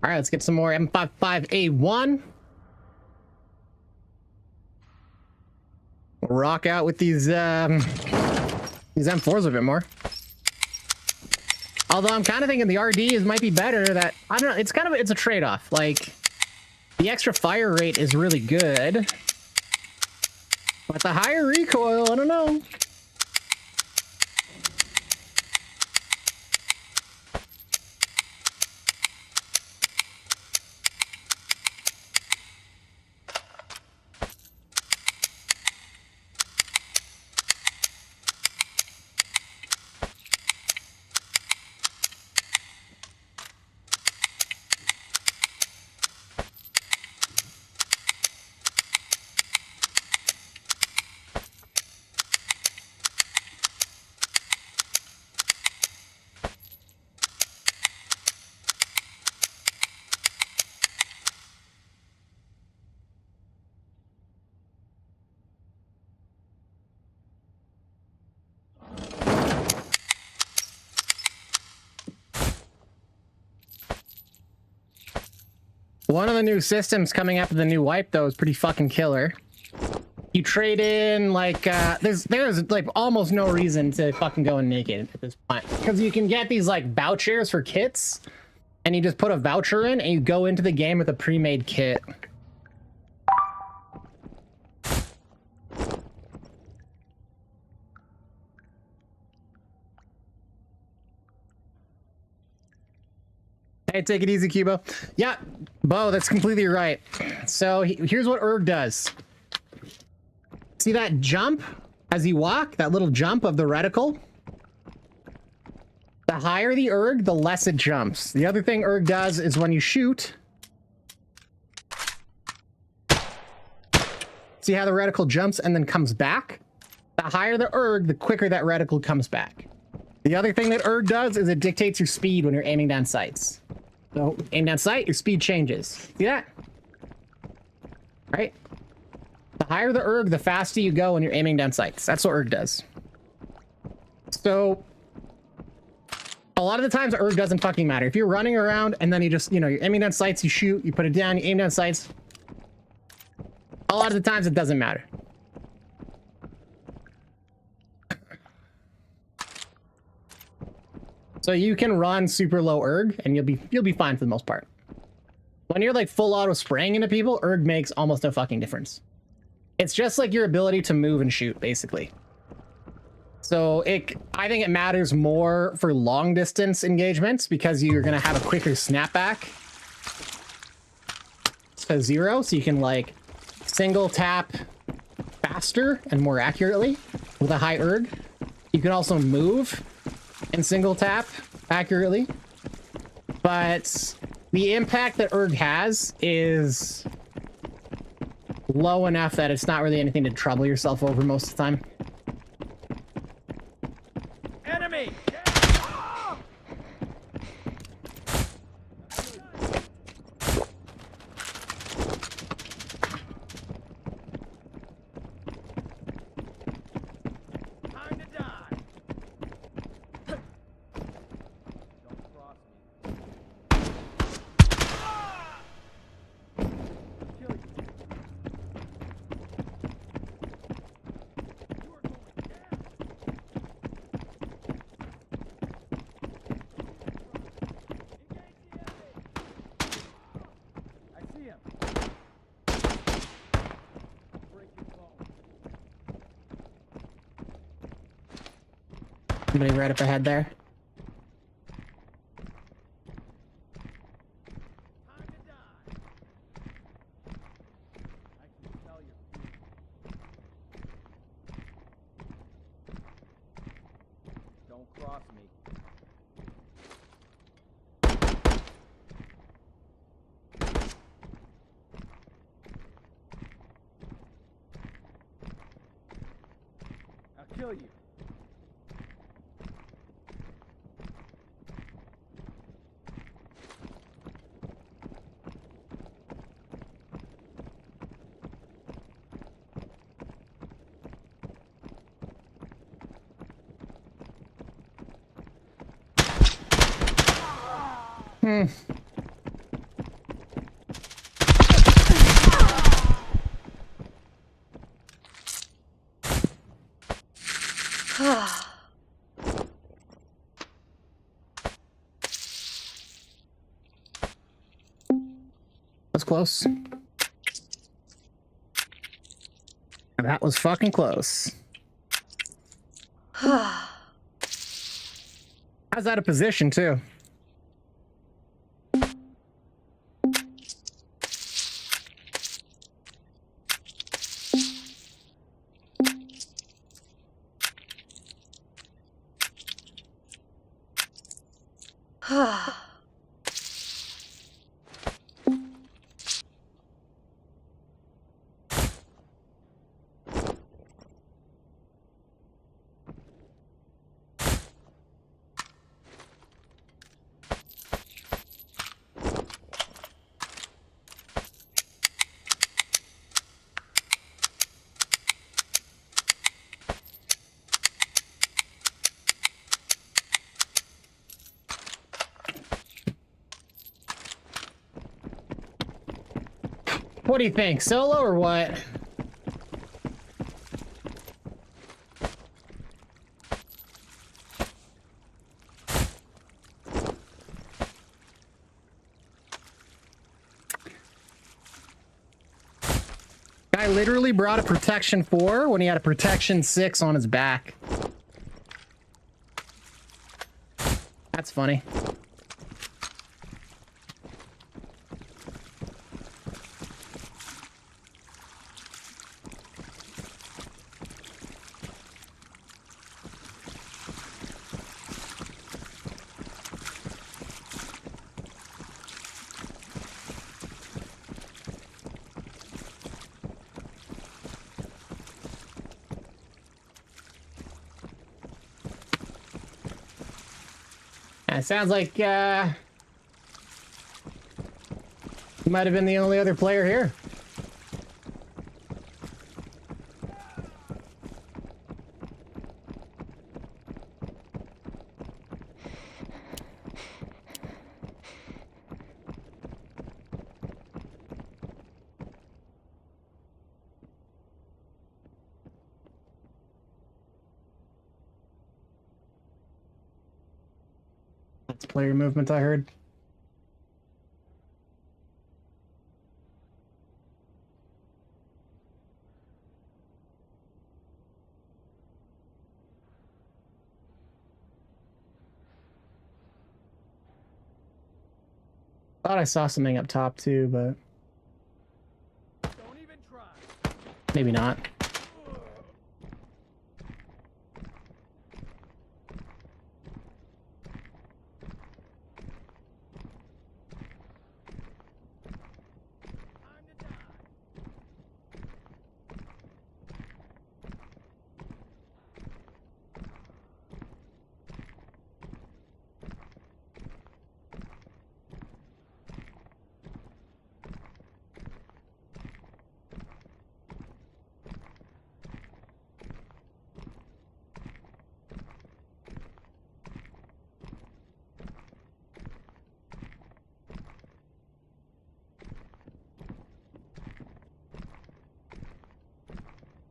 All right, let's get some more M55A1. We'll rock out with these M4s a bit more. Although I'm kind of thinking the RD might be better. That I don't know. It's a trade-off. Like the extra fire rate is really good, but the higher recoil, I don't know. One of the new systems coming after the new wipe, though, is pretty fucking killer. You trade in, like, there's like almost no reason to fucking go in naked at this point. Because you can get these, like, vouchers for kits, and you just put a voucher in, and you go into the game with a pre-made kit. Hey, take it easy, Cubo. Yeah, Bo, that's completely right. So here's what erg does. See that jump as you walk? That little jump of the reticle? The higher the erg, the less it jumps. The other thing erg does is when you shoot... See how the reticle jumps and then comes back? The higher the erg, the quicker that reticle comes back. The other thing that erg does is it dictates your speed when you're aiming down sights. So aim down sight, your speed changes. See that? Right? The higher the erg, the faster you go when you're aiming down sights. That's what erg does. So a lot of the times erg doesn't fucking matter. If you're running around and then you just, you know, you're aiming down sights, you shoot, you put it down, you aim down sights. A lot of the times it doesn't matter. So you can run super low erg and you'll be fine for the most part. When you're like full auto spraying into people, erg makes almost no fucking difference. It's just like your ability to move and shoot, basically. So I think it matters more for long distance engagements because you're gonna have a quicker snapback to 0, so you can like single tap faster and more accurately with a high erg. You can also move and single tap accurately, but the impact that erg has is low enough that it's not really anything to trouble yourself over most of the time. Enemy! Time to die. Don't cross me. Kill you. You are going down. I see him. Break your bone. Somebody right up ahead there. Time to die. I can tell your fear. Don't cross me. I'll kill you. That's close. That was fucking close. How's that a position, too? What do you think? Solo or what? Guy literally brought a protection 4 when he had a protection 6 on his back. That's funny. It sounds like you might have been the only other player here. That's player movement, I heard. Thought I saw something up top too, but Don't even try. maybe not. Time to die.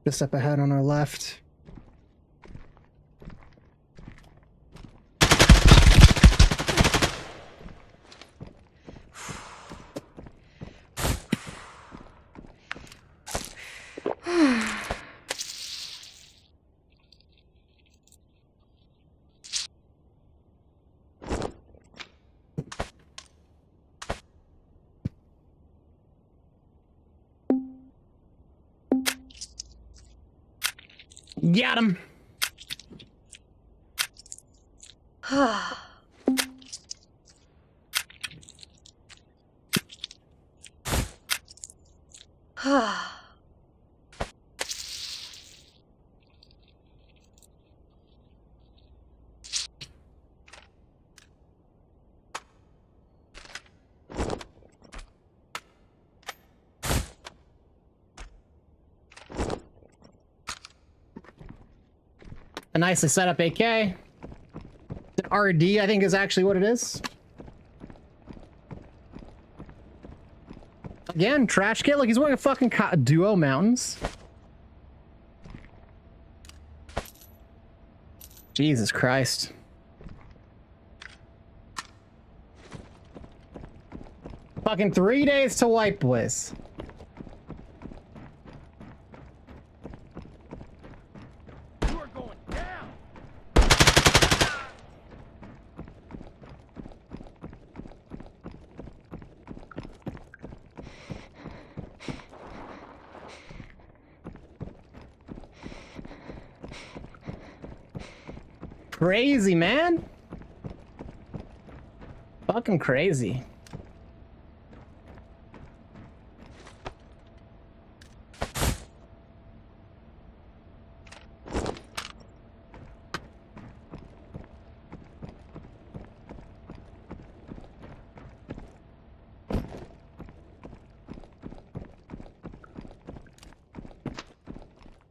Just up ahead on our left. Got him. A nicely set up AK. An RD, I think, is actually what it is. Again, trash kit. Look, he's wearing a fucking duo mountains. Jesus Christ. Fucking 3 days to wipe, boys. You are going down. Crazy, man. Fucking crazy.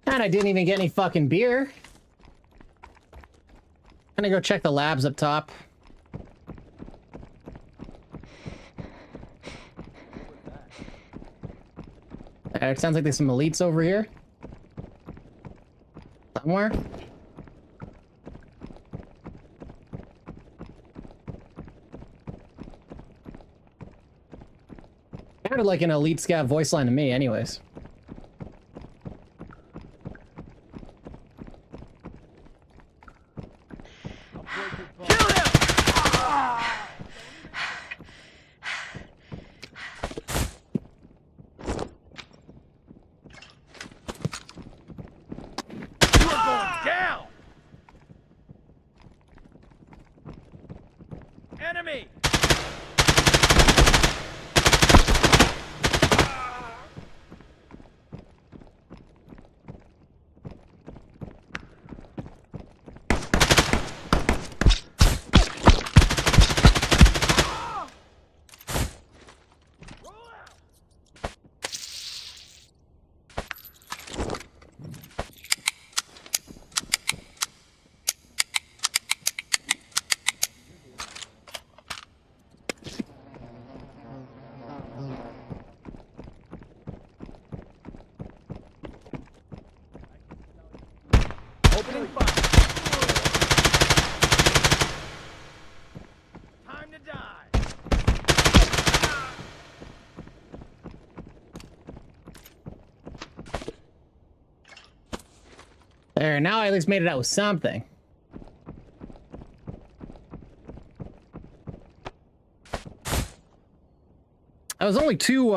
And I didn't even get any fucking beer. I'm gonna go check the labs up top. It sounds like there's some elites over here. Somewhere. Sounded like an elite scout voice line to me, anyways. Down! Enemy! Roll out! Opening fire. There, now I at least made it out with something. I was only two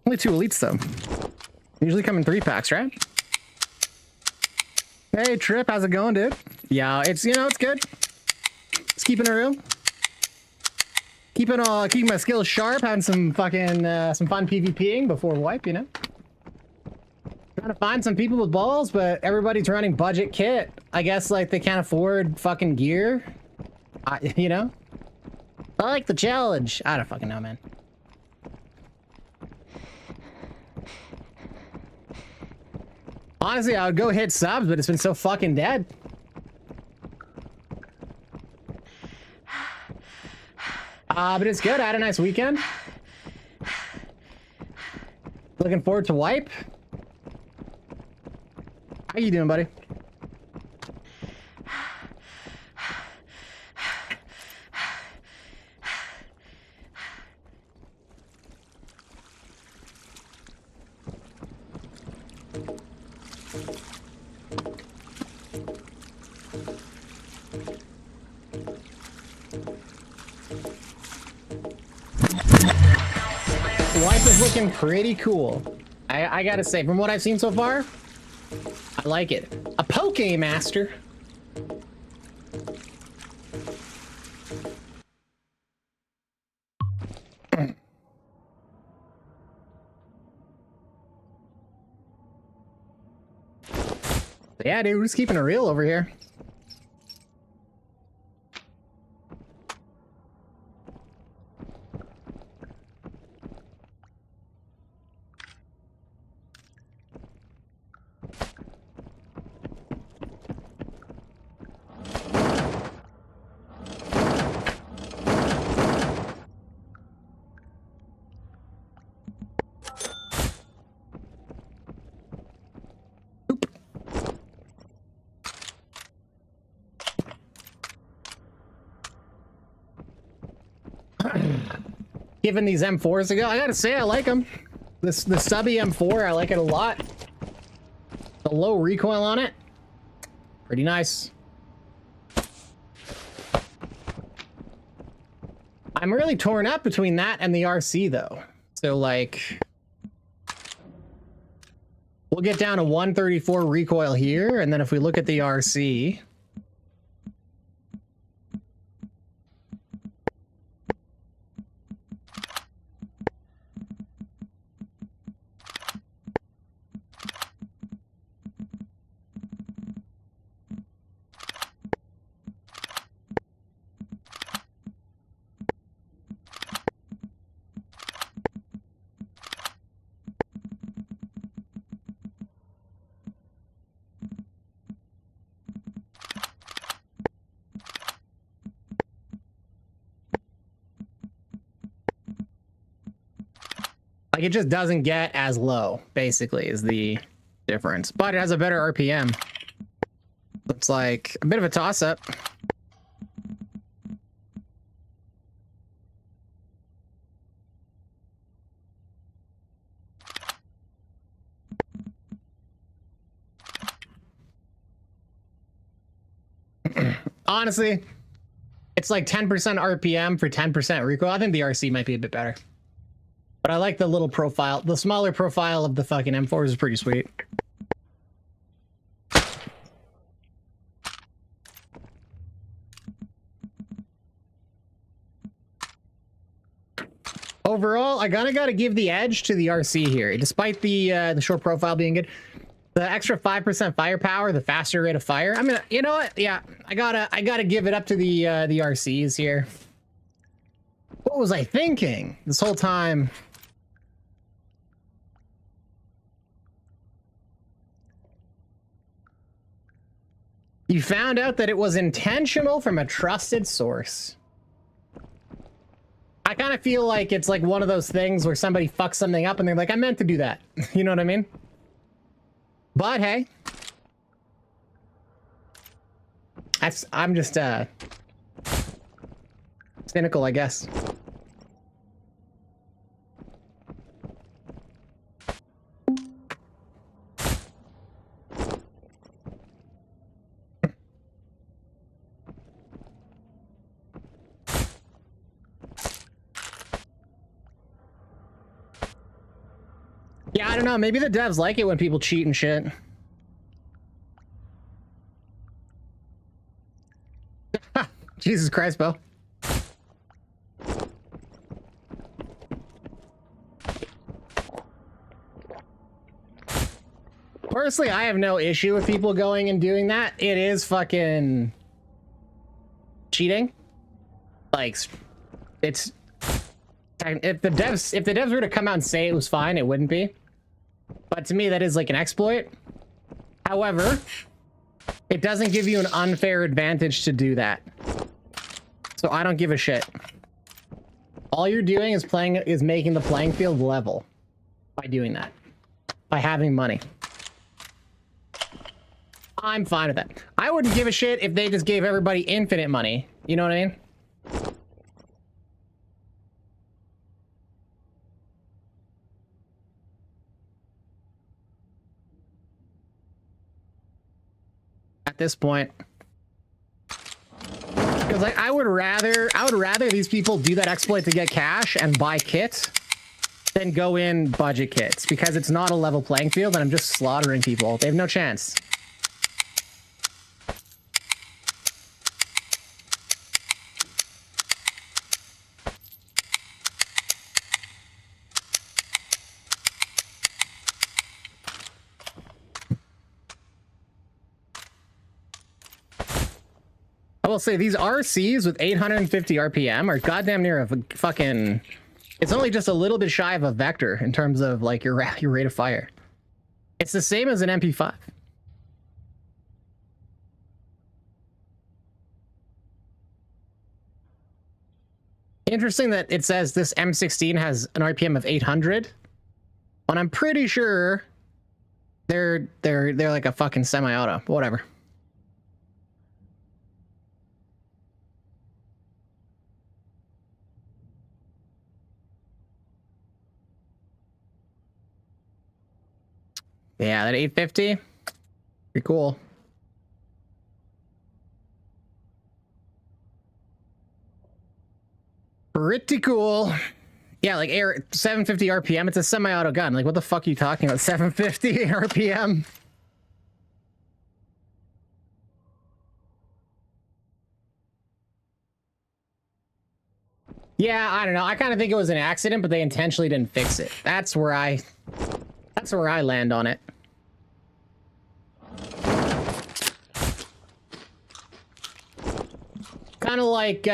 elites though. Usually come in 3-packs, right? Hey Trip, how's it going, dude? Yeah, it's, you know, it's good. Just keeping it real. Keeping my skills sharp, having some fucking some fun PvPing before wipe, you know. Trying to find some people with balls, but everybody's running budget kit. I guess like they can't afford fucking gear. You know. I like the challenge. I don't fucking know, man. Honestly, I would go hit subs, but it's been so fucking dead. But it's good. I had a nice weekend. Looking forward to wipe. How you doing, buddy? Wipe is looking pretty cool. I gotta say, from what I've seen so far, I like it. A Poke Master. Yeah, dude, we're just keeping it real over here. Giving these M4s a go. I gotta say, I like them. The stubby M4, I like it a lot. The low recoil on it, pretty nice. I'm really torn up between that and the RC though. So like, we'll get down to 134 recoil here, and then if we look at the RC, like it just doesn't get as low, basically, is the difference. But it has a better RPM. It's like a bit of a toss-up. Honestly, it's like 10% RPM for 10% recoil. I think the RC might be a bit better. But I like the little profile. The smaller profile of the fucking M4 is pretty sweet. Overall, I gotta give the edge to the RC here, despite the short profile being good. The extra 5% firepower, the faster rate of fire. I mean, you know what? Yeah, I gotta give it up to the RCs here. What was I thinking this whole time? You found out that it was intentional from a trusted source. I kind of feel like it's like one of those things where somebody fucks something up and they're like, I meant to do that. You know what I mean? But hey, I'm just cynical, I guess. Yeah, I don't know. Maybe the devs like it when people cheat and shit. Jesus Christ, Bo. Personally, I have no issue with people going and doing that. It is fucking cheating. Like, it's if the devs were to come out and say it was fine, it wouldn't be. But to me, that is like an exploit. However, it doesn't give you an unfair advantage to do that. So I don't give a shit. All you're doing is making the playing field level by doing that. By having money. I'm fine with that. I wouldn't give a shit if they just gave everybody infinite money. You know what I mean? At this point. Because like I would rather these people do that exploit to get cash and buy kits than go in budget kits, because it's not a level playing field and I'm just slaughtering people. They have no chance. I will say these RCs with 850 RPM are goddamn near a fucking... It's only just a little bit shy of a vector in terms of like your rate of fire. It's the same as an MP5. Interesting that it says this M16 has an RPM of 800, but I'm pretty sure they're like a fucking semi-auto. Whatever. Yeah, that 850, pretty cool. Pretty cool. Yeah, like air 750 RPM. It's a semi-auto gun. Like, what the fuck are you talking about? 750 RPM. Yeah, I don't know. I kind of think it was an accident, but they intentionally didn't fix it. That's where I land on it. Kind of like, you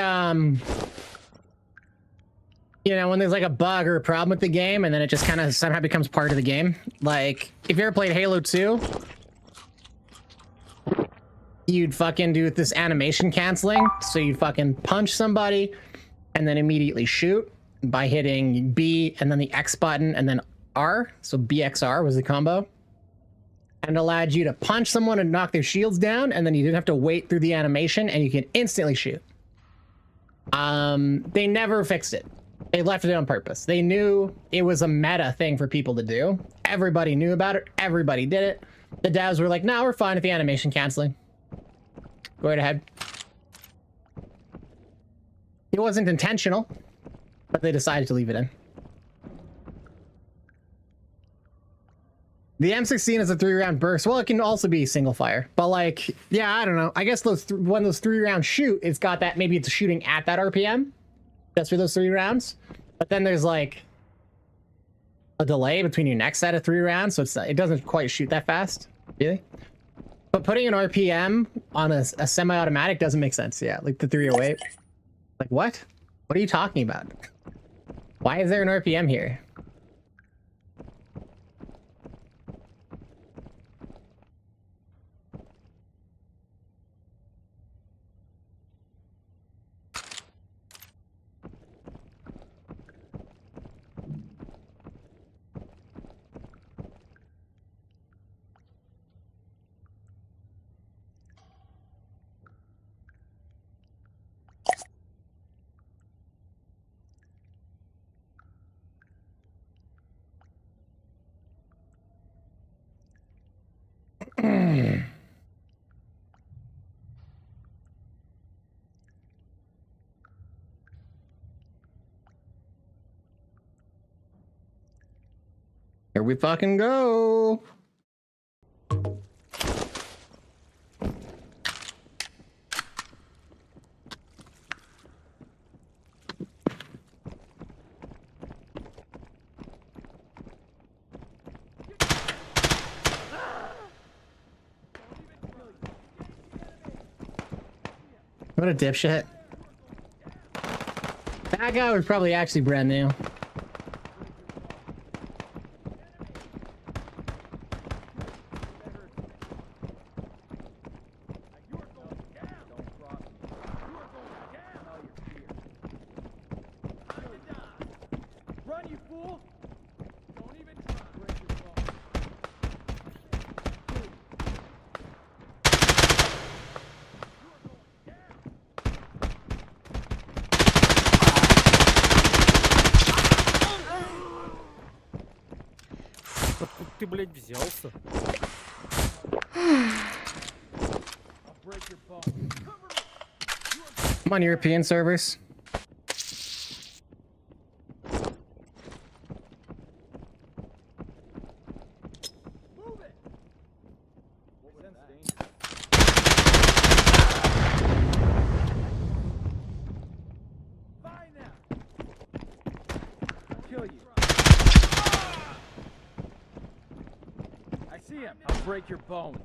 know, when there's like a bug or a problem with the game and then it just kind of somehow becomes part of the game. Like, if you ever played Halo 2, you'd fucking do this animation canceling. So you'd fucking punch somebody and then immediately shoot by hitting B and then the X button and then R. So BXR was the combo. And allowed you to punch someone and knock their shields down, and then you didn't have to wait through the animation and you can instantly shoot. They never fixed it. They left it on purpose. They knew it was a meta thing for people to do. Everybody knew about it. Everybody did it. The devs were like, no, we're fine with the animation canceling. Go right ahead. It wasn't intentional, but they decided to leave it in. The M16 is a 3-round burst. Well, it can also be single fire, but like, yeah, I don't know. I guess when those 3 rounds shoot, it's got that, maybe it's shooting at that RPM just for those 3 rounds. But then there's like a delay between your next set of 3 rounds. So it doesn't quite shoot that fast, really. But putting an RPM on a semi-automatic doesn't make sense. Yeah, like the 308. Like what? What are you talking about? Why is there an RPM here? Here we fucking go. What a dipshit. That guy was probably actually brand new. Run, you fool! Don't even try. Break your phone. Откуда ты, блядь, взялся? I'll break your bone. Cover me! I'm on European servers. Move it! What was that? Find them! I'll kill you. I see him. I'll break your bones.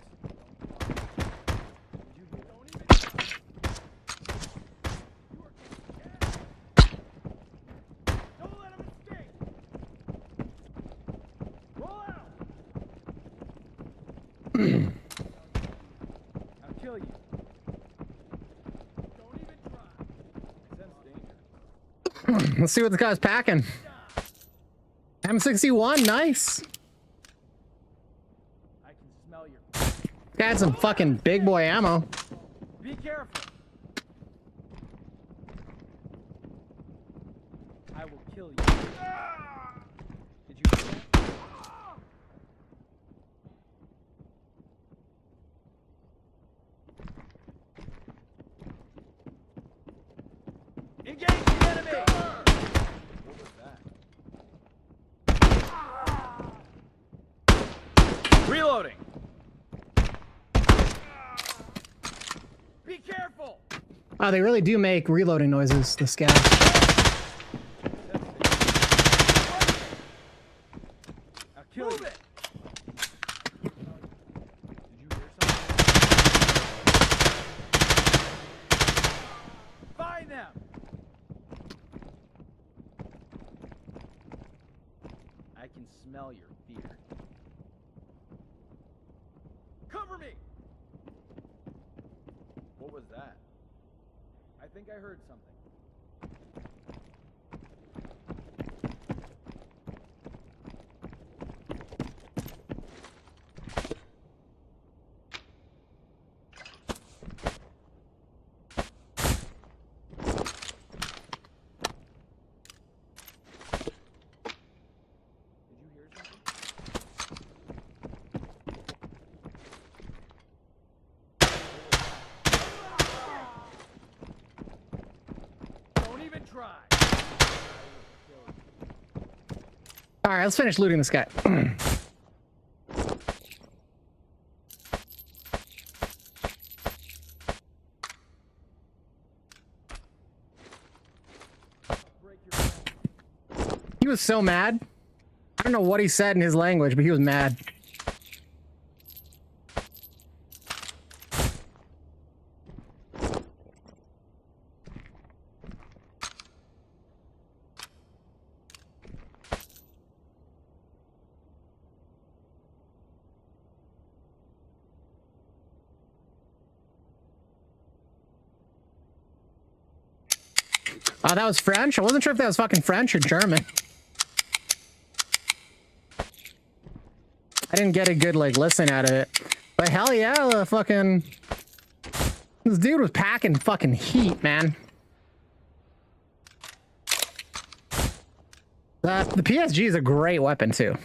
Don't let him escape. Roll out. I'll kill you. Don't even try. I sense danger. Let's see what this guy's packing. M61, nice. I can smell your. Guy had some fucking big boy ammo. Be careful. I will kill you. Did you hear that? Engage the enemy! What was that? Reloading! Be careful! Oh, they really do make reloading noises, the scouts. I'll kill you. It. Did you hear something? Find them! I can smell your fear. Cover me! What was that? I think I heard something. Did you hear something? Don't even try. All right, let's finish looting this guy. Break your phone. He was so mad. I don't know what he said in his language, but he was mad. Oh, that was French? I wasn't sure if that was fucking French or German. I didn't get a good, like, listen out of it. But hell yeah, the fucking... This dude was packing fucking heat, man. The PSG is a great weapon, too.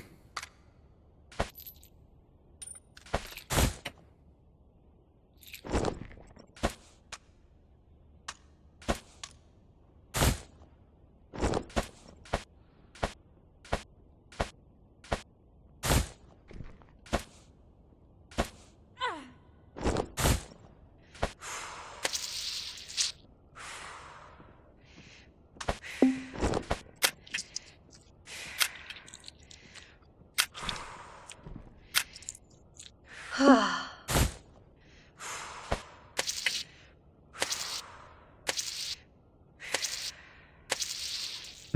The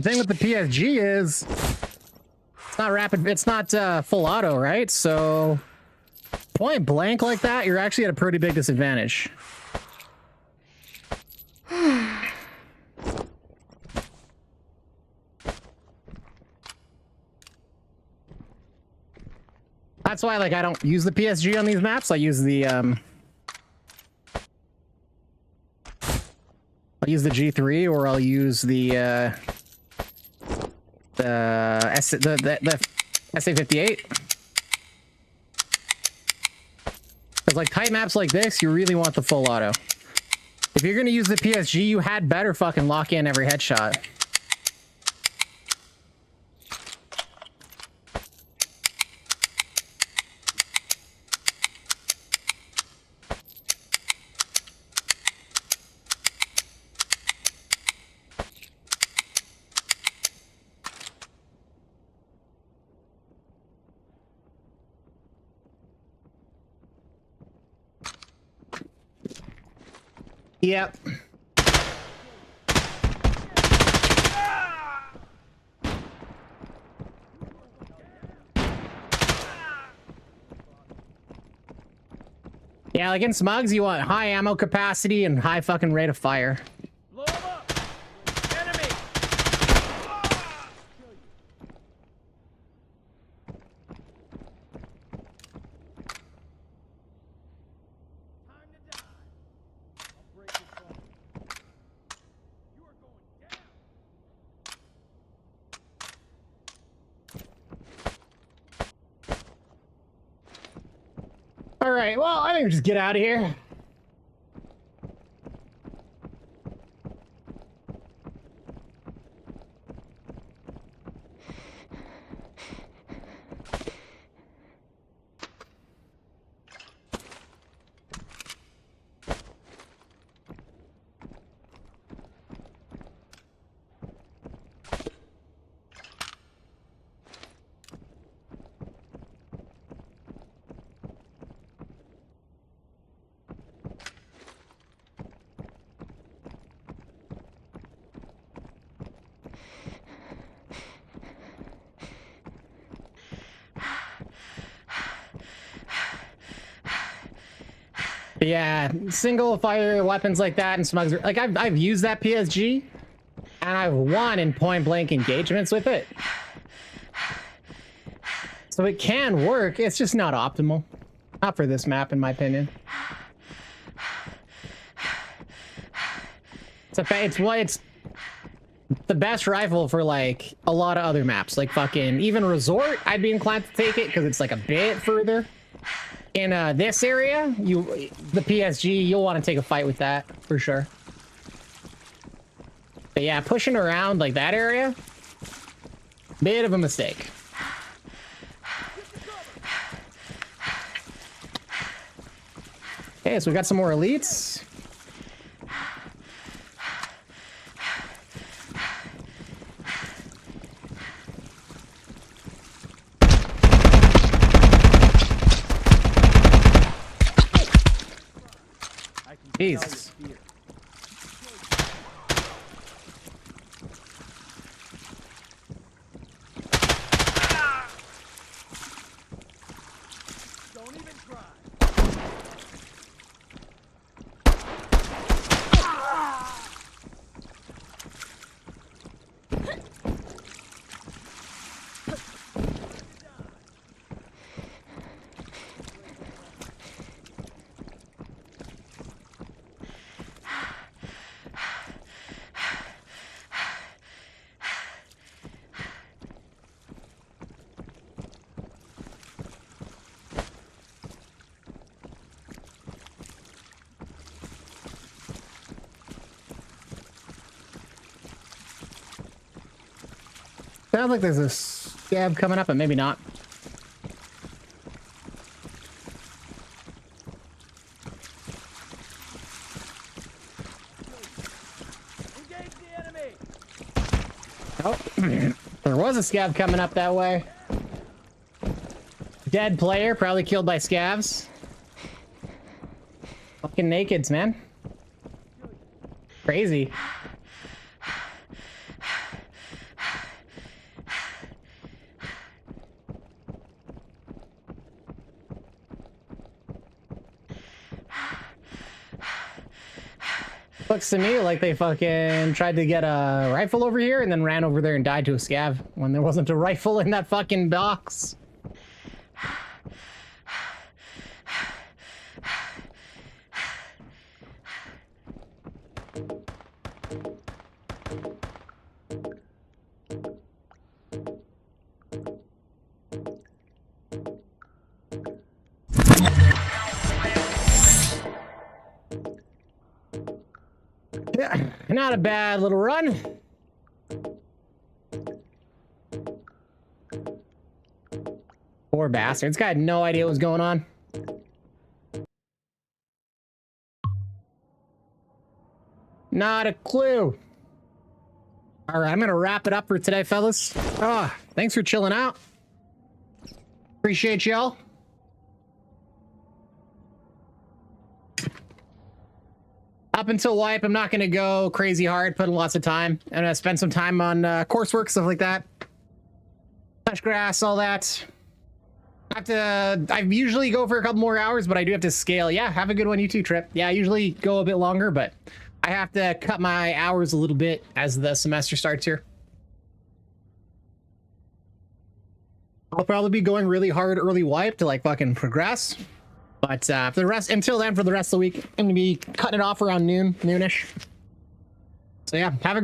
thing with the PSG is it's not rapid, it's not full auto, right? So point blank like that, you're actually at a pretty big disadvantage. That's why, like, I don't use the PSG on these maps. I use the I'll use the G3, or I'll use the SA58. Because like tight maps like this, you really want the full auto. If you're gonna use the PSG, you had better fucking lock in every headshot. Yep. Yeah, like in Smugs, you want high ammo capacity and high fucking rate of fire. Blow 'em up! Enemy! Time to die. I'll break your phone. You are going down. All right, well, I think we just get out of here. Yeah, single fire weapons like that and Smugs, like I've used that PSG and I've won in point blank engagements with it. So it can work, it's just not optimal. Not for this map, in my opinion. It's the best rifle for like a lot of other maps, like fucking even Resort. I'd be inclined to take it because it's like a bit further. In this area, the PSG, you'll want to take a fight with that for sure. But yeah, pushing around like that area, bit of a mistake. Okay, so we got some more elites. Jesus. Don't even try. Sounds like there's a scab coming up, but maybe not. Engage the enemy. Oh, there was a scab coming up that way. Dead player, probably killed by scabs. Fucking nakeds, man. Crazy. Looks to me like they fucking tried to get a rifle over here and then ran over there and died to a scav when there wasn't a rifle in that fucking box. Yeah, not a bad little run. Poor bastard. This guy had no idea what was going on. Not a clue. All right, I'm gonna wrap it up for today, fellas. Thanks for chilling out. Appreciate y'all. Up until wipe, I'm not going to go crazy hard, putting lots of time. I'm going to spend some time on coursework, stuff like that. Touch grass, all that. I usually go for a couple more hours, but I do have to scale. Yeah, have a good one, you too, Trip. Yeah, I usually go a bit longer, but I have to cut my hours a little bit as the semester starts here. I'll probably be going really hard early wipe to like fucking progress. But for the rest, until then, for the rest of the week, I'm gonna be cutting it off around noonish. So yeah, have a